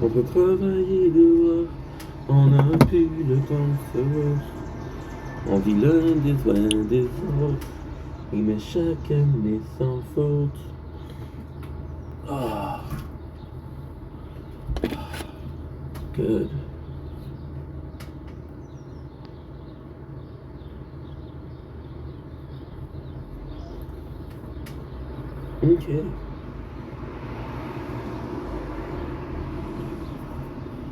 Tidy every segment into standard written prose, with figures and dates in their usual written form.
Entre travailler dehors, on n'a plus le temps de se voir. On vit l'un des soins des autres, oui, mais chacun est sans faute. Ah, good. Okay.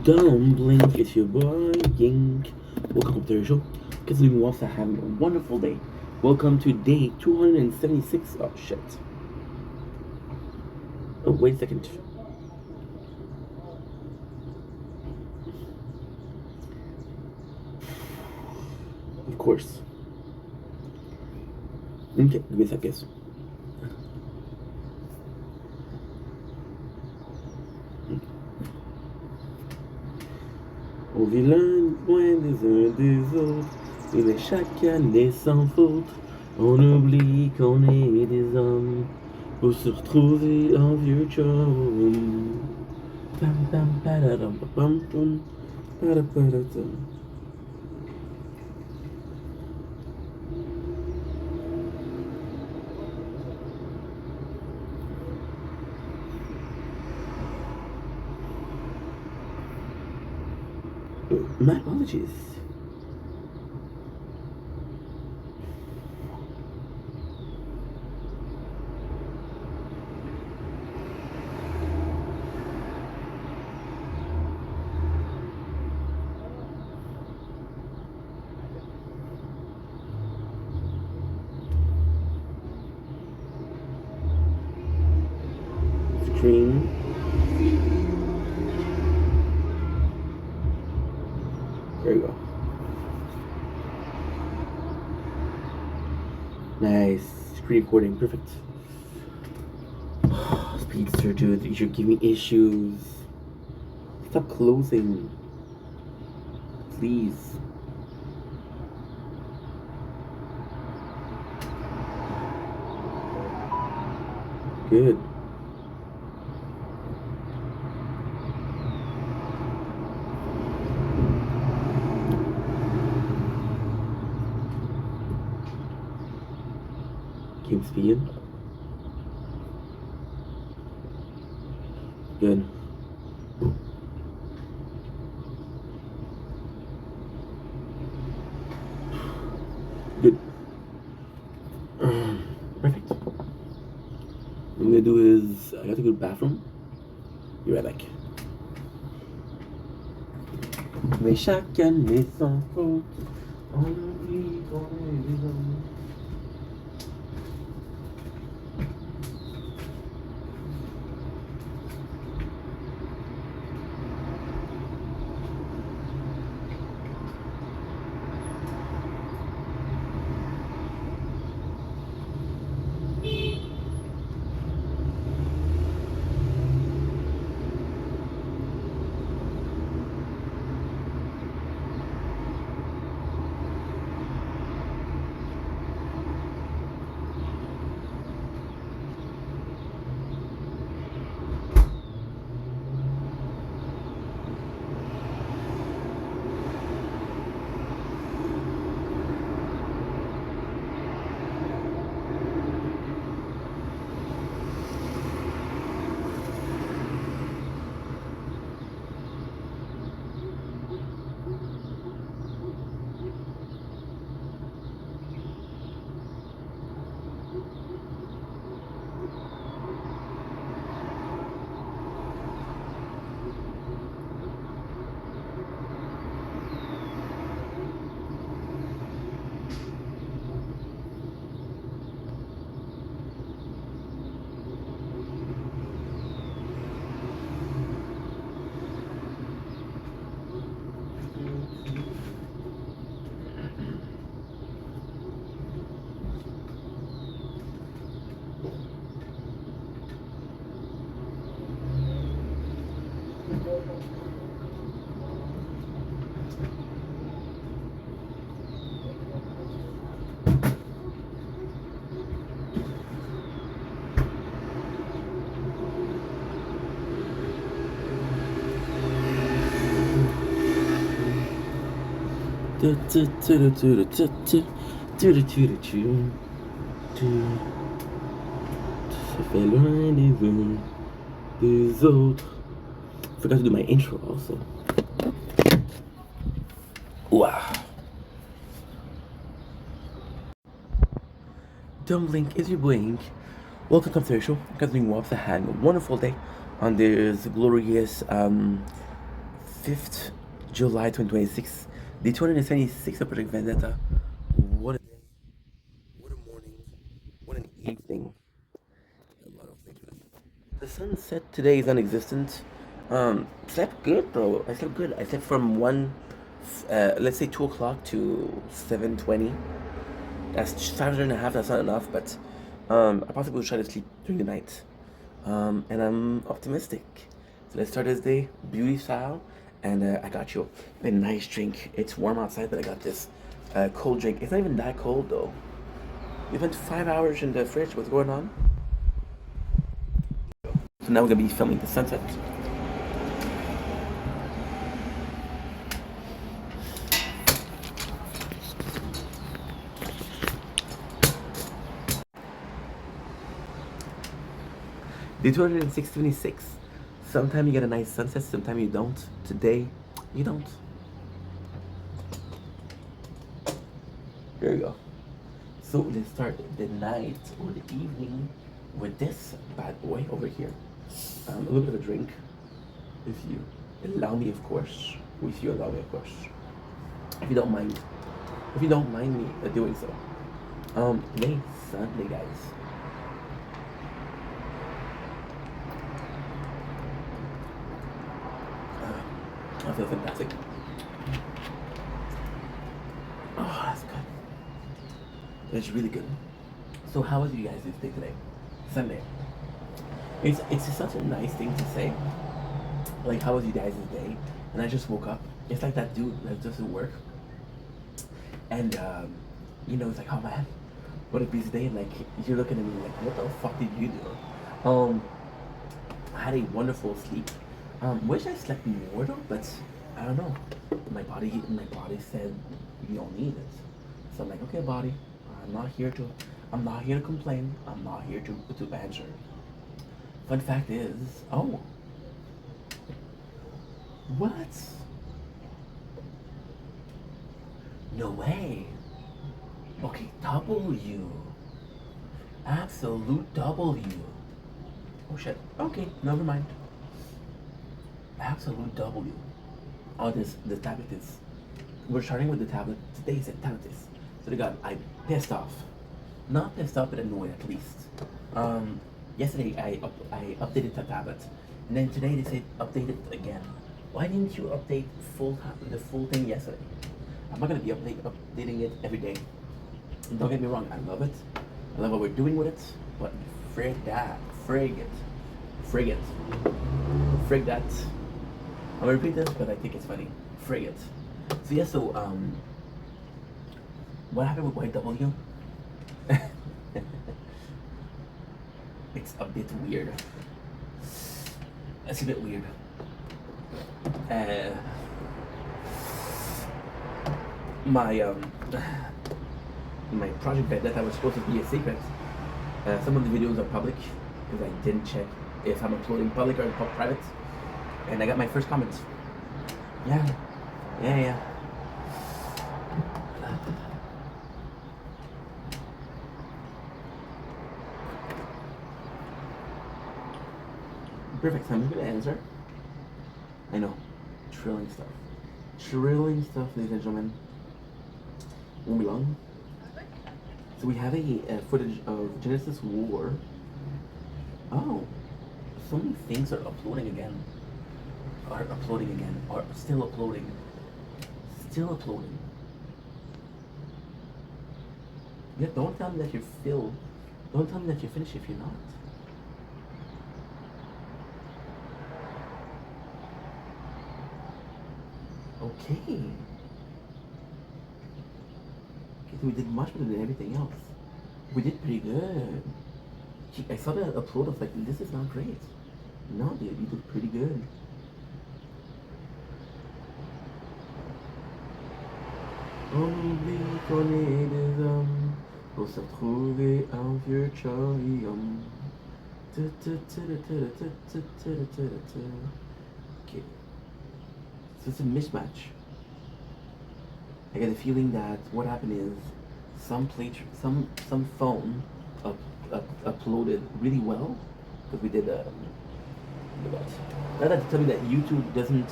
Don't blink, it's your boy Yink. Welcome to the show. Considering we also having a wonderful day. Welcome to day 276. Oh shit. Oh, wait a second. Of course. Okay, give me a second. Au vilain point des uns des autres, il est chacun est sans faute. On oublie qu'on est des hommes pour se retrouver en vieux chum. Pam pam padadam pam pam padapadadam. My apologies. Screen. There you go. Nice. Screen recording. Perfect. Speedster, dude, you're giving me issues. Stop closing. Please. Good. Keep speed. Good. Good. Perfect. What I'm gonna do is I got to go to the bathroom. Be right back. Mais chacun est sans faute. On oublie qu'on est des hommes. Ça fait loin des uns des autres. Forgot to do my intro also. Wow. Dumpling is your blink. Welcome to the show. Continuing Wops, I had a wonderful day on this glorious 5th July 2026, the 276th of Project Vendetta. What a day, what a morning, what an evening. A lot of things. The sunset today is non-existent. Slept good, bro. I slept good. I slept from let's say 2 o'clock to 7:20. That's 5 hours and a half. That's not enough, but I possibly will try to sleep during the night. And I'm optimistic. So let's start this day beauty style. And I got you a nice drink. It's warm outside, but I got this cold drink. It's not even that cold though. We spent 5 hours in the fridge. What's going on? So now we're gonna be filming the sunset. Day 276. Sometimes you get a nice sunset, sometimes you don't. Today, you don't. There you go. So let's start the night or the evening with this bad boy over here. A little bit of a drink, if you allow me, of course. If you allow me, of course. If you don't mind. If you don't mind me doing so. Today's Sunday, guys. I feel fantastic. Oh, that's good. It's really good. So how was you guys' day today? Sunday. It's just such a nice thing to say. Like, how was you guys' day? And I just woke up. It's like that dude that doesn't work. And it's like, oh man, what a busy day. And like, you're looking at me like, what the fuck did you do? I had a wonderful sleep. Wish I slept more though, but I don't know. My body said you don't need it. So I'm like, okay, body, I'm not here to complain. I'm not here to answer. Fun fact is, oh, what? No way. Okay, W. Absolute W. Oh shit. Okay, never mind. Absolute W. Oh, the tablet is. We're starting with the tablet. Today's a tablet is. So they got. I pissed off. Not pissed off, but annoyed at least. Yesterday I updated the tablet, and then today they said update it again. Why didn't you update the full thing yesterday? I'm not gonna be updating it every day. And don't get me wrong, I love it. I love what we're doing with it. But frig that, frig it, frig that. I'm gonna repeat this, but I think it's funny. Frig it. So yeah, what happened with White W? It's a bit weird. It's a bit weird. My project that was supposed to be a secret. Some of the videos are public because I didn't check if I'm uploading public or private. And I got my first comments. Yeah. Perfect. So I'm gonna answer. I know. Trilling stuff, ladies and gentlemen. Won't be long. So we have a footage of Genesis War. Oh, so many things are uploading again. Are still uploading. Yeah, don't tell me that you're filled. Don't tell me that you're finished if you're not. Okay. So we did much better than everything else. We did pretty good. I saw the upload. I was like, this is not great. No, dude, you did pretty good. qu'on est des hommes pour se retrouver en vieux charium. Okay, so it's a mismatch. I get the feeling that what happened is some phone uploaded really well because we did what? Now that they tell me that YouTube doesn't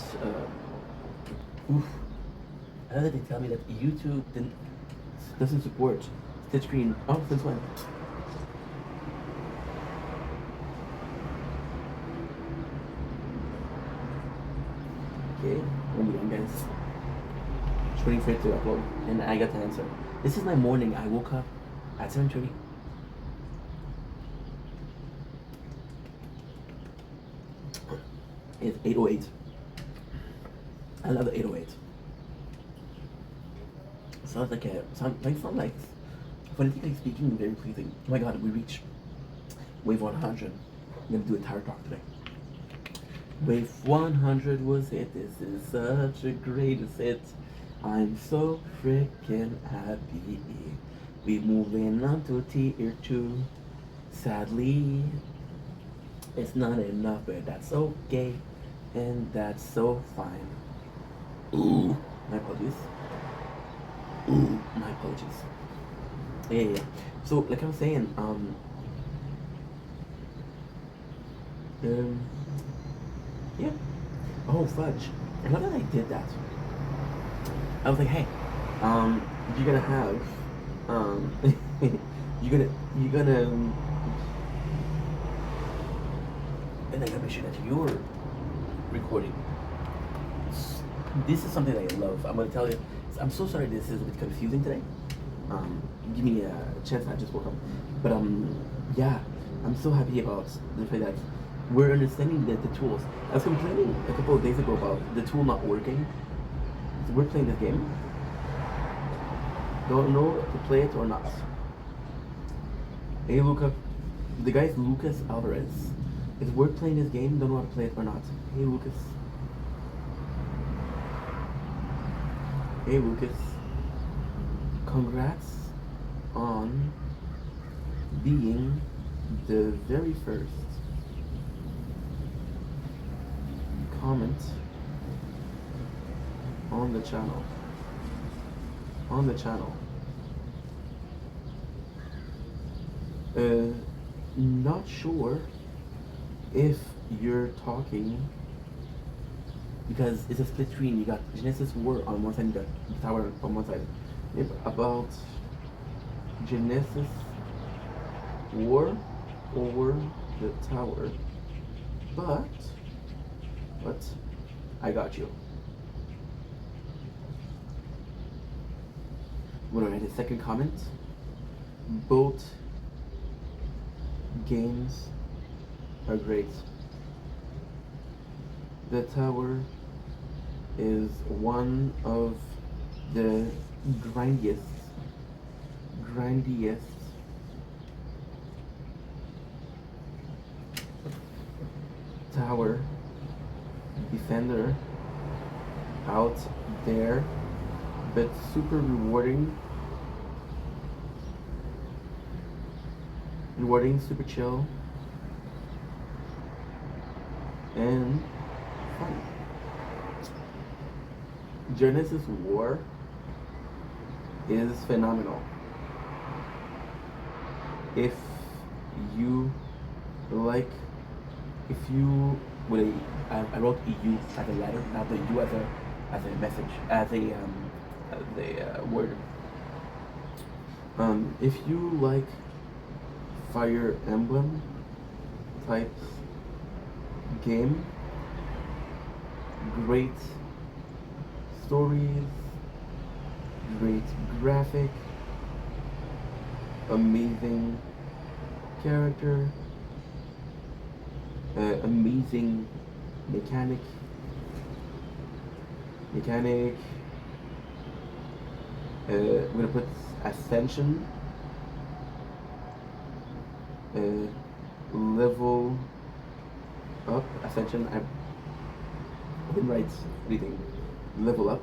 oof. Now that they tell me that YouTube doesn't support split screen. Oh, since when? Okay, hold on, guys. Just waiting for it to upload, and I got the answer. This is my morning. I woke up at 7:30. It's 8:08. I love the 8:08. Sounds like phonetically speaking, very pleasing. Oh my god, we reached wave 100. I'm gonna do a entire talk today. Wave 100 was it. This is such a great hit. I'm so freaking happy. We moving on to tier 2. Sadly, it's not enough, but that's okay. And that's so fine. Ooh, my apologies. Ooh, my apologies. Yeah. So, like I was saying, yeah. Oh, fudge. I love that I did that. I was like, hey, you're gonna have, you're gonna, and I gotta make sure that you're recording. This is something that I love. I'm gonna tell you. I'm so sorry this is a bit confusing today. Give me a chance. I just woke up, but yeah, I'm so happy about the fact that we're understanding the tools. I was complaining a couple of days ago about the tool not working. So we're playing this game. Don't know if to play it or not. Hey, Luca. The guy's Lucas Alvarez. Is worth playing this game? Don't know how to play it or not. Hey, Lucas. Hey, Lucas. Congrats on being the very first comment on the channel. Not sure if you're talking because it's a split screen. You got Genesis War on one side, you got the tower on one side. Yep, about Genesis War over the tower, but I got you. I'm gonna write a second comment. Both games are great. The tower is one of the grindiest tower defender out there, but super rewarding, super chill, and fun. Genesis War is phenomenal. If you like, if you would, I wrote EU as a letter, not the U as a message, as a word. If you like Fire Emblem type game, great stories, great graphic, amazing character, amazing mechanic. We're gonna put Ascension, level up. Ascension. I didn't write anything. Level up.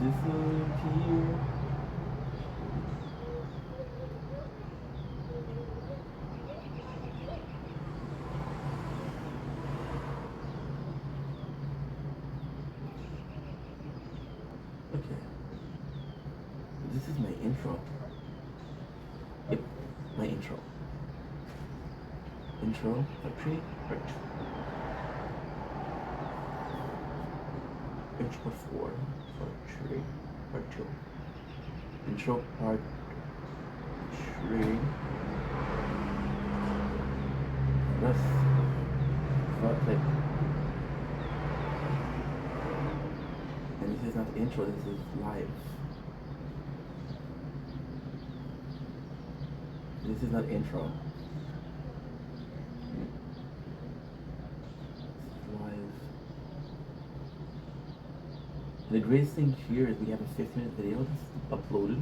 disappear. Okay. This is my intro. Yep, my intro. Intro, part 3, part 2. Intro part 4, part 3, part 2. Intro part 3. That's not like. And this is not the intro, this is live. This is not intro. Live. And the greatest thing here is we have a 15-minute video that's uploaded.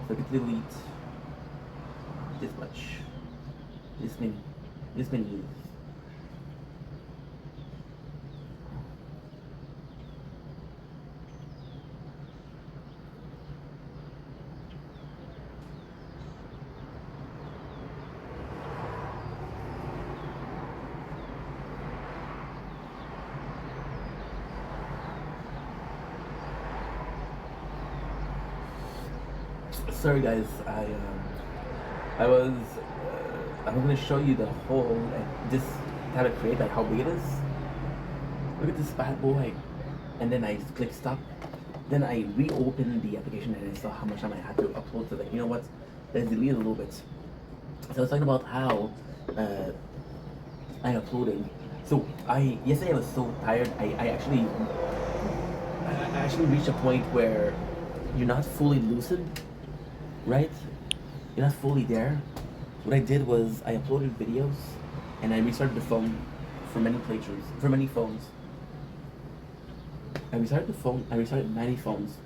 So I could delete this much. This many years. Sorry guys, I'm gonna show you the whole this how to create, like how big it is. Look at this bad boy, and then I click stop. Then I reopen the application and I saw how much time I had to upload. So like, you know what? Let's delete a little bit. So I was talking about how I uploaded. So yesterday I was so tired. I actually reached a point where you're not fully lucid, right? You're not fully there. What I did was I uploaded videos and I restarted the phone for many playthroughs, for many phones. I restarted the phone, I restarted many phones.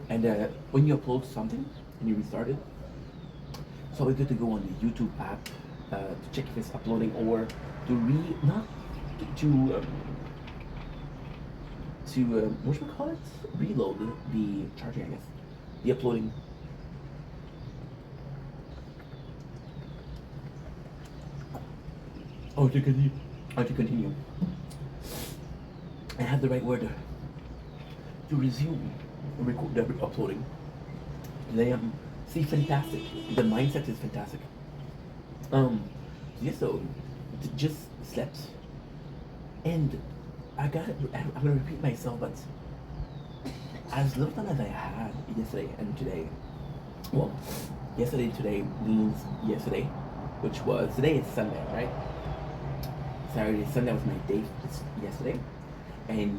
And when you upload something and you restart it, it's always good to go on the YouTube app to check if it's uploading, or to what should we call it? Reload the charging, I guess. The uploading. To continue. I have the right word to resume the uploading. See, fantastic. The mindset is fantastic. So just slept, and I'm gonna repeat myself, but as little time as I had yesterday and today, well, yesterday and today means yesterday, which was, today is Sunday, right? Saturday, Sunday was my day yesterday, and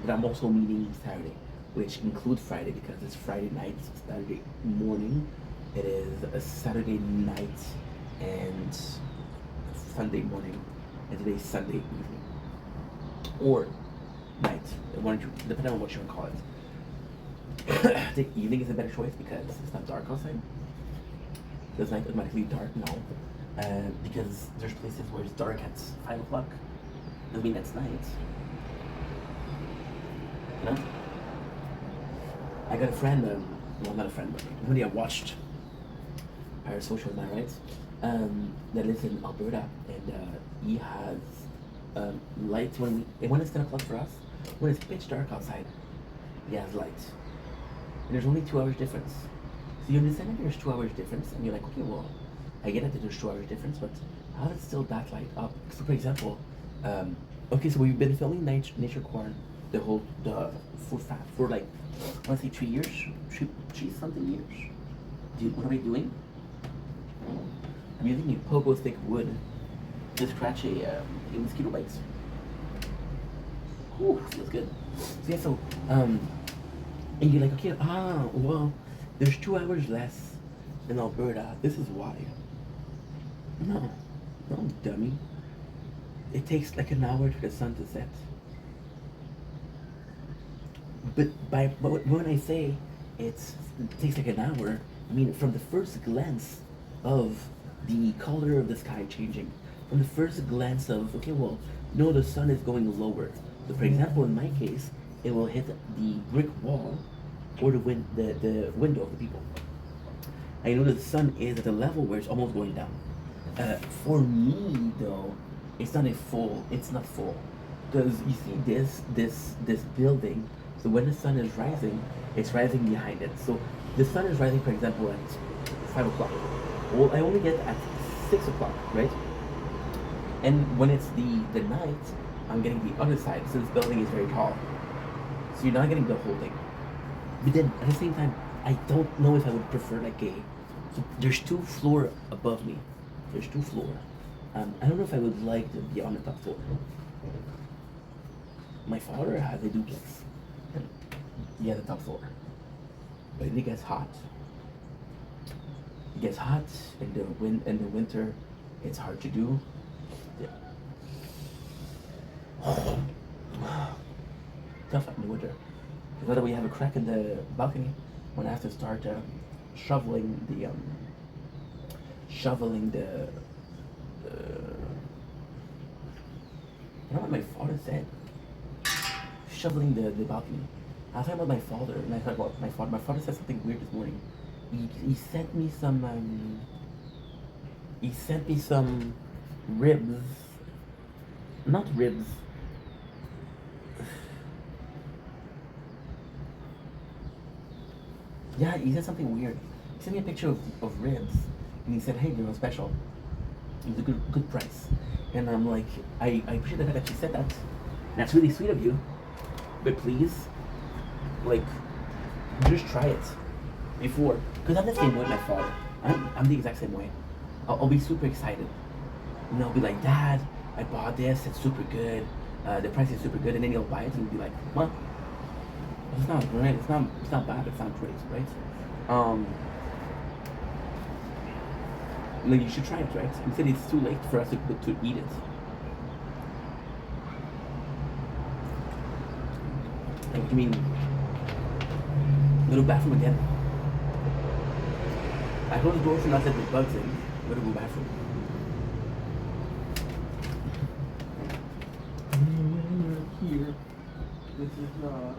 but I'm also meeting Saturday, which includes Friday because it's Friday night, Saturday morning. It is a Saturday night and Sunday morning, and today's Sunday evening or night, depending on what you want to call it. I think evening is a better choice because it's not dark outside. Does night automatically dark? No. Because there's places where it's dark at 5 o'clock. Doesn't mean that's night. You know? I got a friend, well, not a friend, but somebody I watched Parasocial, am I right? That lives in Alberta, and he has lights when it's 10 o'clock for us. When it's pitch dark outside, he has lights. And there's only 2 hours difference. So you understand that there's 2 hours difference, and you're like, okay, well, I get it that there's 2 hours difference, but how is still that light up? So for example, okay, so we've been filming Nature Corn for like, I want to say 3 years, three something years. What am I doing? I'm using a pogo stick wood to scratch a mosquito bite. Ooh, feels good. So yeah, and you're like, okay, well, there's 2 hours less in Alberta. This is why. No, dummy. It takes like an hour for the sun to set. But when I say it takes like an hour, I mean from the first glance of the color of the sky changing, from the first glance of, okay, well, no, the sun is going lower. So for example, in my case, it will hit the brick wall or the window of the people. And you know the sun is at a level where it's almost going down. For me though, it's not full, because you see this building. So when the sun is rising, it's rising behind it. So the sun is rising, for example, at 5 o'clock. Well, I only get at 6 o'clock, right? And when it's the night, I'm getting the other side. So this building is very tall, so you're not getting the whole thing. But then at the same time, I don't know if I would prefer like a. So there's 2 floor above me. There's 2 floor. I don't know if I would like to be on the top floor. My father has a duplex. And he has a top floor, but it gets hot. It gets hot in the winter. It's hard to do. Yeah. Tough in the winter. Whether we have a crack in the balcony, when I have to start shoveling the I don't know what my father said. Shoveling the balcony. I was talking about my father, and I thought about my father. My father said something weird this morning. He sent me some ribs, not ribs. Yeah, he said something weird. He sent me a picture of ribs, and he said, "Hey, they're on special. It was a good price." And I'm like, I appreciate the fact that you said that. That's really sweet of you. But please, like, just try it before, because I'm the same way with my father. I'm the exact same way. I'll be super excited, and I'll be like, "Dad, I bought this. It's super good. The price is super good." And then he'll buy it, and he'll be like, "Well, it's not great. It's not bad. It's not great, right?" Like, you should try it, right? He said it's too late for us to eat it. Like, you mean, go to the bathroom again? I close the door so not that the bugs in. Go to the bathroom. Here. This is not.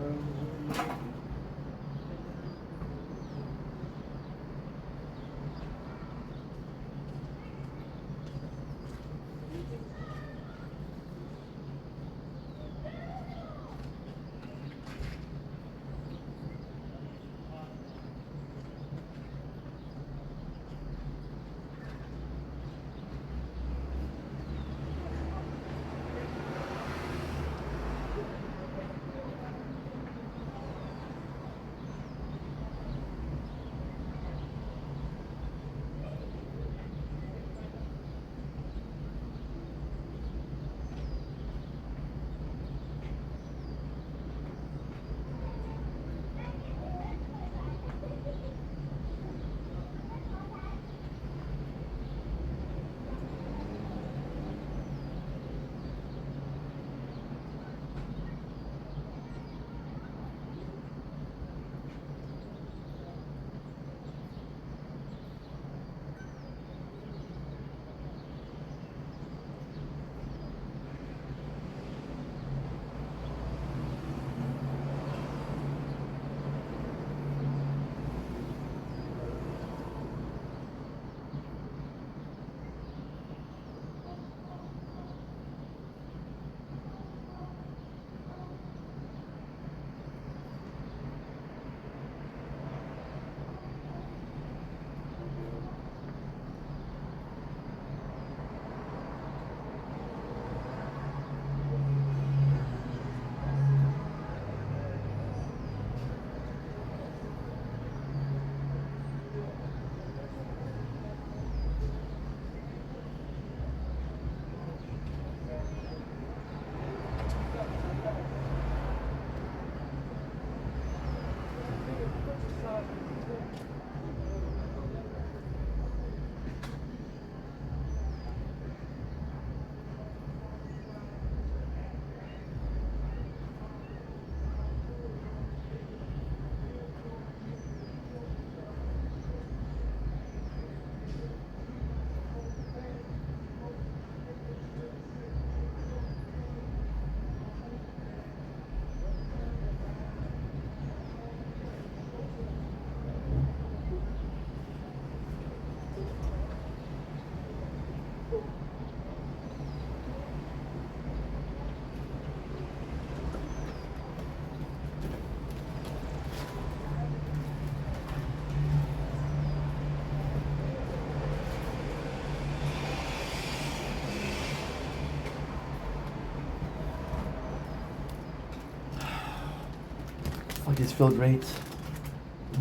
Fuck, these feel great.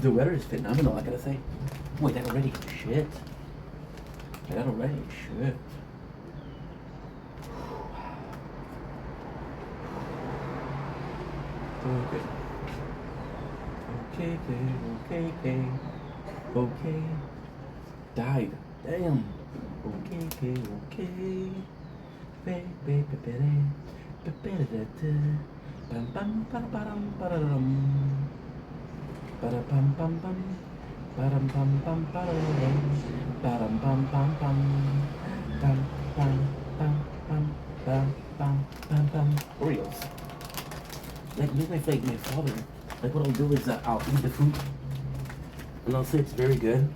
The weather is phenomenal, I gotta say. Wait, that already? Shit. That already? Shit. Okay. Okay. Died. Damn. Okay. Bam bam bam bam bam. Bada bam bam bam. Bam bam bam bam. Bam bam bam bam. Bam bam bam bam bam bam bam bam. Oreos. Like my father. Like what I'll do is I'll eat the food and I'll say it's very good,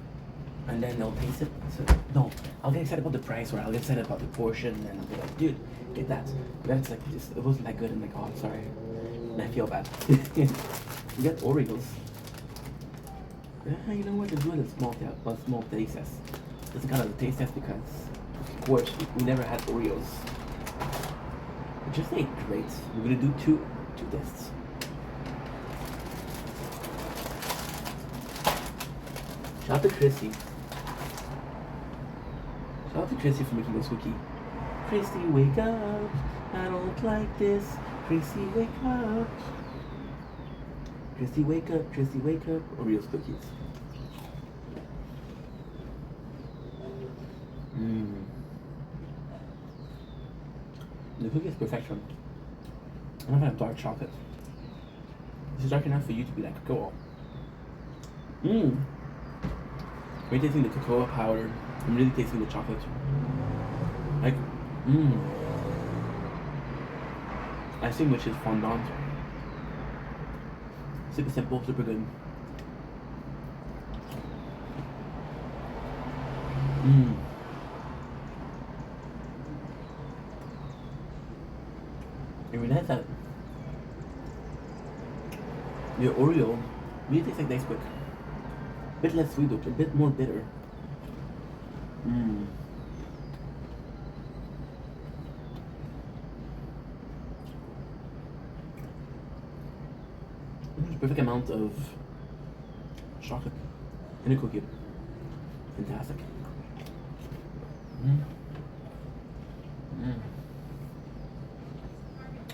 and then I'll taste it. So no, I'll get excited about the price, or I'll get excited about the portion, and I'll be like, dude, get that. But then it's like it wasn't that good. I'm like, oh, I'm sorry. And I feel bad. You get Oreos. You know what? It's doing a small taste test. It's kind of a taste test because, of course, we never had Oreos. It just ate great. We're gonna do two tests. Shout out to Chrissy. Shout out to Chrissy for making this cookie. Chrissy, wake up. I don't like this. Chrissy, wake up. Chrissy, wake up. Chrissy, wake up. Oreos cookies. The cookie is perfection. I don't have dark chocolate. This is dark enough for you to be like, go on. We're tasting the cocoa powder. I'm really tasting the chocolate. Like, icing which is fondant. Super simple, super good. You realize that the Oreo really tastes like Nesquik. A bit less sweet, a bit more bitter. Perfect amount of chocolate in a cookie. Fantastic.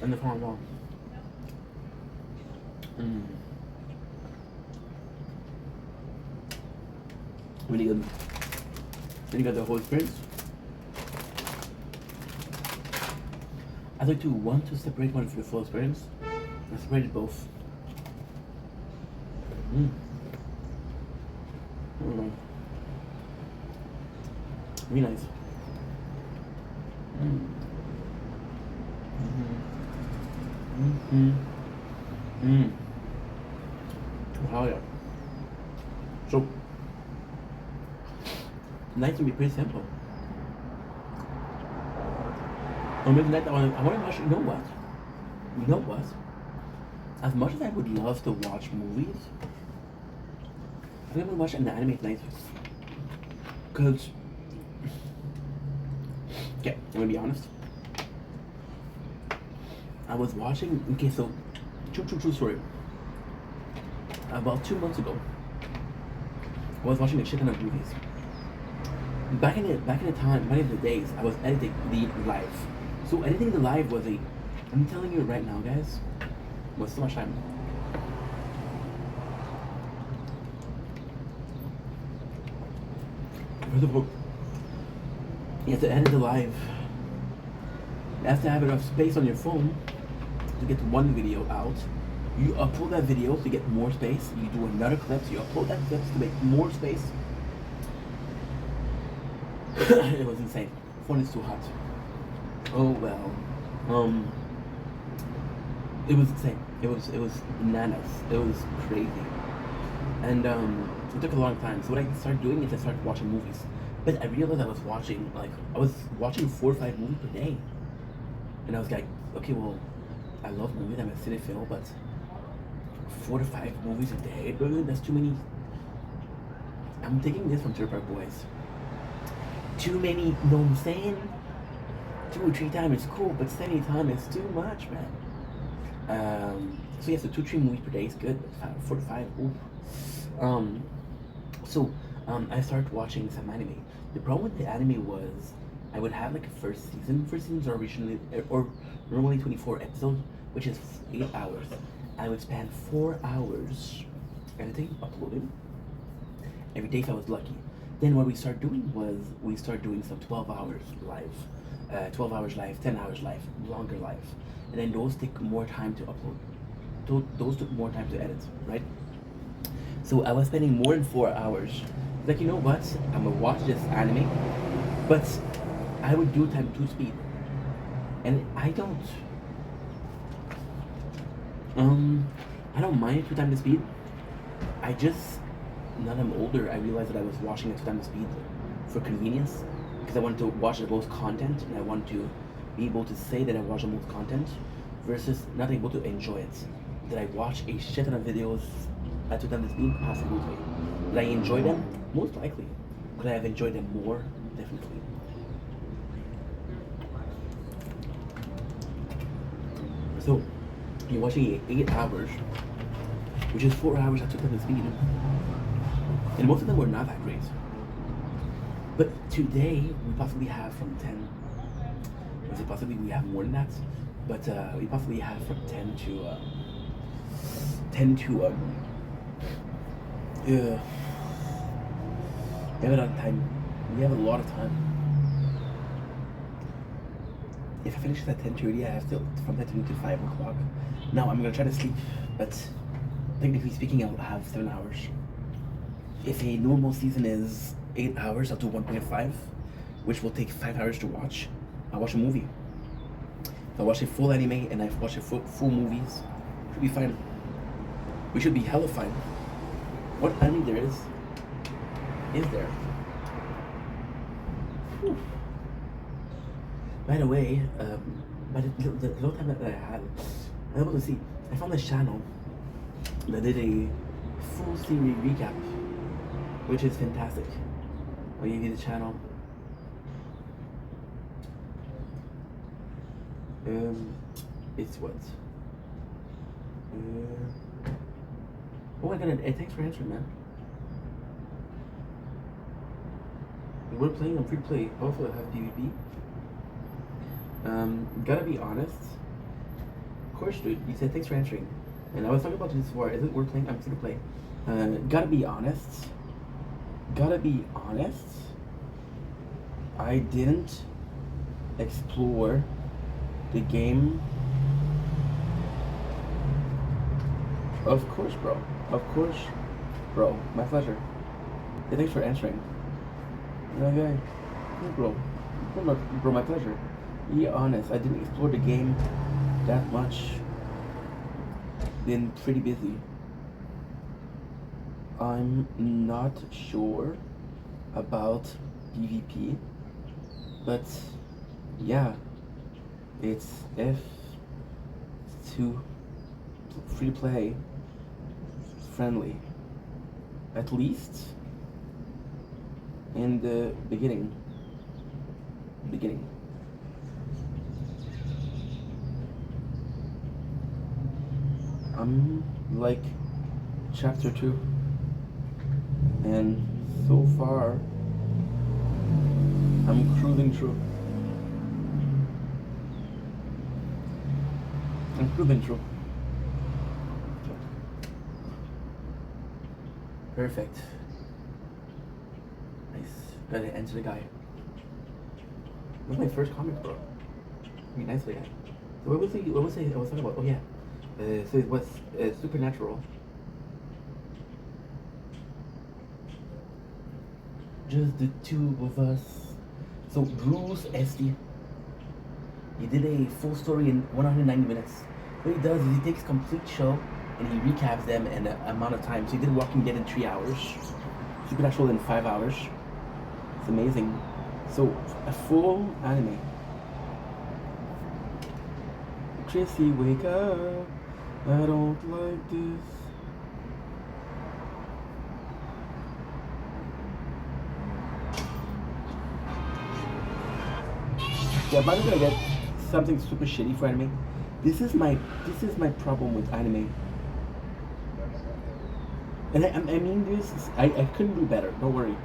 And the fondant. Really good. Then you got the whole experience. I'd like to separate one for the full experience. I separated both. Really nice. Oh yeah. So night can be pretty simple. Or maybe night I want to watch. You know what? As much as I would love to watch movies, I'm gonna watch an anime tonight. Cause okay, I'm gonna be honest. I was watching. Okay, so true story. About 2 months ago, I was watching a shit ton of movies. Back in the days, I was editing the live. So editing the live was I'm telling you right now, guys, was so much time. First of all, you have to edit the live. You have to have enough space on your phone to get one video out. You upload that video to get more space. You do another clip, so you upload that clip to make more space. It was insane. Phone is too hot. Oh well. It was insane. It was bananas. It was crazy. And it took a long time. So what I started doing is I started watching movies. But I realized I was watching 4 or 5 movies per day. And I was like, okay, well, I love movies, I'm a cinephile, but 4 to 5 movies a day, that's too many. I'm taking this from Third Park Boys. Too many, you know what I'm saying? 2 or 3 times is cool, but 70 times is too much, man. So yeah, so 2-3 movies per day is good. 4 to 5. Ooh. So I started watching some anime. The problem with the anime was I would have like a first season. First seasons are originally or normally 24 episodes, which is 8 hours. I would spend 4 hours editing, uploading every day if I was lucky. Then what we started doing was we started doing some 12 hours live, 12 hours live, 10 hours live, longer live, and then those take more time to upload. Those took more time to edit, right? So I was spending more than 4 hours. Like, you know what? I'm gonna watch this anime, but I would do time 2 speed, and I don't mind 2 times the speed. I just, now that I'm older, I realized that I was watching at 2 times the speed for convenience, because I wanted to watch the most content, and I wanted to be able to say that I watched the most content, versus not able to enjoy it. Did I watch a shit ton of videos at 2 times the speed? Absolutely. Did I enjoy them? Most likely. Could I have enjoyed them more? Definitely. So, you're watching 8 hours, which is 4 hours at 2 times the speed. And most of them were not that great. But today, we possibly have from 10, I say possibly we have more than that, but we possibly have from 10 to, we have a lot of time. We have a lot of time. If I finish this at 10:30, I have still from 10:30 to 5 o'clock. Now I'm gonna try to sleep, but technically speaking, I'll have 7 hours. If a normal season is 8 hours, I'll do 1.5, which will take 5 hours to watch. I'll watch a movie. If I watch a full anime and I watch a full movies, should be fine. We should be hella fine. What anime there is there? Whew. By the way, by the little time that I had, I was able to see, I found this channel that did a full series recap, which is fantastic. I'll give you the channel. It's what? Oh my god, thanks for answering, man. We're playing on free play. Also, I have PvP. Gotta be honest. Of course, dude. You said thanks for answering. And I was talking about this before. Is it we're playing? I'm free to play. Gotta be honest. I didn't explore the game. Of course, bro. Of course, bro. My pleasure. Yeah, thanks for answering. Okay. Yeah, bro. Bro, my pleasure. Be honest, I didn't explore the game that much. Been pretty busy. I'm not sure about PvP, but yeah, it's to free play friendly, at least in the beginning. I'm like chapter 2, and so far I'm cruising through. Perfect. Nice. Gotta answer the guy. That was my first comment, bro. I mean, nicely, guy. So what was I was talking about? Oh yeah. So it was supernatural. Just the two of us. So Bruce SD, he did a full story in 190 minutes. What he does is he takes complete show and he recaps them in an amount of time. So he did Walking Dead in 3 hours, Supernatural in 5 hours. It's amazing. So a full anime. Chrissy, wake up. I don't like this. Yeah, I'm not gonna get something super shitty for anime. This is my problem with anime. And I mean this. I couldn't do better. Don't worry.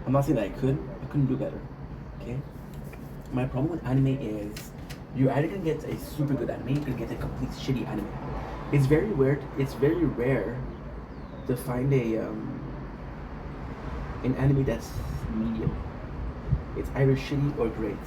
I'm not saying that I could. I couldn't do better. Okay. My problem with anime is you're either gonna get a super good anime, you're gonna get a complete shitty anime. It's very weird. It's very rare to find an anime that's medium. It's either shitty or great.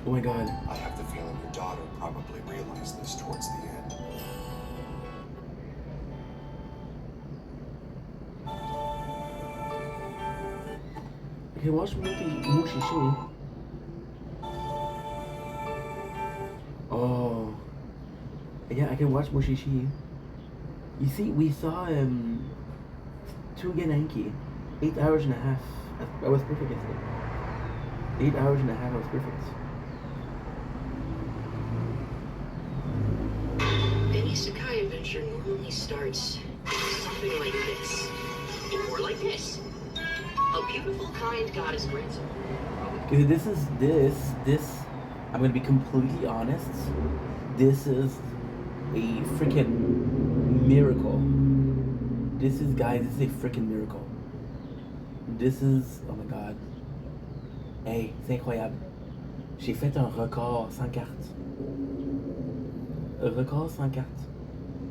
Oh my god. I have the feeling your daughter probably realized this towards the end. I can watch Mushishi. Oh. Yeah, I can watch Mushishi. You see, we saw Tugenanki. 8 hours and a half. That was perfect yesterday. 8 hours and a half, that was perfect. Any Sakai adventure normally starts something like this. Or like this. A beautiful, kind goddess grandson. Okay, this, I'm gonna be completely honest. This is a freaking miracle. This is, guys, this is a freaking miracle. This is, oh my god. Hey, c'est incroyable. J'ai fait un record sans carte. Un record sans carte.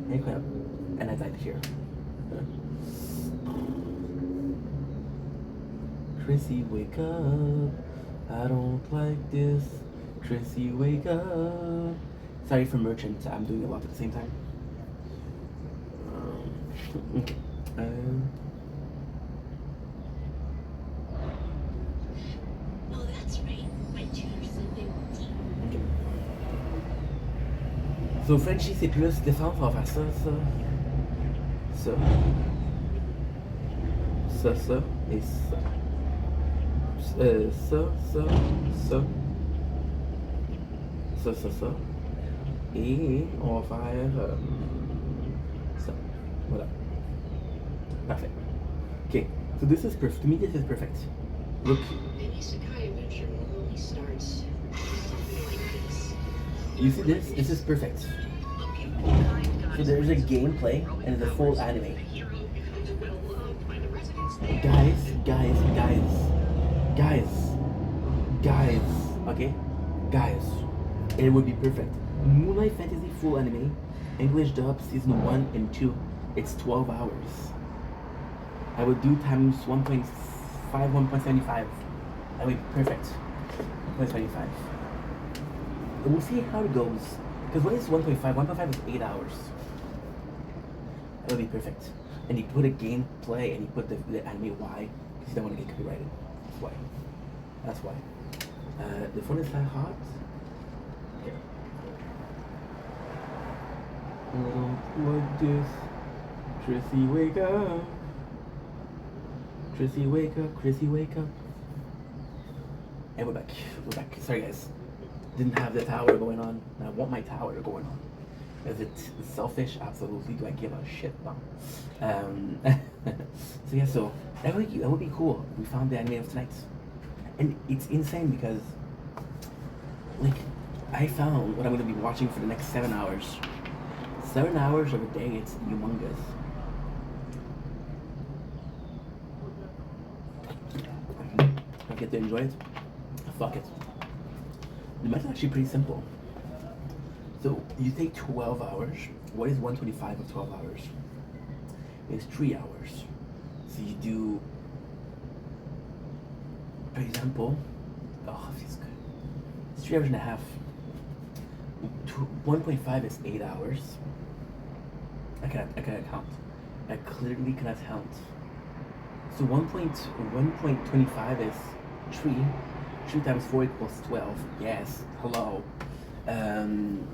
Incroyable. And I died here. Chrissy, wake up. I don't like this. Chrissy, wake up. Sorry for merchant. I'm doing a lot at the same time. Okay. Oh, that's right. My tutor said they were deep. Okay. So Frenchie, c'est plus défense, on va faire ça, ça, ça, ça et ça. Ça. Et on va faire ça. Voilà. Parfait. Okay, so this is perfect. To me, this is perfect. Look. Any Sakai adventure normally starts something like this. You see this? This is perfect. A beautiful, kind goddess So there's a grandson. gameplay and it's a full anime. The hero becomes well loved by the residents. Guys, okay? Guys, it would be perfect. Moonlight Fantasy full anime, English dub season 1 and 2. It's 12 hours. I would do times 1.5, 1.75. That would be perfect. 1.75. We'll see how it goes. Because what is 1.5? 1.5 is 8 hours. That would be perfect. And you put a gameplay and you put the anime Y because you don't want to get copyrighted. That's why. That's why. The phone is that hot. Okay. I don't like this. Chrissy, wake up. Chrissy, wake up. Chrissy, wake up. And we're back. We're back. Sorry, guys. Didn't have the tower going on. I want my tower going on. Is it selfish? Absolutely. Do I give a shit? No. So yeah, so that would be cool. We found the anime of tonight. And it's insane because, like, I found what I'm going to be watching for the next 7 hours. 7 hours of a day, it's humongous. I get to enjoy it. Fuck it. The method's actually pretty simple. So you take 12 hours. What is 125 of 12 hours? It's 3 hours. So you do, for example, oh, feels good. It's 3 hours and a half. 1.5 is 8 hours. I cannot count. I clearly cannot count. So 1.25 is 3. 3 times 4 equals 12. Yes. Hello. Can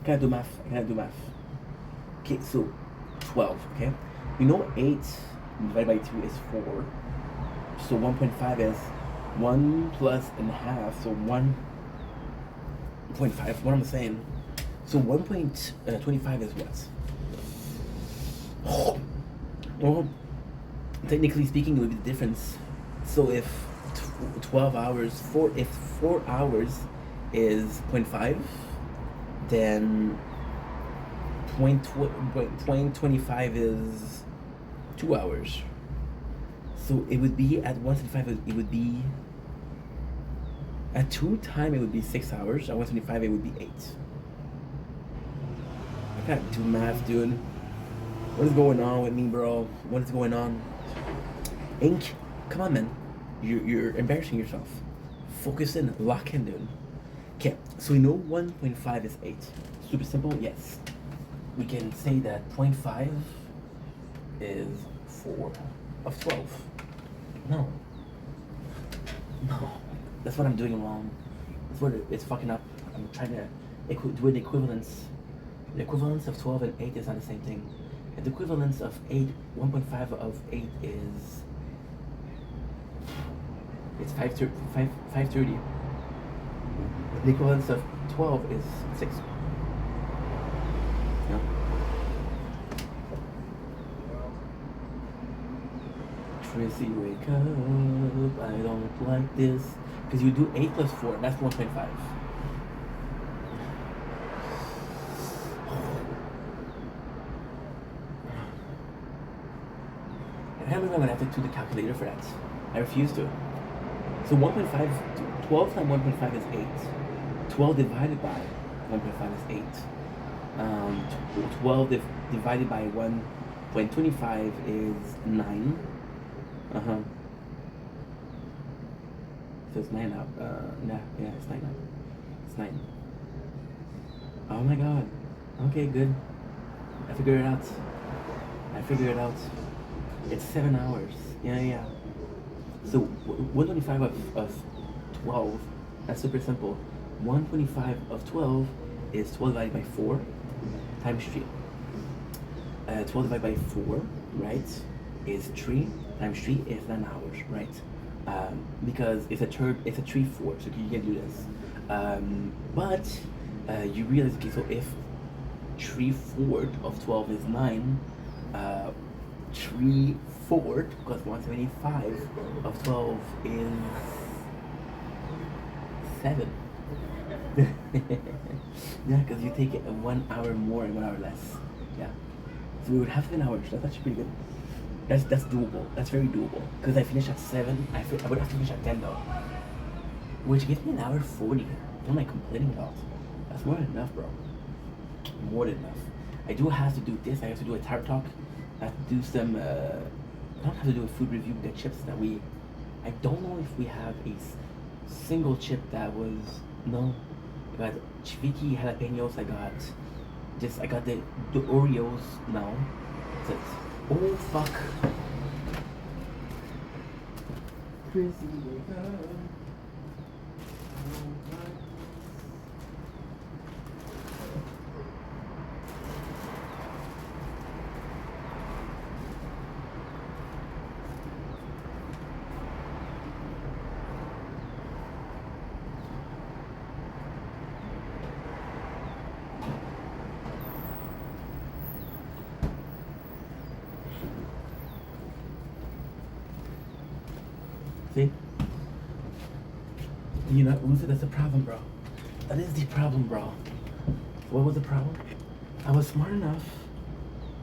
I do math? Okay, so 12, okay? You know 8 divided by 2 is 4. So 1.5 is 1 plus and a half, so 1 0.5. What I'm saying. So 1.25 is what? Well, technically speaking, it would be the difference. So if 12 hours, if 4 hours is 0.5, then 0.25 is 2 hours. So it would be at 175. It would be at 2 time. It would be 6 hours. At 175, it would be 8. I can't do math, dude. What is going on with me, bro? What is going on? Ink, come on, man. You're embarrassing yourself. Focus in, lock in, dude. Okay, so we know 1.5 is 8. Super simple, yes. We can say that 0.5 is 4 of 12. No. That's what I'm doing wrong. That's what it's fucking up. I'm trying to do an equivalence. The equivalence of 12 and 8 is not the same thing. And the equivalence of 8, 1.5 of 8 is... It's 530. The equivalence of 12 is 6. No? Tracy, wake up. I don't like this. Because you do 8 plus 4, that's 1.5. I can't believe I'm gonna have to do the calculator for that. I refuse to. So 1.5, 12 times 1.5 is 8. 12 divided by 1.5 is 8. 12 divided by 1.25 is 9. So it's 9 now. Yeah, it's 9 now. It's 9. Oh my god. Okay, good. I figured it out. It's 7 hours. Yeah. So 125 of 12, that's super simple. 125 of 12 is 12 divided by 4 times 3. 12 divided by 4, right, is 3 times 3 is 9 hours, right? Because it's a 3/4, so you can do this. But you realize, okay, so if 3/4 of 12 is 9, 3/4 because 175 of 12 is 7. Yeah, because you take it 1 hour more and 1 hour less. Yeah. So we would have 10 hours. That's actually pretty good. That's doable. That's very doable. Because I finished at 7. I would have to finish at 10 though. Which gives me 1 hour 40. What am I complaining about? That's more than enough, bro. More than enough. I do have to do this. I have to do a tart talk. I have to do some, I don't have to do a food review with the chips that I don't know if we have a single chip that was, no. I got Chiviki jalapenos, I got the Oreos now. That's it. Oh, fuck. Chrissy, wake up. See? You know, Lucy, that's the problem, bro. That is the problem, bro. What was the problem? I was smart enough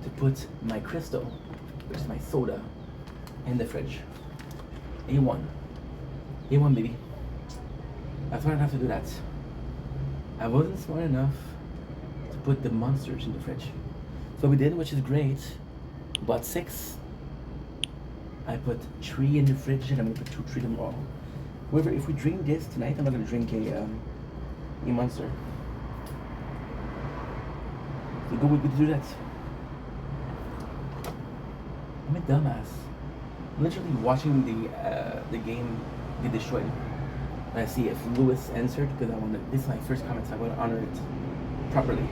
to put my crystal, which is my soda, in the fridge. A1. A1, baby. I was smart enough to do that. I wasn't smart enough to put the monsters in the fridge. So we did, which is great. But 6. I put 3 in the fridge and I'm gonna put 3 tomorrow. However, if we drink this tonight, I'm not gonna drink a monster. So go with me to do that. I'm a dumbass. Literally watching the game get destroyed. I see if Lewis answered because this is my first comment, so I want to honor it properly.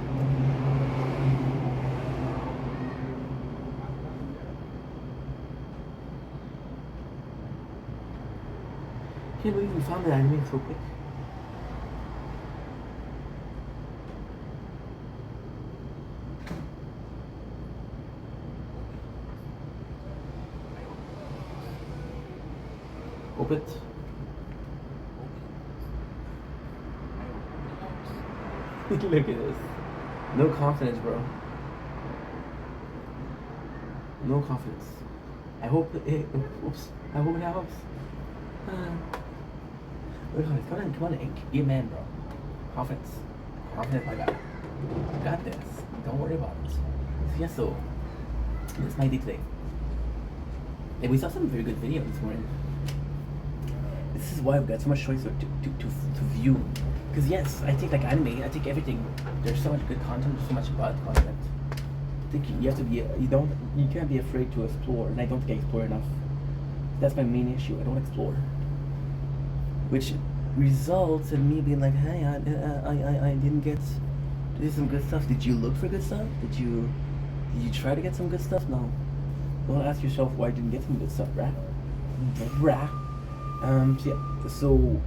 Can't believe we found the anime so quick. Hope it. Look at this. No confidence, bro. No confidence. I hope it. Oops. I hope it helps. Come on, Ink. Be a man, bro. Confidence. Confidence, my guy. You got this. Don't worry about it. So, yeah, so this is my day today. And we saw some very good videos this morning. This is why I've got so much choice to view. Because yes, I take like anime, I take everything. There's so much good content, there's so much bad content. I think you have to be, you can't be afraid to explore, and I don't think I explore enough. That's my main issue, I don't explore. Which results in me being like, hey, I didn't get to do some good stuff. Did you look for good stuff? Did you try to get some good stuff? No. Don't ask yourself why I didn't get some good stuff, bruh. So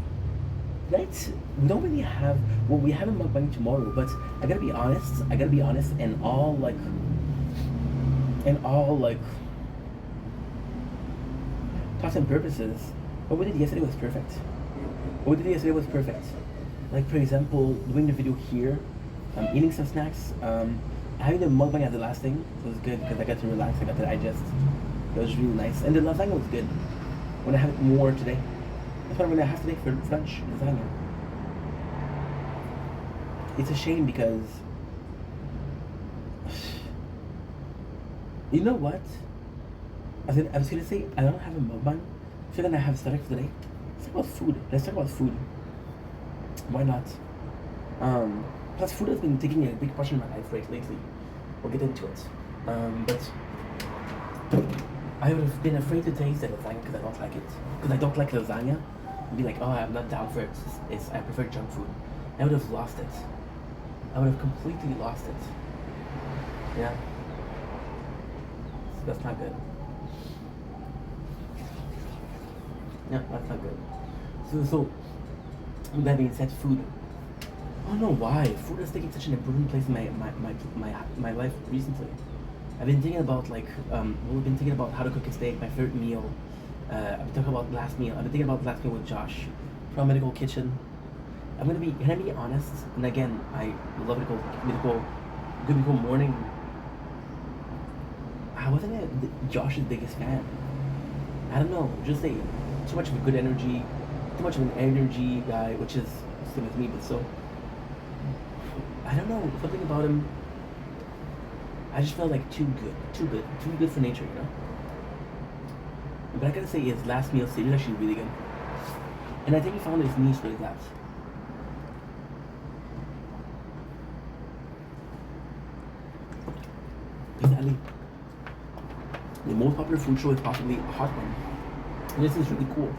tonight we don't really have, well, we have a mukbang tomorrow, but I gotta be honest, in all thoughts and purposes, what we did yesterday was perfect. Like, for example, doing the video here, eating some snacks, having the mukbang as the last thing was good because I got to relax, I got to digest. It was really nice. And the lasagna was good. I'm gonna have more today. That's what I'm gonna have today for lunch, lasagna. It's a shame because, you know what? I was gonna say, I don't have a mukbang, so then I have started for today. Let's talk about food. Why not? Plus food has been taking a big portion of my life lately. We'll get into it. But I would have been afraid to taste the lasagna because I don't like it. Because I don't like lasagna. I'd be like, oh, I'm not down for it. I prefer junk food. I would have lost it. I would have completely lost it. Yeah. So that's not good. Yeah, that's not good. So with that being said, food. I don't know why. Food has taken such an important place in my life recently. I've been thinking about we've been thinking about how to cook a steak, my favorite meal. I've been talking about last meal. I've been thinking about last meal with Josh from Medical Kitchen. Can I be honest? And again, I love Good Medical Morning. I wasn't Josh's biggest fan. I don't know, just too much of a good energy, too much of an energy guy, which is same as me, but so I don't know, something about him. I just felt like too good for nature, you know. But I gotta say, his last meal series is actually really good, and I think he found his niche really that. Exactly. The most popular food show is possibly a hot one. And this is really cool.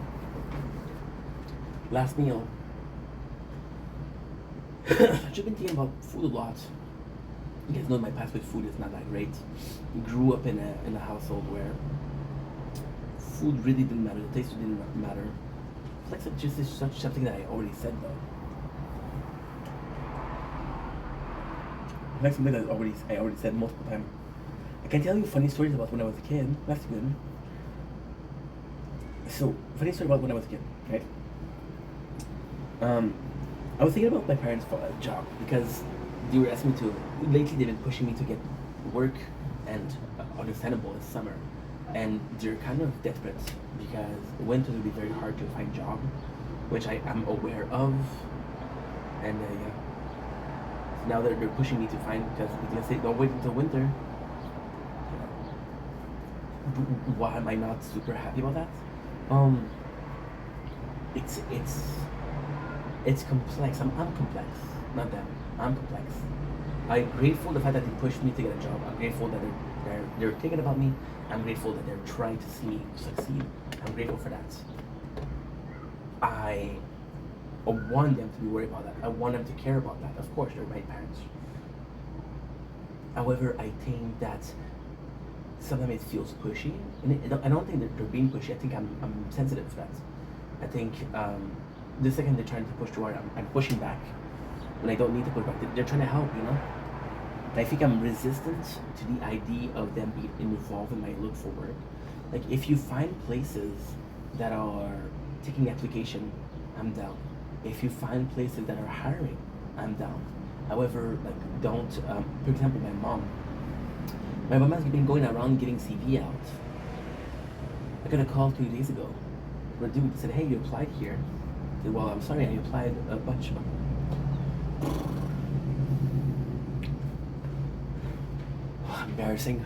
Last meal. I've just been thinking about food a lot. You guys know my past with food is not that great. I grew up in a household where food really didn't matter, the taste didn't matter. It's like just such something that I already said though. It's like something that I already said multiple times. I can tell you funny stories about when I was a kid. That's good. So, funny story about when I was a kid, right? I was thinking about my parents for a job because they were asking me to. Lately, they've been pushing me to get work, and understandable, it's summer, and they're kind of desperate because winter will be very hard to find job, which I am aware of, and yeah. So now they're pushing me to find because they say don't wait until winter. Why am I not super happy about that? It's complex. I'm complex, not them. I'm complex. I'm grateful the fact that they pushed me to get a job. I'm grateful that they're thinking about me. I'm grateful that they're trying to see me succeed. I'm grateful for that. I want them to be worried about that. I want them to care about that. Of course, they're my parents. However, I think that sometimes it feels pushy, and I don't think that they're being pushy. I think I'm sensitive to that. I think the second they're trying to push too hard, I'm pushing back when I don't need to push back. They're trying to help, you know. And I think I'm resistant to the idea of them being involved in my look for work. Like if you find places that are taking application, I'm down. If you find places that are hiring, I'm down. However, like don't. For example, my mom has been going around getting CV out. I got a call 2 days ago. Where a dude said, "Hey, you applied here." I said, "Well, I'm sorry, I applied a bunch of." Embarrassing.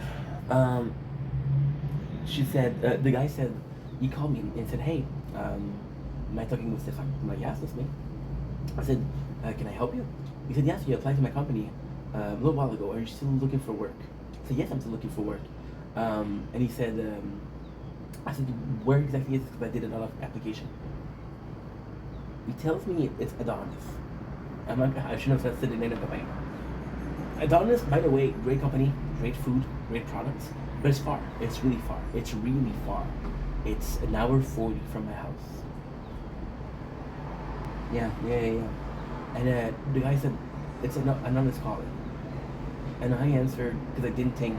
She said, the guy said, he called me and said, "Hey, am I talking with Stefan?" I'm like, "Yes, that's me." I said, "Can I help you?" He said, "Yes, you applied to my company a little while ago. Are you still looking for work?" I said, "Yes, I'm still looking for work." And he said, I said, "Where exactly is this?" Because I did a lot of application. He tells me it's Adonis. I shouldn't have said the name of the company. Adonis, by the way, great company, great food, great products, but it's far. It's really far. It's really far. It's an hour 40 from my house. Yeah. And the guy said, "It's an anonymous calling." And I answered because I didn't think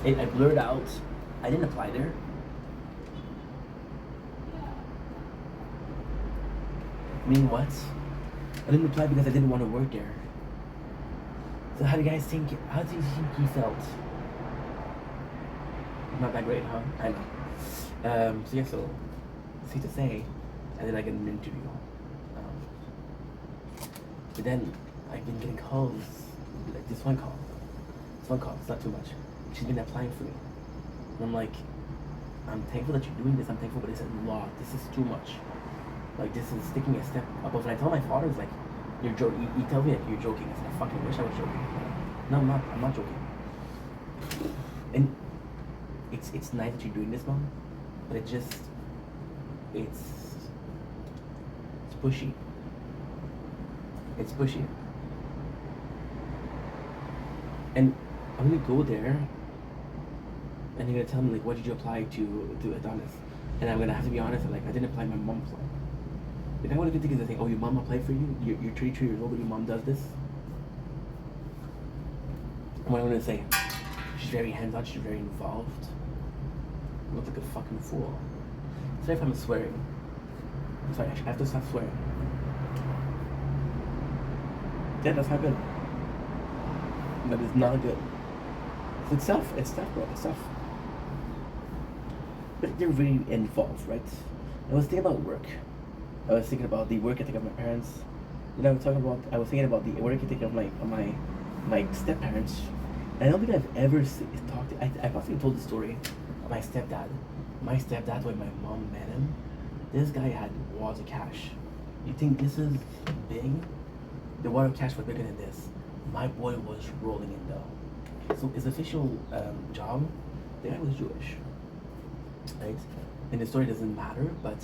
I blurred out. I didn't apply there. I mean, what? I didn't apply because I didn't want to work there. So how do you guys think? How do you think he felt? Not that great, huh? I know. So yeah, so safe to say, I did like an interview. But then I've been getting calls, like this one call. It's not too much. She's been applying for me. And I'm like, I'm thankful that you're doing this. I'm thankful, but it's a lot. This is too much. Like, this is taking a step above. And I tell my father, it's like, you're joking. He tells me like you're joking. I said, I fucking wish I was joking. No, I'm not. I'm not joking. And it's nice that you're doing this, Mom. But it's pushy. It's pushy. And I'm gonna go there, and you're gonna tell me like, what did you apply to Adonis? And I'm gonna have to be honest, like I didn't apply. My mom applied. Like I want to think is the thing. Oh, your mom applied for you. You're 33 years old, but your mom does this. What I'm gonna say? She's very hands-on. She's very involved. I look like a fucking fool. Sorry if I'm swearing. I'm sorry. I have to stop swearing. Yeah, that's not good. That is not good. It's tough, bro. It's tough. But they're very involved, right? I was thinking about work. I was thinking about the work ethic of my parents. You know, I was thinking about the work ethic of my step parents. And I don't think I've ever talked. I possibly told the story of my stepdad. My stepdad, when my mom met him, this guy had wads of cash. You think this is big? The wad of cash was bigger than this. My boy was rolling in dough. So his official job, the guy was Jewish, right? And the story doesn't matter, but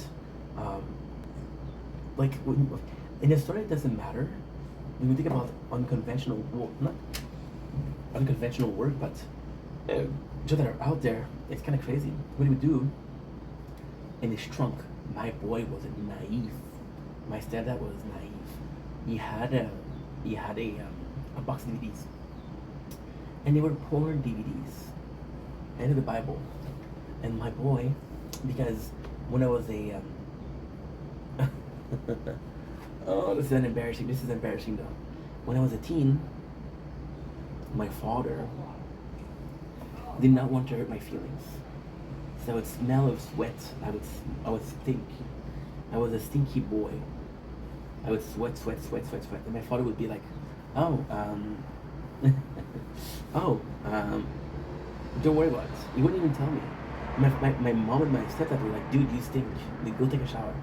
in the story it doesn't matter. When we think about unconventional work, not unconventional work, but jobs that are out there, it's kind of crazy. What he would do in his trunk, my boy was naive. My stepdad was naive. He had a box of DVDs, and they were porn DVDs, and the Bible. And my boy, because when I was a oh, this is embarrassing. This is embarrassing though. When I was a teen, my father did not want to hurt my feelings, so I would smell of sweat. I would stink. I was a stinky boy. I would sweat, and my father would be like, "Oh, don't worry about it." He wouldn't even tell me. My mom and my stepdad were like, "Dude, you stink. Like, go take a shower."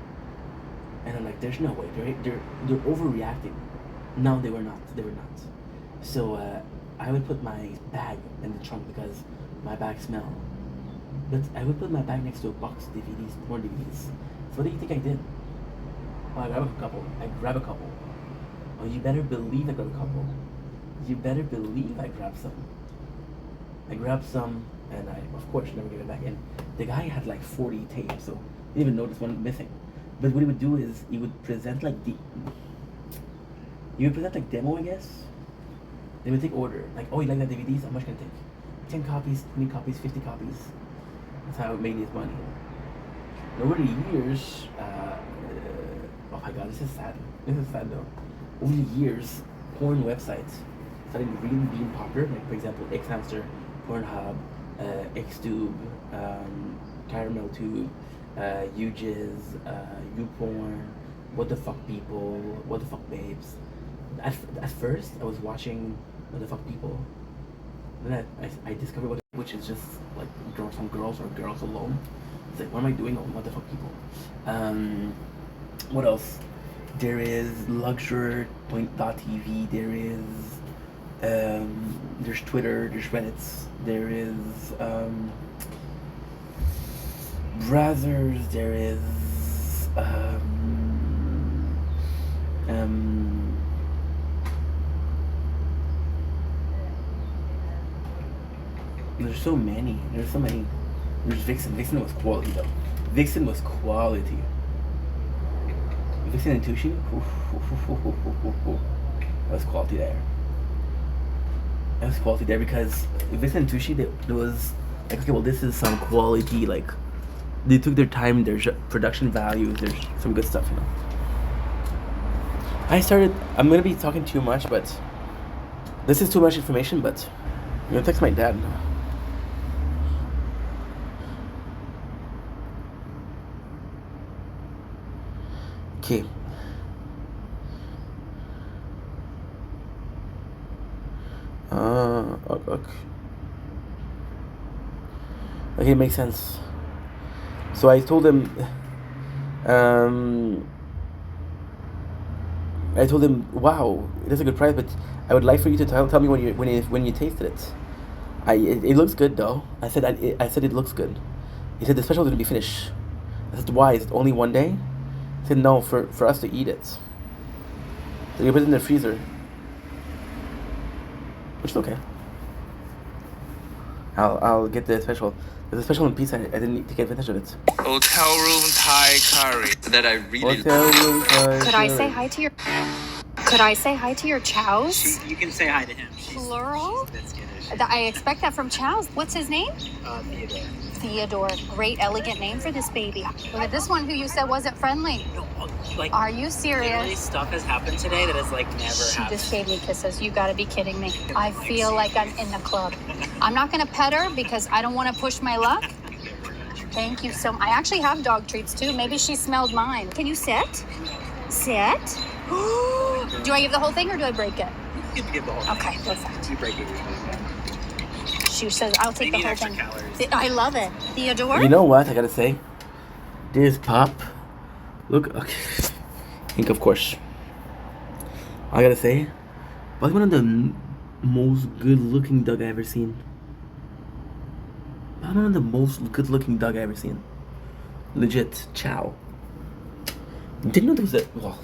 And I'm like, "There's no way. They're overreacting." No, they were not. So I would put my bag in the trunk because my bag smelled. But I would put my bag next to a box of DVDs, porn DVDs. So what do you think I did? Oh, I grab a couple. Oh, you better believe I got a couple. You better believe I grabbed some. And I, of course, never gave it back in. The guy had like 40 tapes, so he didn't even notice one missing. But what he would do is he would present like demo, I guess. They would take order, like, "Oh, you like that DVDs? How much can I take?" 10 copies, 20 copies, 50 copies. That's how it made his money. And over the years, oh my god, this is sad. This is sad though. Over the years, porn websites started really being popular. Like for example, Xhamster, Pornhub, Xtube, CaramelTube, UJizz, YouPorn, What the Fuck People, What the Fuck Babes. At first, I was watching What the Fuck People. Then I discovered which is just like girls on girls or girls alone. It's like, what am I doing on What the Fuck People? What else? There is Luxury.tv. There is there's Twitter. There's Reddit. There is Brazzers. There is there's so many. There's so many. There's Vixen. Vixen was quality though. Vixen was quality. Vixen and Tushy. That was quality there. That was quality there because Vixen and Tushy, there was like, okay, well, this is some quality. Like, they took their time. There's production value. There's some good stuff, you know. I'm gonna be talking too much, but this is too much information. But I'm gonna text my dad. Okay. Okay, makes sense. So I told him, wow, it is a good price, but I would like for you to tell me when you tasted it. It looks good though. I said it looks good. He said the special is gonna be finished. I said, why? Is it only one day? He said no, for us to eat it. So you put it in the freezer, which is okay. I'll get the special. There's a special in pizza. I didn't take advantage of it. Hotel room Thai curry that I really. Hotel room Thai. Could I say hi to your? Could I say hi to your Chows? You can say hi to him. Plural? She's a bit skittish. I expect that from Chows. What's his name? Theodore. Theodore. Great, elegant name for this baby. Look at this one who you said wasn't friendly. No, like, Are you literally serious? stuff has happened today that has like never She happened. just gave me kisses. You gotta be kidding me. I feel like I'm in the club. I'm not gonna pet her because I don't want to push my luck. Thank you so much. I actually have dog treats too. Maybe she smelled mine. Can you sit? Sit. Do I give the whole thing or do I break it? You can give the whole thing. Okay, perfect. You break it usually. She says I'll take They the need whole extra thing. calories. I love it. Theodore? You know what I gotta say? This pup. Look, okay. Think, of course. I gotta say, probably one of the most good-looking dog I've ever seen. One of the most good-looking dog I've ever seen. Legit, Chow. Didn't know there was well,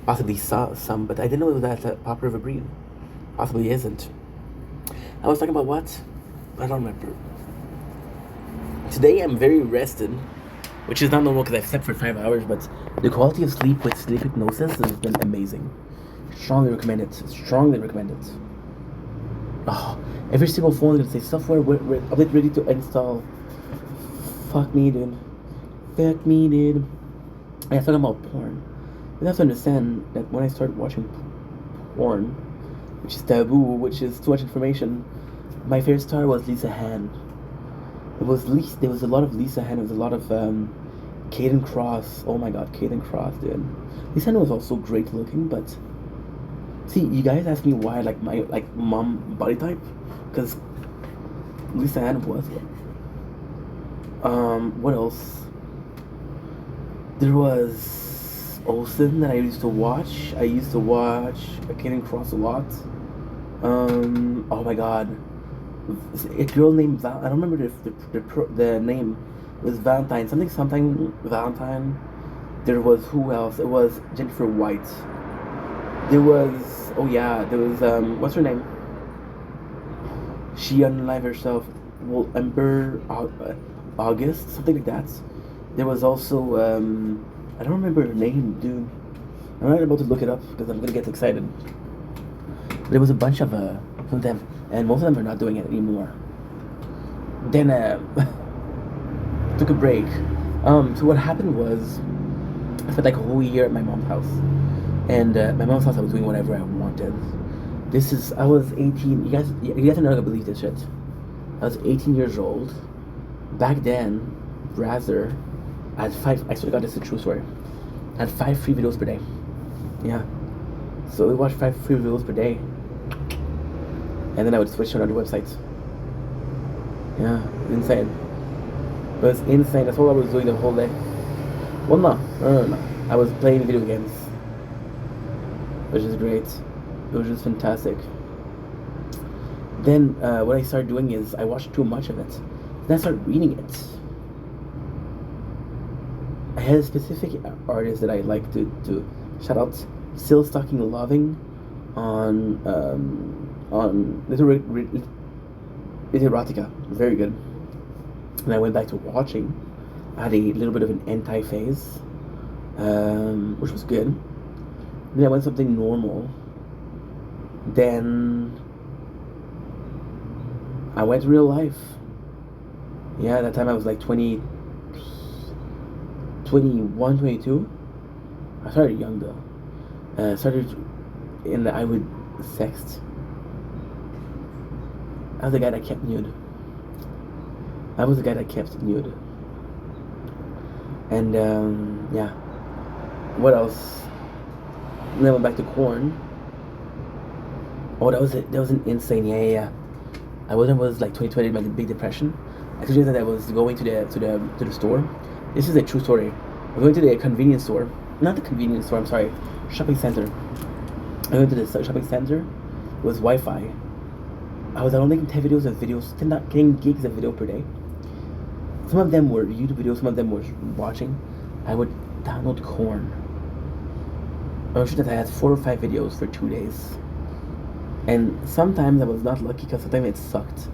possibly saw some, but I didn't know it was that popular of a breed. Possibly isn't. I was talking about what? I don't remember. Today I'm very rested, which is not normal because I've slept for 5 hours, but the quality of sleep with sleep hypnosis has been amazing. Strongly recommend it. Strongly recommend it. Oh, every single phone is gonna say software update ready to install. Fuck me, dude. Fuck me, dude. I was talking about porn. You have to understand that when I started watching porn, which is taboo, which is too much information, my favorite star was Lisa Han. There was a lot of Lisa Han. There was a lot of Caden Cross. Oh my god, Caden Cross, dude. Lisa Han was also great looking, but see, you guys ask me why I like my mom body type, because Lisa Han was one. What else? There was Olsen that I used to watch. I used to watch Caden Cross a lot. Oh my god. A girl named I don't remember the name. It was Valentine. Something Valentine. There was who else? It was Jennifer White. There was what's her name? She unalived herself. Well, Ember August, something like that. There was also I don't remember her name, dude. I'm not about to look it up because I'm gonna get excited. There was a bunch of them, and most of them are not doing it anymore. Then took a break. So what happened was I spent like a whole year at my mom's house, and my mom's house I was doing whatever I wanted. I was 18. You guys are not gonna believe this shit. I was 18 years old. Back then, Brazzer, I had 5. I swear to God, this is a true story. I had 5 free videos per day. Yeah. So we watched 5 free videos per day, and then I would switch to other websites. Yeah, insane. It was insane. That's all I was doing the whole day. Well, no. I was playing video games, which is great. It was just fantastic. Then what I started doing is I watched too much of it. Then I started reading it. I had a specific artist that I like to shout out. Still Stalking Loving on Erotica. Very good. And I went back to watching. I had a little bit of an anti phase, which was good. Then I went something normal. Then I went real life. Yeah, at that time I was like 21, 22. I started young though. I would sext. I was the guy that kept nude. And yeah. What else? Then I went back to corn. Oh, that was it. That was an insane. Yeah. I was like 2020, my big depression. I told you that I was going to the store. This is a true story. I was going to the convenience store. Not the convenience store. I'm sorry. Shopping center. I went to the shopping center. It was Wi-Fi. I was downloading 10 gigs of video per day. Some of them were YouTube videos. Some of them were watching. I would download corn. I'm sure that I had 4 or 5 videos for 2 days. And sometimes I was not lucky because sometimes it sucked.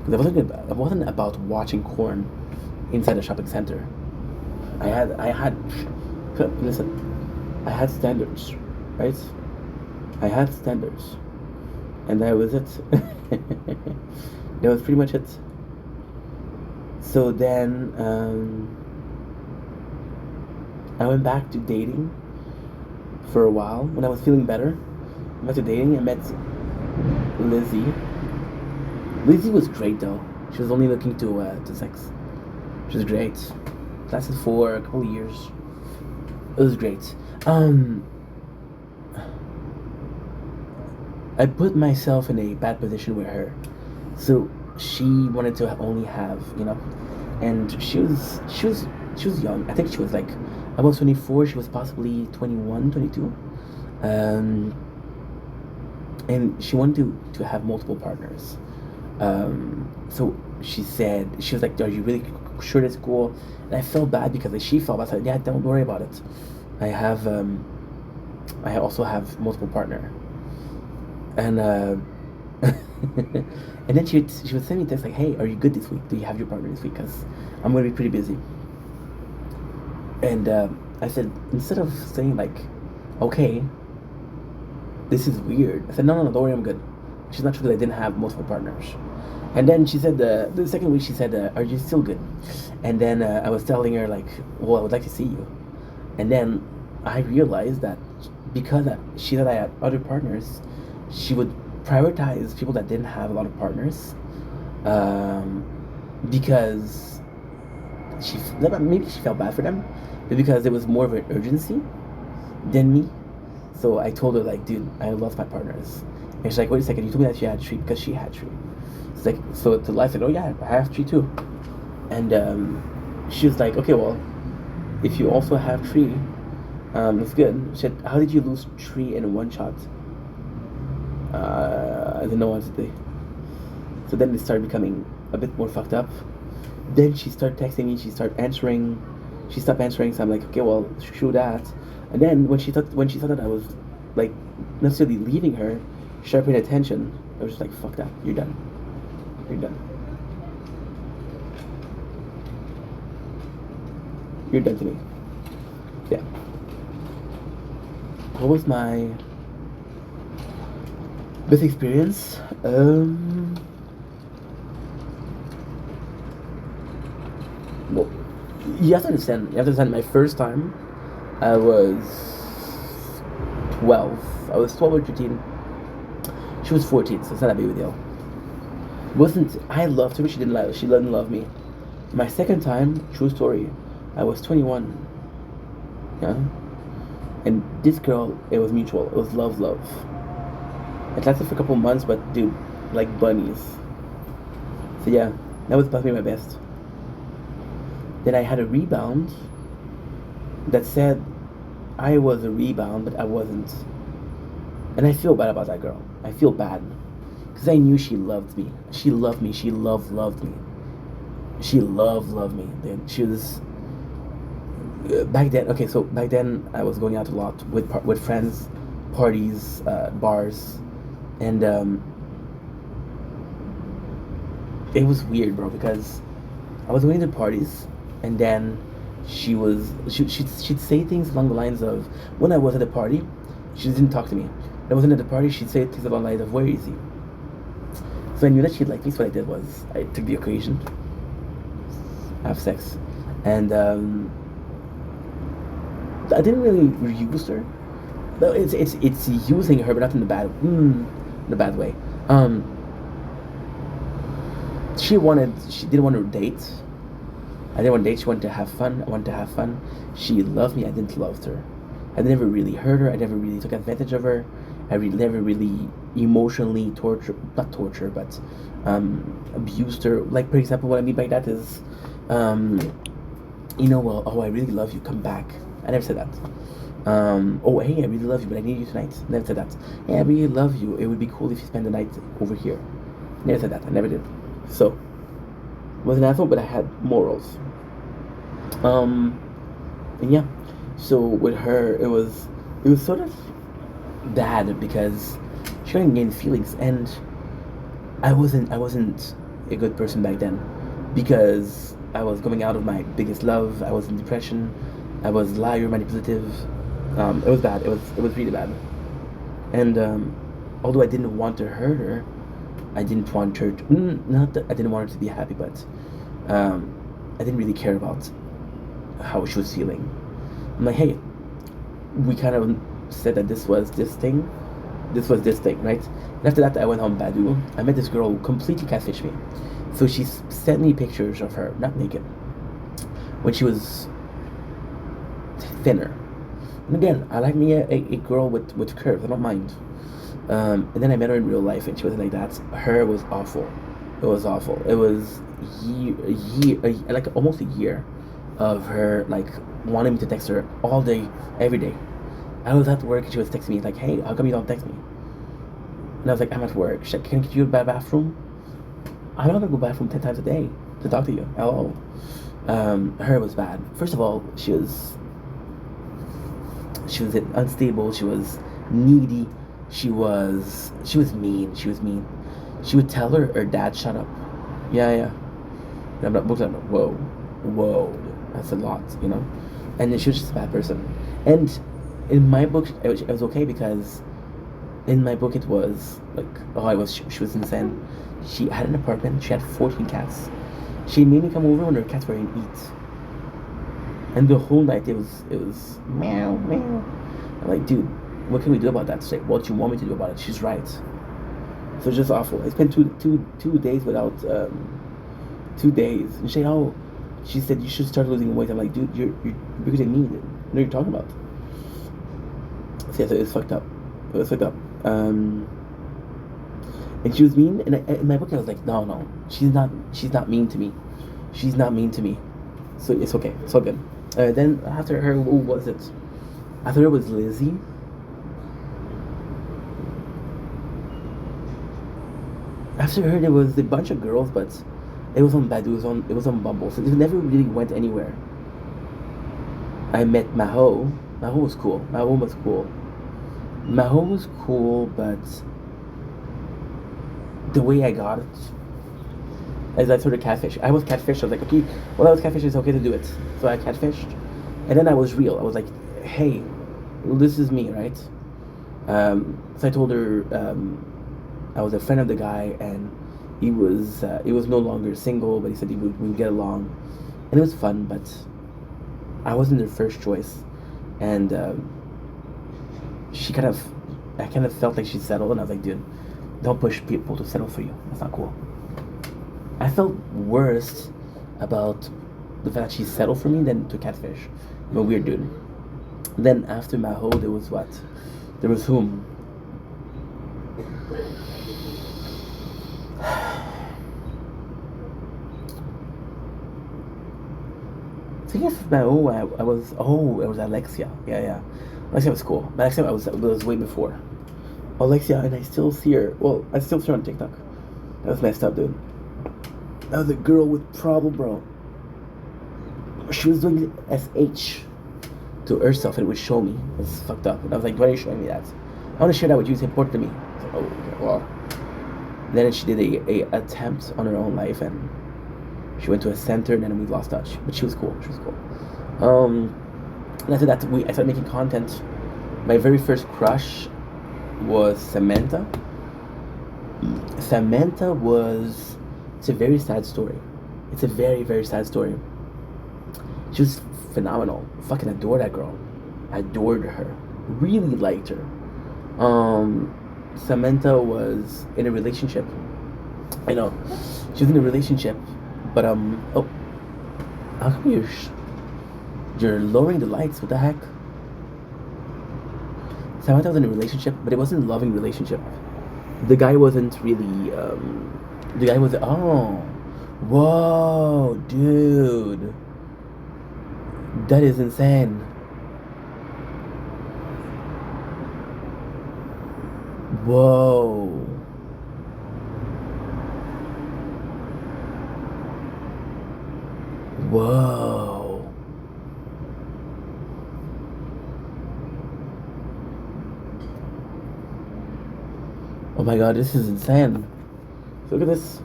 Because it wasn't about watching corn inside a shopping center. I had standards, right? I had standards. And that was it. That was pretty much it. So then I went back to dating for a while. When I was feeling better, I went to dating. I met Lizzie. Lizzie was great though. She was only looking to sex. She was great. Lasted for a couple of years. It was great. I put myself in a bad position with her. So she wanted to only have, and she was young. I think she was like, I was 24. She was possibly 21, 22. And she wanted to have multiple partners. So she was like, are you really sure that's cool? And I felt bad because she felt bad. I said, yeah, don't worry about it. I also have multiple partner. And and then she would send me text like, hey, are you good this week? Do you have your partner this week? Because I'm going to be pretty busy. And I said, instead of saying like, okay, this is weird, I said, no, don't worry, I'm good. She's not sure that I didn't have multiple partners. And then she said, the second week she said, are you still good? And then I was telling her like, well, I would like to see you. And then I realized that because she said I had other partners, she would prioritize people that didn't have a lot of partners, because maybe she felt bad for them, but because there was more of an urgency than me. So I told her like, dude, I lost my partners. And she's like, wait a second, you told me that she had 3 because she had 3. It's like, so to life, like, oh yeah, I have 3 too. And she was like, okay, well, if you also have 3, it's good. She said, how did you lose 3 in one shot? I didn't know what to do. So then it started becoming a bit more fucked up. Then she started texting me. She stopped answering. So I'm like, okay, well, screw that. And then when she thought that I was like necessarily leaving her, she started paying attention. I was just like, fuck that. You're done. You're done to me. Yeah. What was my best experience? Well, you have to understand. You have to understand. My first time, I was 12. I was 12 or 13. She was 14, so it's not a big deal. Wasn't I loved her, but she didn't love. She didn't love me. My second time, true story. I was 21. Yeah. And this girl, it was mutual. It was love. It lasted for a couple months, but dude, like bunnies. So yeah, that was probably my best. Then I had a rebound that said I was a rebound, but I wasn't. And I feel bad about that girl. I feel bad. Because I knew she loved me. She loved me. She loved me. She loved me. Then she was... back then, okay, so back then I was going out a lot with friends, parties, bars. And it was weird, bro, because I was going to parties, and then she'd say things along the lines of, when I was at a party, she didn't talk to me. When I wasn't at the party, she'd say things along the lines of, where is he? So I knew that she'd like me, so what I did was, I took the occasion, have sex, and I didn't really use her. No, it's using her, but not in the bad way. She didn't want to date. I didn't want to date. She wanted to have fun. I wanted to have fun. She loved me. I didn't love her. I never really hurt her. I never really took advantage of her. I never really emotionally not torture, but abused her. Like, for example, what I mean by that is, well, oh, I really love you. Come back. I never said that. Oh, hey, I really love you, but I need you tonight. Never said that. Hey, I really love you. It would be cool if you spend the night over here. Never said that. I never did. So, I was an asshole, but I had morals. And yeah. So with her, it was sort of bad because she couldn't gain feelings, and I wasn't a good person back then because I was coming out of my biggest love. I was in depression. I was liar, manipulative. It was bad. It was really bad. And although I didn't want to hurt her, I didn't want her to, not that I didn't want her to be happy, but I didn't really care about how she was feeling. I'm like, hey, we kind of said that this was this thing, right? And after that, I went on Badoo. I met this girl who completely catfished me. So she sent me pictures of her, not naked, when she was thinner. And again, I like me a girl with curves. I don't mind. And then I met her in real life, and she wasn't like that. Her was awful. It was awful. It was like almost a year of her like wanting me to text her all day, every day. I was at work, and she was texting me like, "Hey, how come you don't text me?" And I was like, "I'm at work. Can I get you a bathroom?" I'm not gonna go bathroom 10 times a day to talk to you. Hello. Her was bad. First of all, she was unstable. She was needy. She was mean. She would tell her dad, "Shut up." Yeah. And I'm not booked. I'm like, whoa, that's a lot, And then she was just a bad person. And in my book, it was okay because in my book it was like, she was insane. She had an apartment. She had 14 cats. She made me come over when her cats were in eat. And the whole night it was meow meow. I'm like, dude, what can we do about that? She's like, what do you want me to do about it? She's right. So it's just awful. I spent two days without 2 days. And she said you should start losing weight. I'm like, dude, you're bigger than me. What are you talking about? So yeah, so it was fucked up. And she was mean. And in my book, I was like, no, she's not mean to me. She's not mean to me. So it's okay. It's all good. Then after her, who was it? After her was Lizzie. After her, there was a bunch of girls, but it was on Badoo, it was on Bumble, so it never really went anywhere. I met Maho. Maho was cool, but the way I got it, as I sort of catfish. I was catfished. I was like, okay, well, I was catfished. It's okay to do it. So I catfished, and then I was real. I was like, hey, this is me, right? So I told her I was a friend of the guy, and he was no longer single, but he said we'd get along. and it was fun, but I wasn't their first choice, and I kind of felt like she settled, and I was like, dude, don't push people to settle for you. That's not cool. I felt worse about the fact that she settled for me than to catfish. I'm a weird dude. Then after Maho, there was what? There was whom? I think after Maho, it was Alexia. Yeah. Alexia was cool. But Alexia was way before. Alexia, and I still see her. Well, I still see her on TikTok. That was messed up, dude. That was a girl with problem, bro. She was doing SH to herself, and it would show me. It's fucked up. And I was like, why are you showing me that? I want to share that with you. It's important to me. I was like, oh, okay, well. Then she did a attempt on her own life, and she went to a center, and then we lost touch. But she was cool. And after that, I started making content. My very first crush was Samantha. It's a very sad story. It's a very, very sad story. She was phenomenal. Fucking adored that girl. Adored her. Really liked her. Samantha was in a relationship. I know. She was in a relationship, but how come you're lowering the lights? What the heck? Samantha was in a relationship, but it wasn't a loving relationship. The guy wasn't really, whoa, dude. That is insane. Whoa. Whoa. Oh my god, this is insane. So look at this.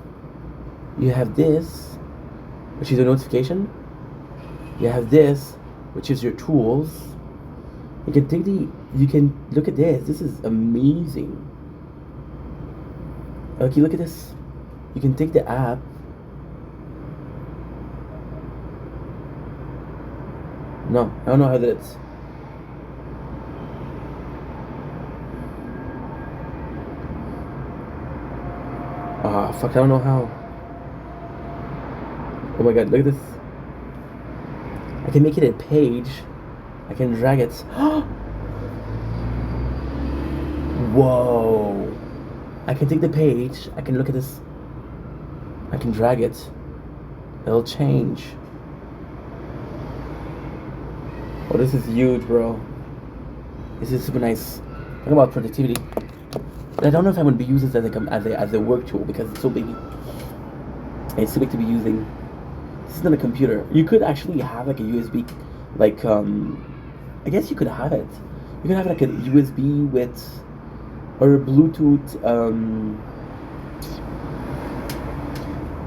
You have this, which is a notification. You have this, which is your tools. You can look at this. This is amazing. Okay, look at this. You can take the app. No, I don't know how that's. Fuck, I don't know how. Oh my god, look at this. I can make it a page. I can drag it. Whoa. I can take the page. I can look at this. I can drag it. It'll change. Oh, this is huge, bro. This is super nice. Talk about productivity. But I don't know if I would be using this as a work tool because it's so big. It's too big to be using. This is not a computer. You could actually have like a USB, like I guess you could have it. You could have like a USB with or a Bluetooth.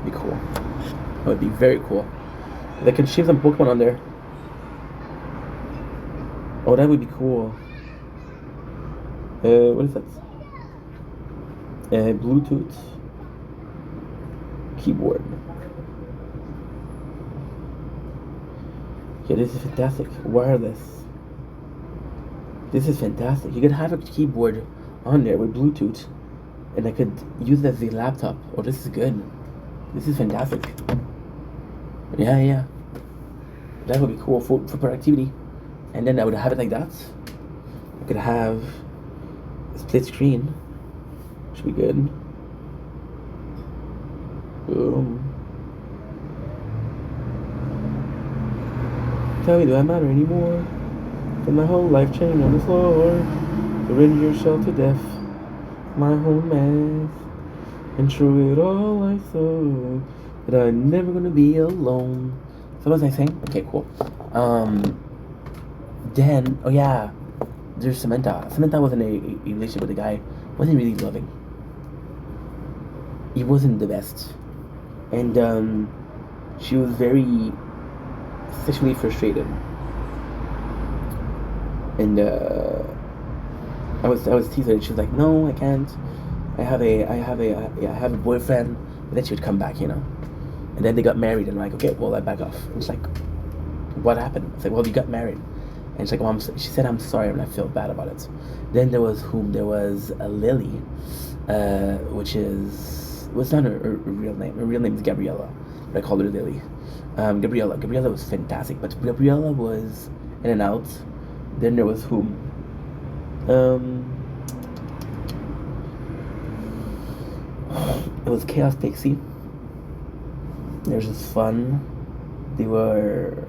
Be cool. That would be very cool. They can shave some Pokemon on there. Oh, that would be cool. What is that? Bluetooth keyboard. Yeah, this is fantastic. Wireless. This is fantastic. You could have a keyboard on there with Bluetooth, and I could use it as a laptop. Oh, this is good. This is fantastic. Yeah. That would be cool for productivity. And then I would have it like that. I could have a split screen. Should be good. Boom. Tell me, do I matter anymore? From my whole life chain on the floor. Surrender yourself to death. My whole mess. And through it all I saw that I'm never gonna be alone. So what was I saying? Okay, cool. Then, oh yeah, there's Samantha. Samantha was in a relationship with a guy. Wasn't really loving. He wasn't the best. And she was very sexually frustrated. And I was teasing her, and she was like, "No, I can't. I have a boyfriend." But then she would come back, you know. And then they got married, and I'm like, okay, well, I back off. It's like, what happened? It's like, well, you got married. And she's like, well, she said, I'm sorry, and I feel bad about it. Then there was a Lily, which is, well, it's not her real name. Her real name is Gabriella, but I called her Lily. Gabriella was fantastic, but Gabriella was in and out. Then there was whom? It was Chaos Pixie. There's this fun. They were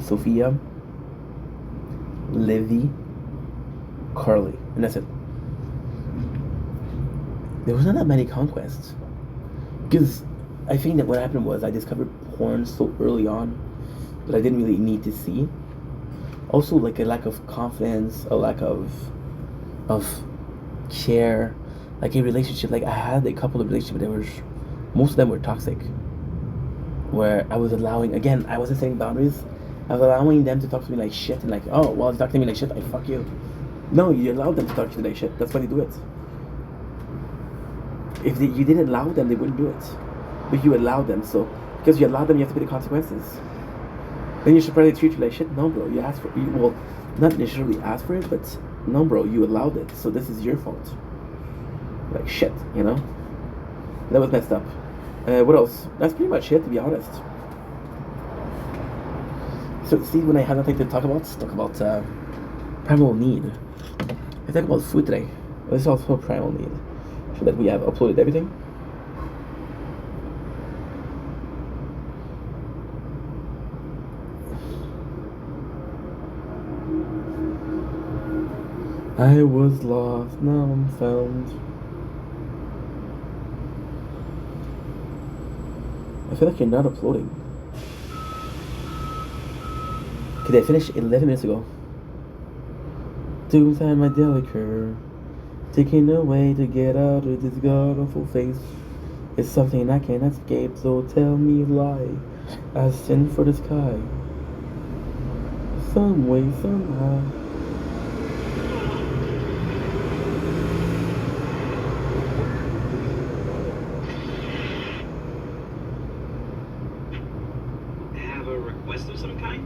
Sophia, Livy, Carly, and that's it. There wasn't that many conquests. Because I think that what happened was I discovered porn so early on that I didn't really need to see. Also, like a lack of confidence, a lack of care, like a relationship. Like I had a couple of relationships, but most of them were toxic. Where I was allowing, again, I wasn't setting boundaries. I was allowing them to talk to me like shit, and like, oh, well, if you talk to me like shit, I fuck you. No, you allowed them to talk to you like shit. That's why they do it. If you didn't allow them, they wouldn't do it. But you allowed them, so because you allowed them, you have to pay the consequences. Then you should probably treat you like shit. No, bro, you asked for it. Well, not necessarily asked for it, but no, bro, you allowed it, so this is your fault. Like shit, you know? That was messed up. What else? That's pretty much it, to be honest. So, see, when I had nothing to talk about primal need. I talk about food today. This is also primal need. So that we have uploaded everything. I was lost, now I'm found. I feel like you're not uploading. Okay, I finished 11 minutes ago. To inside my delicacy, taking away to get out of this god-awful face. It's something I can't escape, so tell me a lie. I send for the sky. Some way, somehow.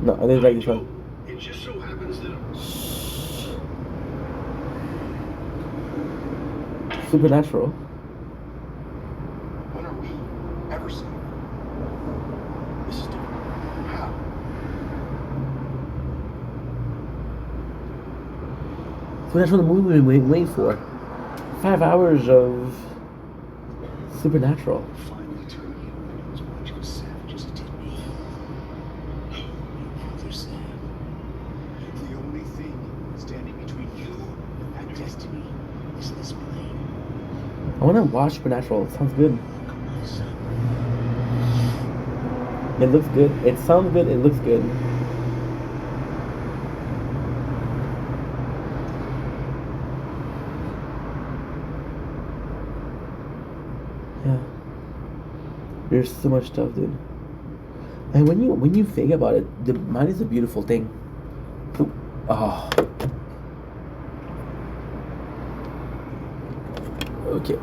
No, I didn't like this one. It just so happens that Supernatural. when are we ever seen? This is different. How? Supernatural, the movie we've been waiting for. 5 hours of Supernatural. Finally turn you as much of a savage as it did me. Brother Sam. The only thing standing between you and destiny is this plane. I want to watch Supernatural. It sounds good. It looks good. It sounds good. It looks good. Yeah. There's so much stuff, dude. And when you think about it, the mind is a beautiful thing. Oh. Okay.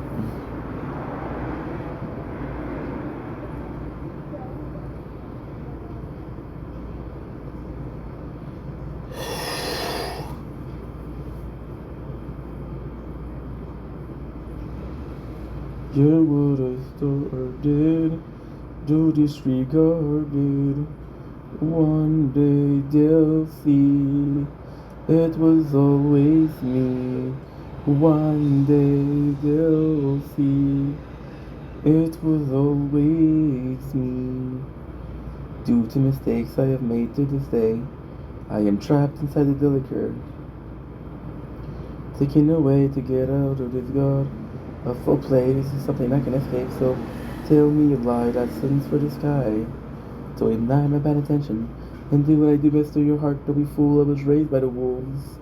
You're what I started, do disregarded. One day they'll see it was always me. One day they'll see it was always me. Due to mistakes I have made to this day, I am trapped inside the delicacy, taken away to get out of this god. A full play, this is something I can escape, so tell me a lie that sends for the sky. So ignite my bad intention, and do what I do best to your heart, don't be fool, I was raised by the wolves.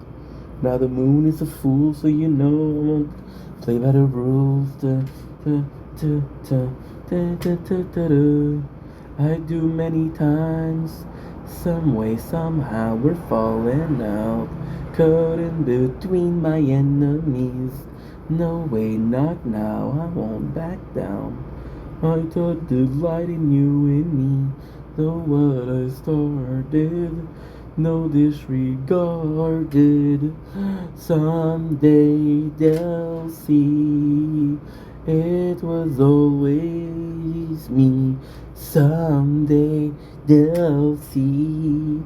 Now the moon is a fool, so you know I won't play by the rules. I do many times, some way, somehow we're falling out, caught in between my enemies. No way, not now, I won't back down. I took delight in you and me, though what I started, no disregarded. Someday they'll see it was always me. Someday they'll see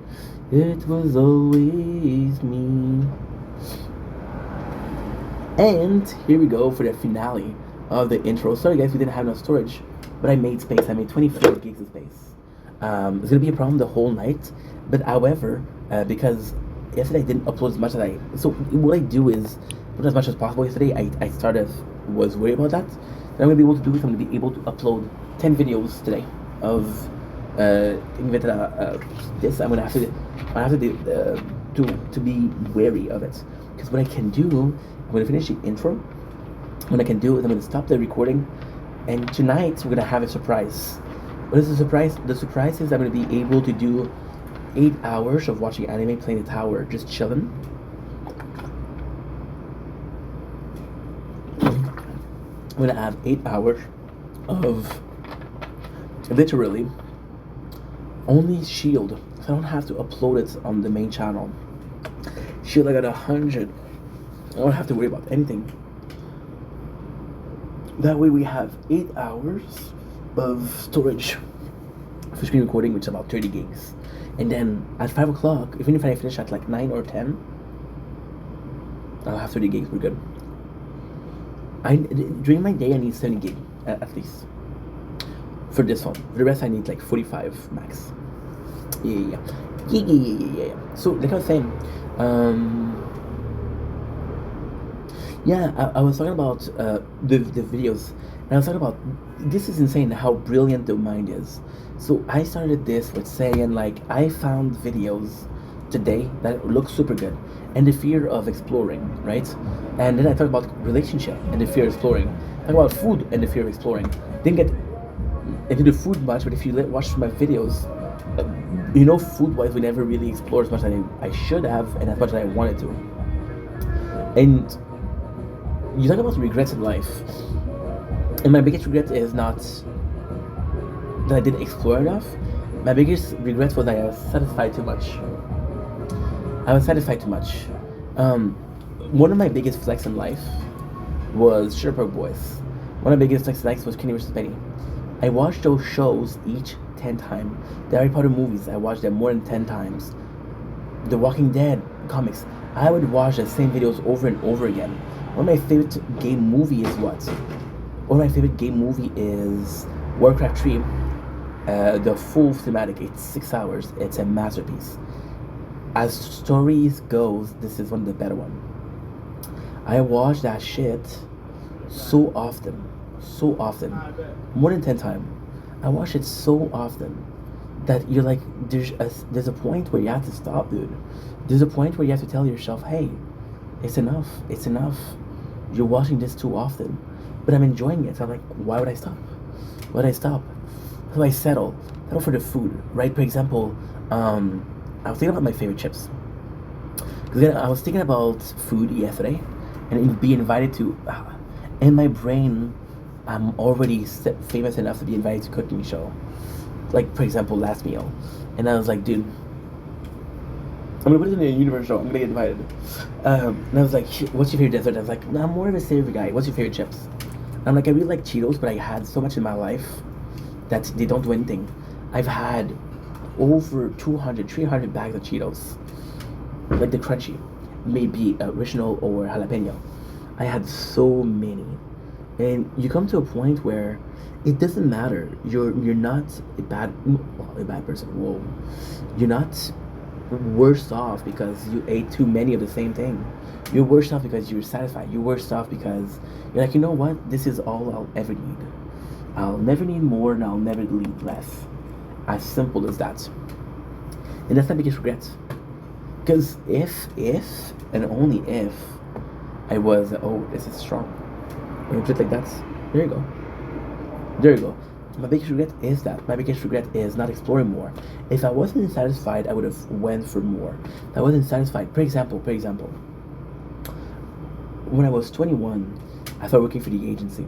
it was always me. And here we go for the finale of the intro. Sorry guys, we didn't have enough storage, but I made space. I made 24 gigs of space. It's gonna be a problem the whole night, but however, because yesterday I didn't upload as much as so what I do is put as much as possible. Yesterday I was worried about that. What I'm gonna be able to do is I'm gonna be able to upload 10 videos today of this. I'm gonna have to be wary of it, because what I can do, I'm gonna finish the intro. What I can do is I'm gonna stop the recording, and tonight we're gonna have a surprise. What is the surprise? The surprise is I'm gonna be able to do 8 hours of watching anime, playing the tower, just chilling. I'm gonna have 8 hours of literally only Shield. So I don't have to upload it on the main channel. Shield, I got 100. I don't have to worry about anything. That way we have 8 hours of storage for screen recording, which is about 30 gigs. And then at 5 o'clock, even if I finish at like 9 or 10, I'll have 30 gigs, we're good. During my day I need 70 gig at least. For this one. For the rest I need like 45 max. Yeah. So like I was saying, I was talking about the videos, and I was talking about, this is insane how brilliant the mind is. So I started this with saying like I found videos today that look super good, and the fear of exploring, right? And then I talked about relationship and the fear of exploring. Talk about food and the fear of exploring. Didn't get into the food much, but if you watch my videos, food-wise we never really explored as much as I should have, and as much as I wanted to. And you talk about regrets in life, and my biggest regret is not that I didn't explore enough. My biggest regret was that I was satisfied too much. One of my biggest flex in life was Sherpa Boys. One of my biggest flex was Kenny vs. Penny. I watched those shows each 10 times. The Harry Potter movies, I watched them more than 10 times. The Walking Dead comics, I would watch the same videos over and over again. One of my favorite game movie is what? One of my favorite game movie is Warcraft 3. The full thematic, it's 6 hours. It's a masterpiece. As stories goes, this is one of the better ones. I watch that shit so often, more than 10 times. I watch it so often that you're like, there's a point where you have to stop, dude. There's a point where you have to tell yourself, hey, it's enough. You're watching this too often. But I'm enjoying it. So I'm like, why would I stop? So I settle for the food, right? For example, I was thinking about my favorite chips. Because I was thinking about food yesterday, and be invited to, in my brain, I'm already famous enough to be invited to cooking show. Like, for example, last meal. And I was like, dude, I'm gonna put it in a universe show, I'm gonna get invited. And I was like, what's your favorite dessert? I was like, no, I'm more of a savory guy. What's your favorite chips? And I'm like, I really like Cheetos, but I had so much in my life that they don't do anything. I've had over 200, 300 bags of Cheetos. Like the crunchy, maybe original or jalapeno. I had so many. And you come to a point where it doesn't matter. You're not a bad person. Whoa. You're not worse off because you ate too many of the same thing. You're worse off because you're satisfied. You're worse off because you're like, you know what? This is all I'll ever need. I'll never need more, and I'll never need less. As simple as that. And that's my biggest regret. Because if and only if I was, this is strong. And just like that, there you go. My biggest regret is that. My biggest regret is not exploring more. If I wasn't satisfied, I would have went for more. If I wasn't satisfied, for example, when I was 21, I started working for the agency.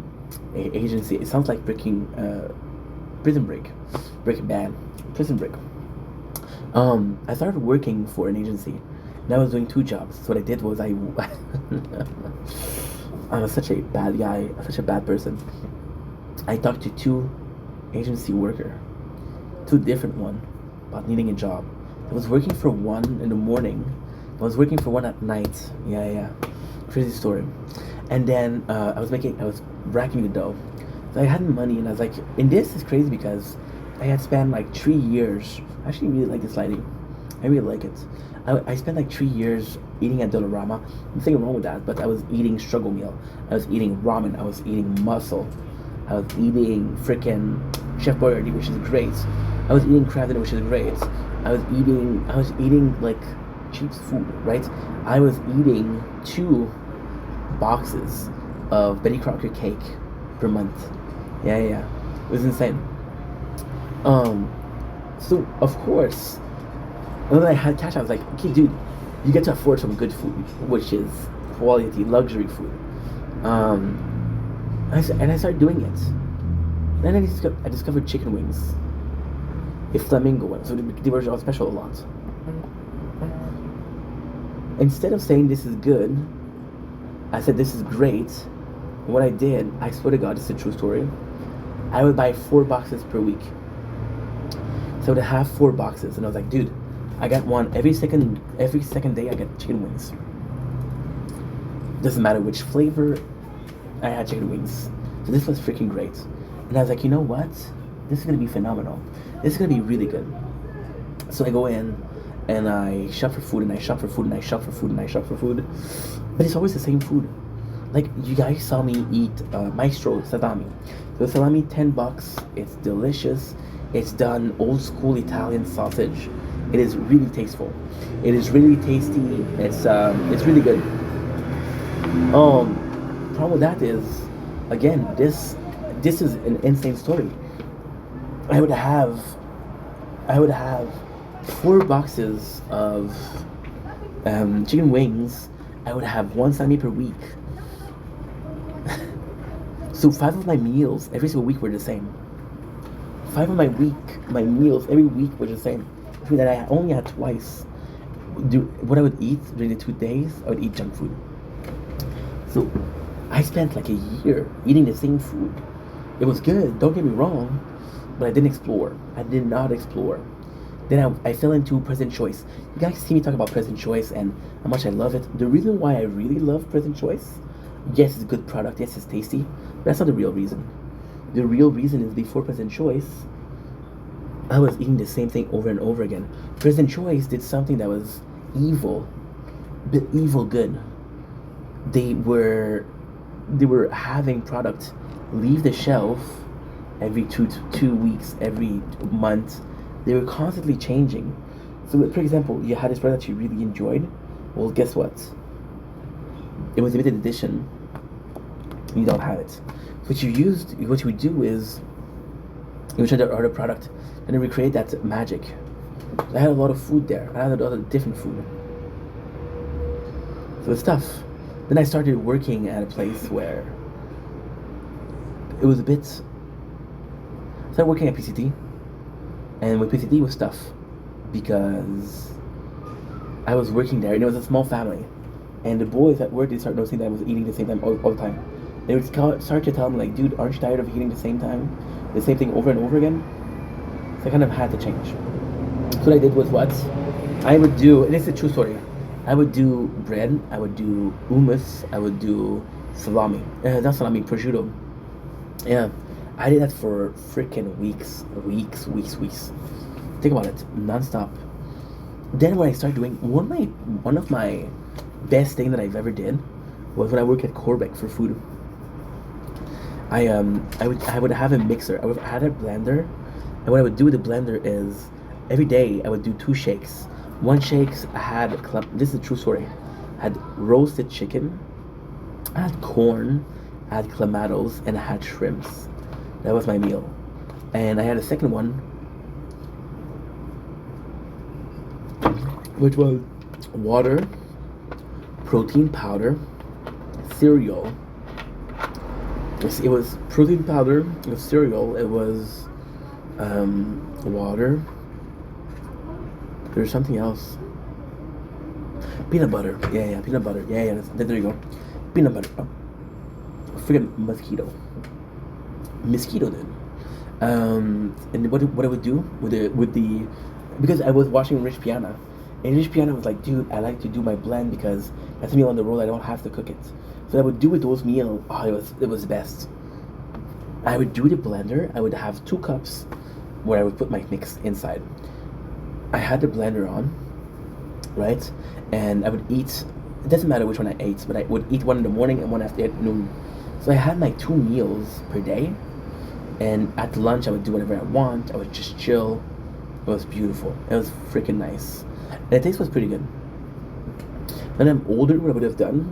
agency. It sounds like Prison Break, Breaking Bad, Prison Break. I started working for an agency, and I was doing 2 jobs. So what I did was I was such a bad guy, such a bad person. I talked to 2 agency worker, 2 different one, about needing a job. I was working for one in the morning. I was working for one at night. Yeah. Crazy story. And then I was racking the dough. So I had money, and I was like, and this is crazy because I had spent like 3 years. I actually really like this lighting. I really like it. I spent like 3 years eating at Dollarama. Nothing wrong with that, but I was eating struggle meal. I was eating ramen. I was eating mussel. I was eating freaking Chef Boyardee, which is great. I was eating crab dinner, which is great. I was eating like cheap food, right? I was eating 2 boxes of Betty Crocker cake per month. Yeah. It was insane. So of course, when I had cash, I was like, okay, dude, you get to afford some good food, which is quality luxury food. I started doing it. Then I discovered chicken wings, a flamingo one. So they were all special a lot. Instead of saying this is good, I said this is great. What I did, I swear to God, this is a true story. I would buy 4 boxes per week. So I would have 4 boxes, and I was like, dude, I got one every second day. I get chicken wings. Doesn't matter which flavor, I had chicken wings. So this was freaking great. And I was like, you know what? This is gonna be phenomenal. This is gonna be really good. So I go in and I shop for food, and I shop for food, and I shop for food, and I shop for food. But it's always the same food. Like, you guys saw me eat Maestro salami. So salami, $10. It's delicious. It's done old school Italian sausage. It is really tasteful. It is really tasty. It's really good. Problem with that is, again, this is an insane story. I would have 4 boxes of chicken wings. I would have 1 salami per week. So 5 of my meals every single week were the same. 5 of my meals every week were the same. Which means that I only had twice. What I would eat during the 2 days, I would eat junk food. So I spent like a year eating the same food. It was good, don't get me wrong, but I didn't explore. I did not explore. Then I fell into Present Choice. You guys see me talk about Present Choice and how much I love it. The reason why I really love Present Choice, yes, it's a good product, yes, it's tasty, but that's not the real reason. The real reason is before Present Choice, I was eating the same thing over and over again. Present Choice did something that was evil, but evil good. They were having product leave the shelf every two weeks, every month. They were constantly changing. So, for example, you had this product that you really enjoyed. Well, guess what? It was limited edition. You don't have it. So what you would do is you would try the other product and then recreate that magic. I had a lot of food there. I had a lot of different food. So it's tough. Then I started working at a place where it was a bit. I started working at PCT, and with PCT was tough because I was working there, and it was a small family, and the boys at work, they started noticing that I was eating the same time all the time. They would start to tell me like, "Dude, aren't you tired of eating the same thing over and over again?" So I kind of had to change. So what I did was what I would do, and it's a true story. I would do bread, I would do hummus, I would do salami. Not salami, prosciutto. Yeah, I did that for freaking weeks. Think about it, non-stop. Then what I started doing, one of my best thing that I've ever did was when I worked at Corbeck for food. I would have a mixer. I had a blender, and what I would do with the blender is every day I would do 2 shakes. One shakes I had this is a true story. I had roasted chicken, I had corn, I had clamatos, and I had shrimps. That was my meal. And I had a second one, which was water, protein powder, cereal, It was protein powder, it was cereal, it was water. There's something else. Peanut butter. Yeah, peanut butter. Yeah. There you go. Peanut butter. Oh, freaking mosquito. Mosquito then. And what I would do with the because I was watching Rich Piana, and Rich Piana was like, dude, I like to do my blend because that's a meal on the road. I don't have to cook it. So I would do with those meals. Oh, it was best. I would do the blender. I would have 2 cups where I would put my mix inside. I had the blender on, right? And I would eat. It doesn't matter which one I ate, but I would eat one in the morning and one after noon. So I had my 2 meals per day. And at lunch, I would do whatever I want. I would just chill. It was beautiful. It was freaking nice. And the taste was pretty good. When I'm older, what I would have done,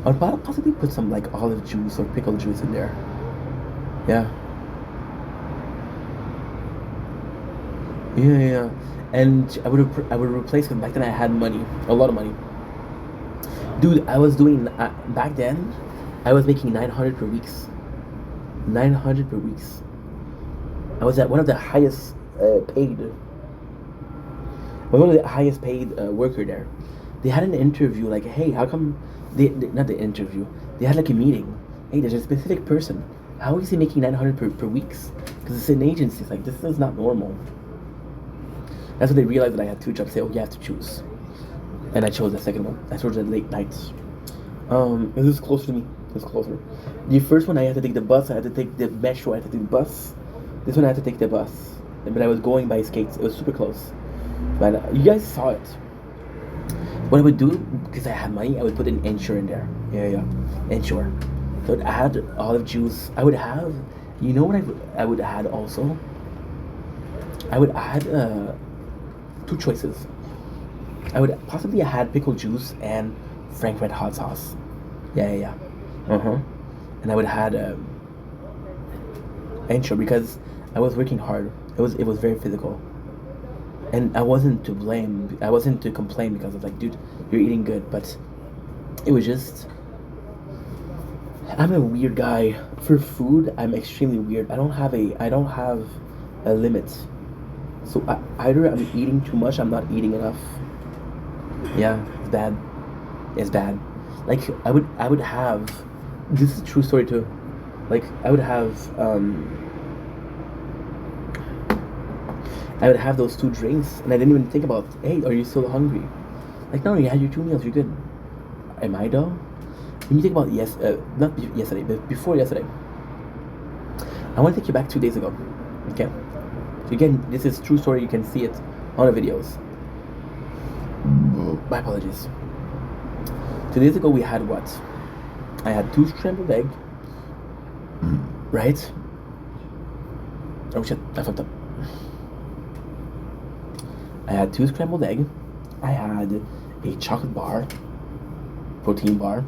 I would possibly put some like olive juice or pickle juice in there. Yeah. Yeah. And I would replace it. Back then I had money, a lot of money. Dude, I was doing back then. I was making 900 per week. 900 per week. I was at one of the highest paid. One of the highest paid worker there. They had an interview like, hey, how come they not the interview? They had like a meeting. Hey, there's a specific person. How is he making 900 per week? Because it's an agency. It's like, this is not normal. That's when they realized that I had 2 jobs. Say, oh, you have to choose. And I chose the second one. I chose the late nights. It was closer to me. It was closer. The first one I had to take the bus. I had to take the metro. I had to take the bus. This one I had to take the bus. But I was going by skates. It was super close. But you guys saw it. What I would do, because I had money, I would put an Ensure in there. Yeah. Ensure. So I'd add olive juice. I would have, you know what I would add also? I would add 2 choices. I would possibly add pickle juice and Frank Red hot sauce. Yeah. And I would add Ensure because I was working hard. It was very physical. And I wasn't to blame. I wasn't to complain because I was like, dude, you're eating good. But it was just, I'm a weird guy. For food, I'm extremely weird. I don't have a limit. So either I'm eating too much, I'm not eating enough. Yeah, it's bad. Like I would have, this is a true story too. Like I would have those 2 drinks, and I didn't even think about, hey, are you still hungry? Like, no, you had your 2 meals, you're good. Am I though? When you think about not yesterday, but before yesterday, I want to take you back 2 days ago. Okay. So again, this is true story. You can see it on the videos. My apologies. 2 days ago, we had what? I had 2 scrambled egg. Right? Oh shit! I fucked up. I had 2 scrambled egg. I had a chocolate bar, protein bar,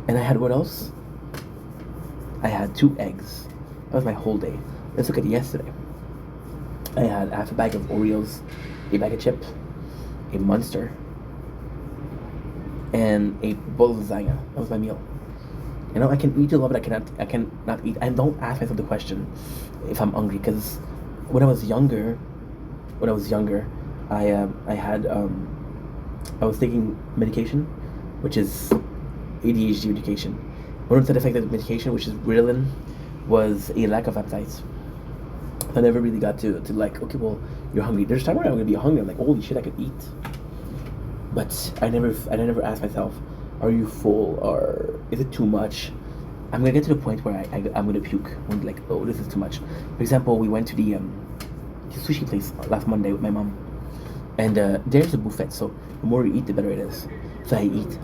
and I had what else? I had 2 eggs. That was my whole day. Let's look at yesterday. I had half a bag of Oreos, a bag of chips, a Monster, and a bowl of lasagna. That was my meal. You know, I can eat a lot, but I cannot eat. I don't ask myself the question if I'm hungry, because when I was younger, I was taking medication, which is ADHD medication. One of the side effects of the medication, which is Ritalin, was a lack of appetite. I never really got to like, okay, well, you're hungry. There's time where I'm gonna be hungry. I'm like, holy shit, I could eat. But I never asked myself, are you full or is it too much? I'm gonna get to the point where I'm gonna puke. I'm like, oh, this is too much. For example, we went to the sushi place last Monday with my mom, and there's a buffet. So the more you eat, the better it is. So I eat,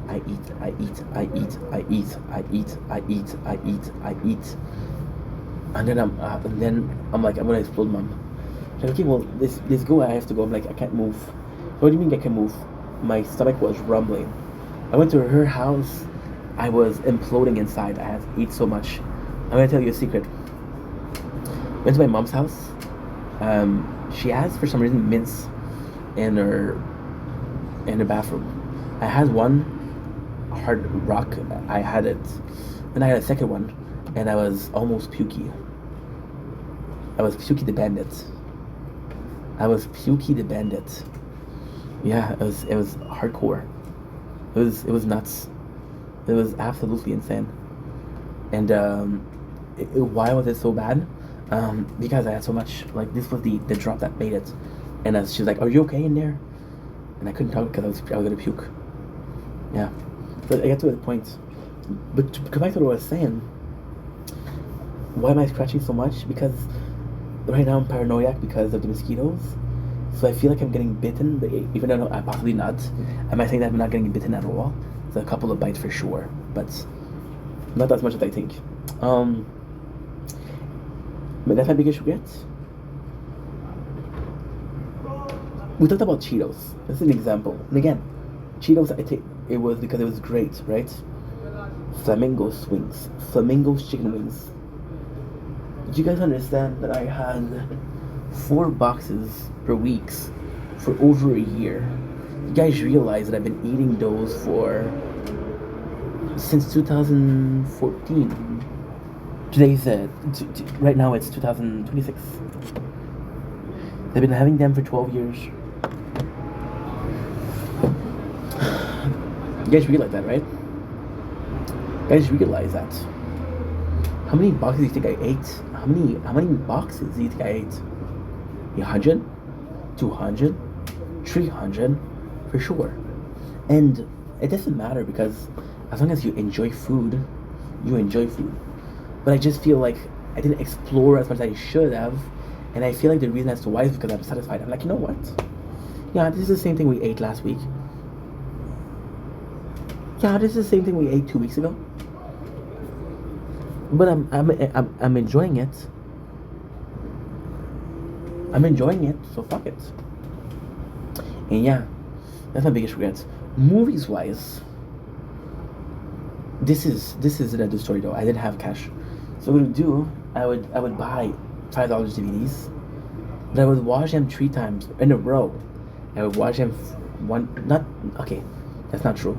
and then I'm like, I'm gonna explode, mom. She's like, okay, well, this go. I have to go. I'm like, I can't move. What do you mean I can move? My stomach was rumbling. I went to her house. I was imploding inside. I had eat so much. I'm gonna tell you a secret. Went to my mom's house. She has, for some reason, mince in her bathroom. I had one hard rock. I had it, and I had a second one, and I was almost pukey. I was Pukey the Bandit. Yeah, it was hardcore. It was nuts. It was absolutely insane. And why was it so bad? Because I had so much. Like, this was the drop that made it. And she was like, "Are you okay in there?" And I couldn't talk because I was gonna puke. Yeah. But I got to the point. But to come back to what I was saying, why am I scratching so much? Because right now I'm paranoid because of the mosquitoes. So I feel like I'm getting bitten, but even though I'm possibly not. Am I saying that I'm not getting bitten at all? It's a couple of bites for sure, but not as much as I think. But that's my biggest regret. We talked about Cheetos. That's an example. And again, Cheetos, it was because it was great, right? Flamingos wings. Flamingos chicken wings. Did you guys understand that I had 4 boxes per week for over a year? You guys realize that I've been eating those since 2014. Today's right now it's 2026. I've been having them for 12 years. You guys realize that, right? You guys realize that. How many boxes do you think I ate? How many boxes do you think I ate? 100? 200? 300? For sure. And it doesn't matter because as long as you enjoy food, you enjoy food. But I just feel like I didn't explore as much as I should have. And I feel like the reason as to why is because I'm satisfied. I'm like, you know what? Yeah, this is the same thing we ate last week. Yeah, this is the same thing we ate 2 weeks ago. But I'm enjoying it. I'm enjoying it, so fuck it. And yeah, that's my biggest regret. Movies wise, this is another story though. I didn't have cash, so what I would do, I would buy $5 DVDs, but I would watch them 3 times in a row. I would watch them that's not true.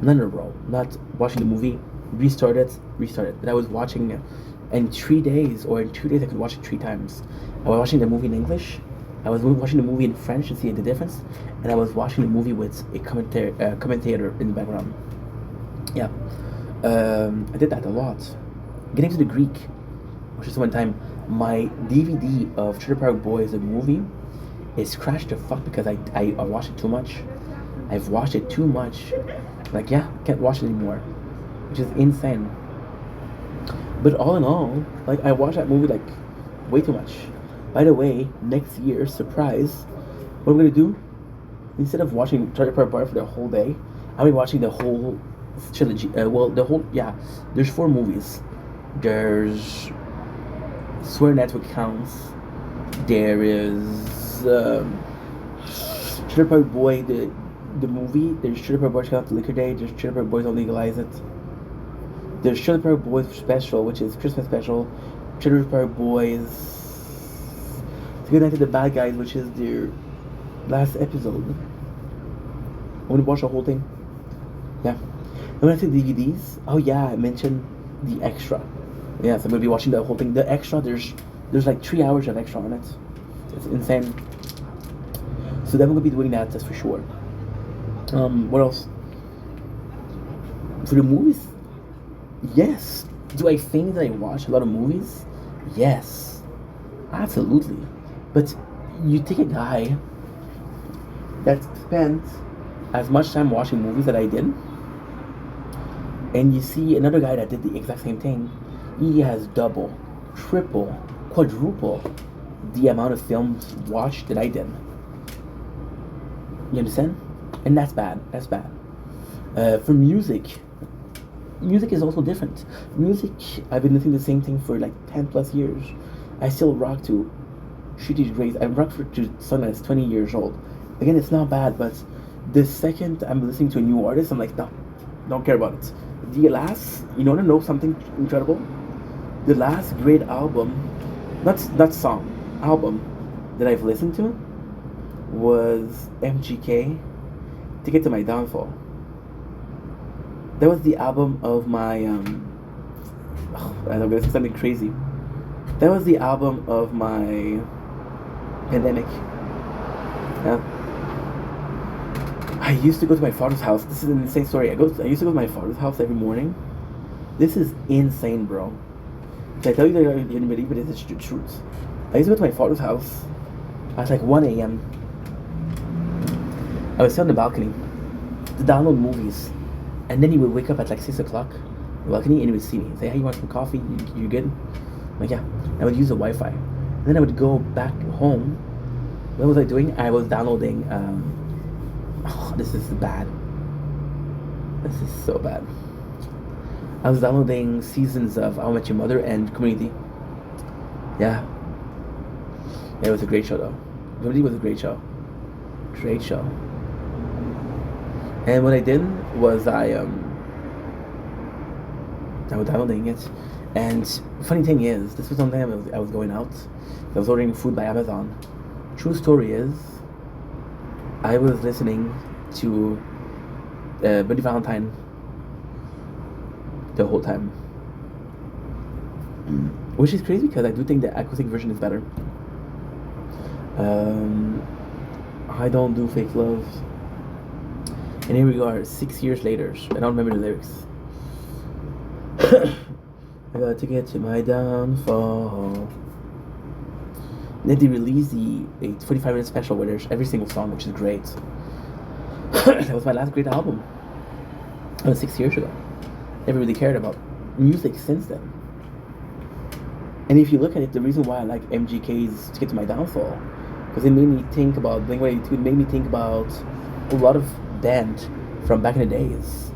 Not in a row. Not watching the movie, restart it. But I was watching it in 3 days or in 2 days. I could watch it 3 times. I was watching the movie in English. I was watching the movie in French to see the difference, and I was watching the movie with a commentator in the background. Yeah, I did that a lot. Getting to the Greek, which is one time my DVD of Trailer Park Boys, the movie, is crashed to fuck because I watched it too much. I've watched it too much. Like, yeah, can't watch it anymore, which is insane. But all in all, like, I watched that movie like way too much. By the way, next year, surprise, what I'm gonna do, instead of watching Trailer Park Boys for the whole day, I'll be watching the whole trilogy. There's 4 movies. There's Swear Network Counts. There is Trailer Park Boy, the movie. There's Trailer Park Boys Count to Liquor Day. There's Trailer Park Boys Don't Legalize It. There's Trailer Park Boys Special, which is Christmas Special. Trailer Park Boys Good Night to the Bad Guys, which is their last episode. I want to watch the whole thing. Yeah. And when I say DVDs, oh yeah, I mentioned the extra. Yeah, so I'm gonna be watching the whole thing. The extra, there's like 3 hours of extra on it. It's insane. So then we're gonna be doing that, that's for sure. What else? For the movies, yes. Do I think that I watch a lot of movies? Yes, absolutely. But you take a guy that spent as much time watching movies that I did, and you see another guy that did the exact same thing. He has double, triple, quadruple the amount of films watched that I did. You understand? And that's bad. That's bad. For music is also different. Music, I've been listening to the same thing for like 10 plus years. I still rock to Shitty's Grace. I rock to song that's 20 years old. Again, it's not bad, but the second I'm listening to a new artist, I'm like, no, don't care about it. The last, you want to know something incredible? The last great album, not song, album that I've listened to was MGK, Ticket to My Downfall. That was the album of my I'm gonna say something crazy. That was the album of my pandemic. Yeah. I used to go to my father's house. This is an insane story. I used to go to my father's house every morning. This is insane, bro. If I tell you that you're gonna believe it, it's the truth. I used to go to my father's house at like 1 a.m. I would sit on the balcony to download movies, and then he would wake up at like 6 o'clock on the balcony and he would see me. Say, hey, you want some coffee? You good? I'm like, yeah. I would use the Wi-Fi. And then I would go back home. What was I doing? I was downloading, this is bad. This is so bad. I was downloading seasons of How I Met Your Mother and Community. Yeah. It was a great show though. Community was a great show. Great show. And what I did was I was downloading it. And funny thing is, this was something I was going out. I was ordering food by Amazon. True story is, I was listening to Buddy Valentine the whole time. Which is crazy because I do think the acoustic version is better. I don't do fake love. And here we are, 6 years later. I don't remember the lyrics. I got to get to my downfall. Then they released a 45-minute special where there's every single song, which is great. That was my last great album. That was 6 years ago. Never really cared about music since then. And if you look at it, the reason why I like MGK's Ticket to My Downfall, because it made me think about Blink-182. It made me think about a lot of band from back in the days.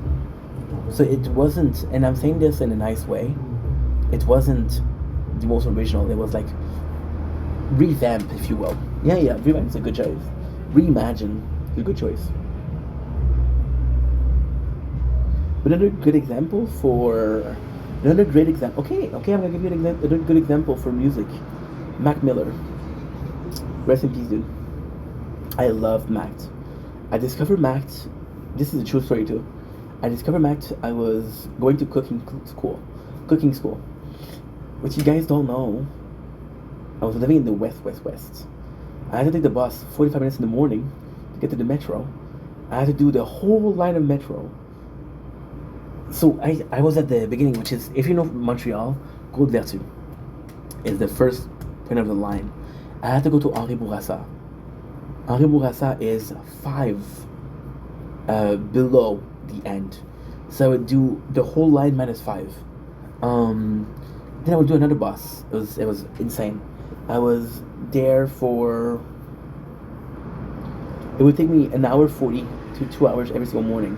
So it wasn't, and I'm saying this in a nice way, it wasn't the most original. It was like revamp, if you will. Yeah, revamp is a good choice. Reimagine is a good choice. But another great example. I'm gonna give you another good example for music. Mac Miller. Rest in peace, dude. I love Mac. I discovered Mac. This is a true story too. I discovered Mac. I was going to cooking school. Which you guys don't know. I was living in the West. I had to take the bus 45 minutes in the morning to get to the metro. I had to do the whole line of metro. So I was at the beginning, which is, if you know Montreal, Côte Vertu is the first point of the line. I had to go to Henri Bourassa. Henri Bourassa is 5 below the end. So I would do the whole line minus 5. Then I would do another bus. It was insane. I was there for, it would take me 1 hour 40 to 2 hours every single morning.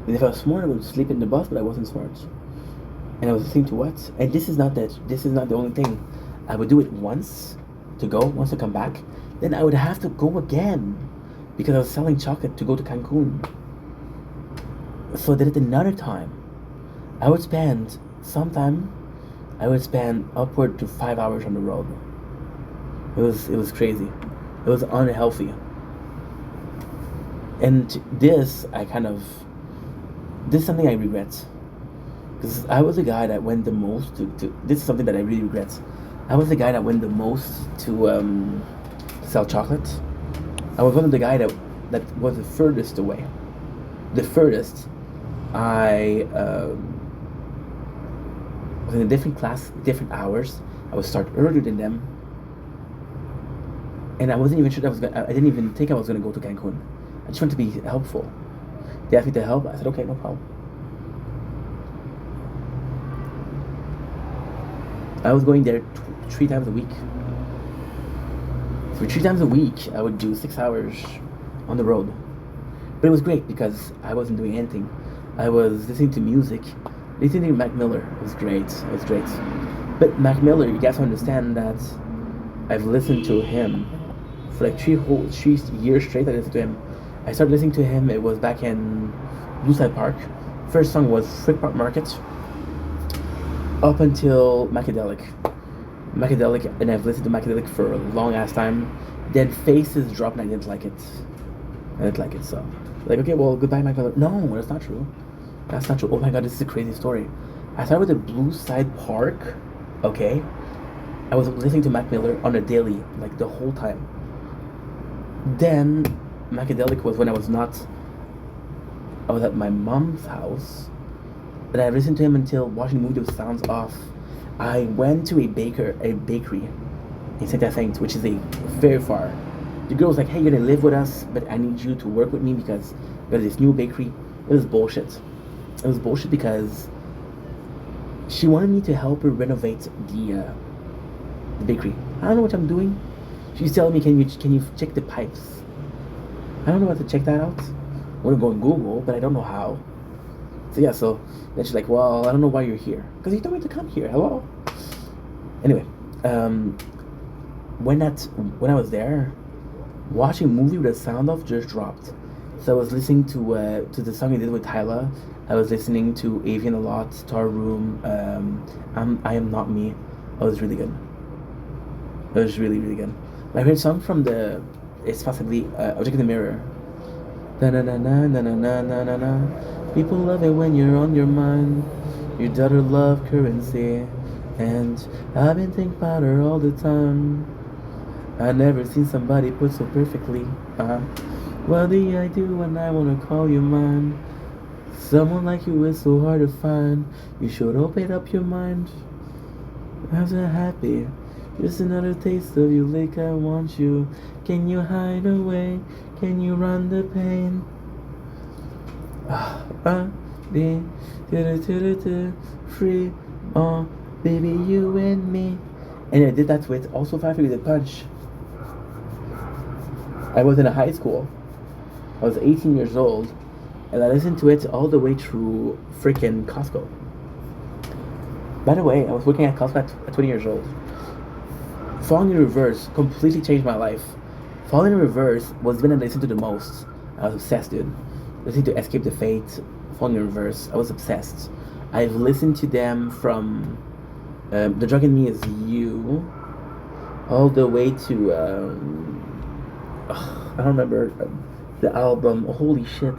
And if I was smart, I would sleep in the bus, but I wasn't smart. And I was listening to what? And this is not the only thing. I would do it once to go, once to come back. Then I would have to go again because I was selling chocolate to go to Cancun. So I did it another time. I would spend upward to 5 hours on the road. It was crazy. It was unhealthy. And this is something I regret. Because I was the guy that went the most to this is something that I really regret. I was the guy that went the most to sell chocolate. I was one of the guy that was the furthest away. The furthest. I was in a different class, different hours. I would start earlier than them. And I wasn't even sure I didn't even think I was going to go to Cancun. I just wanted to be helpful. They asked me to help. I said, okay, no problem. I was going there 3 times a week. For 3 times a week, I would do 6 hours on the road. But it was great because I wasn't doing anything. I was listening to music, listening to Mac Miller. It was great. But Mac Miller, you guys understand that I've listened to him for like 3 years straight. I listened to him. I started listening to him. It was back in Blueside Park. First song was Frick Park Market, up until Macadelic. Macadelic, and I've listened to Macadelic for a long ass time. Then Faces dropped, and I didn't like it. So like, okay, well, goodbye, Macadelic. No, that's not true. That's not true. Oh my god, this is a crazy story. I started with the Blue Side Park. Okay, I was listening to Mac Miller on a daily, like the whole time. Then Macadelic was when I was at my mom's house, and I listened to him until watching the movie with sounds off. I went to a bakery in St. Hyacinthe, which is a very far. The girl was like, "Hey, you're gonna live with us, but I need you to work with me because there's this new bakery." It was bullshit. It was bullshit because she wanted me to help her renovate the bakery. I don't know what I'm doing. She's telling me, can you check the pipes? I don't know how to check that out. I want to go on Google, but I don't know how. So yeah, so then she's like, well, I don't know why you're here. Because you told me to come here. Hello? Anyway, when I was there, watching a movie with the sound off just dropped. So I was listening to the song he did with Tyla. I was listening to Avian a lot, Star Room, I Am Not Me. It was really good. It was really, really good. My favorite song from it's possibly Object in the Mirror. Na na na na na na na na na. People love it when you're on your mind. Your daughter love currency, and I've been thinking about her all the time. I never seen somebody put so perfectly. What do I do when I wanna call you mine? Someone like you is so hard to find. You should open up your mind. I'm so happy. Just another taste of you, like I want you. Can you hide away? Can you run the pain? Free, oh, baby, you and me. And I did that with also 5 Finger Punch. I was in a high school. I was 18 years old, and I listened to it all the way through freaking Costco. By the way, I was working at Costco at 20 years old. Falling in Reverse completely changed my life. Falling in Reverse was when I listened to the most. I was obsessed, dude. Listening to Escape the Fate, Falling in Reverse, I was obsessed. I've listened to them from The Drug in Me Is You, all the way to I don't remember the album. Holy shit!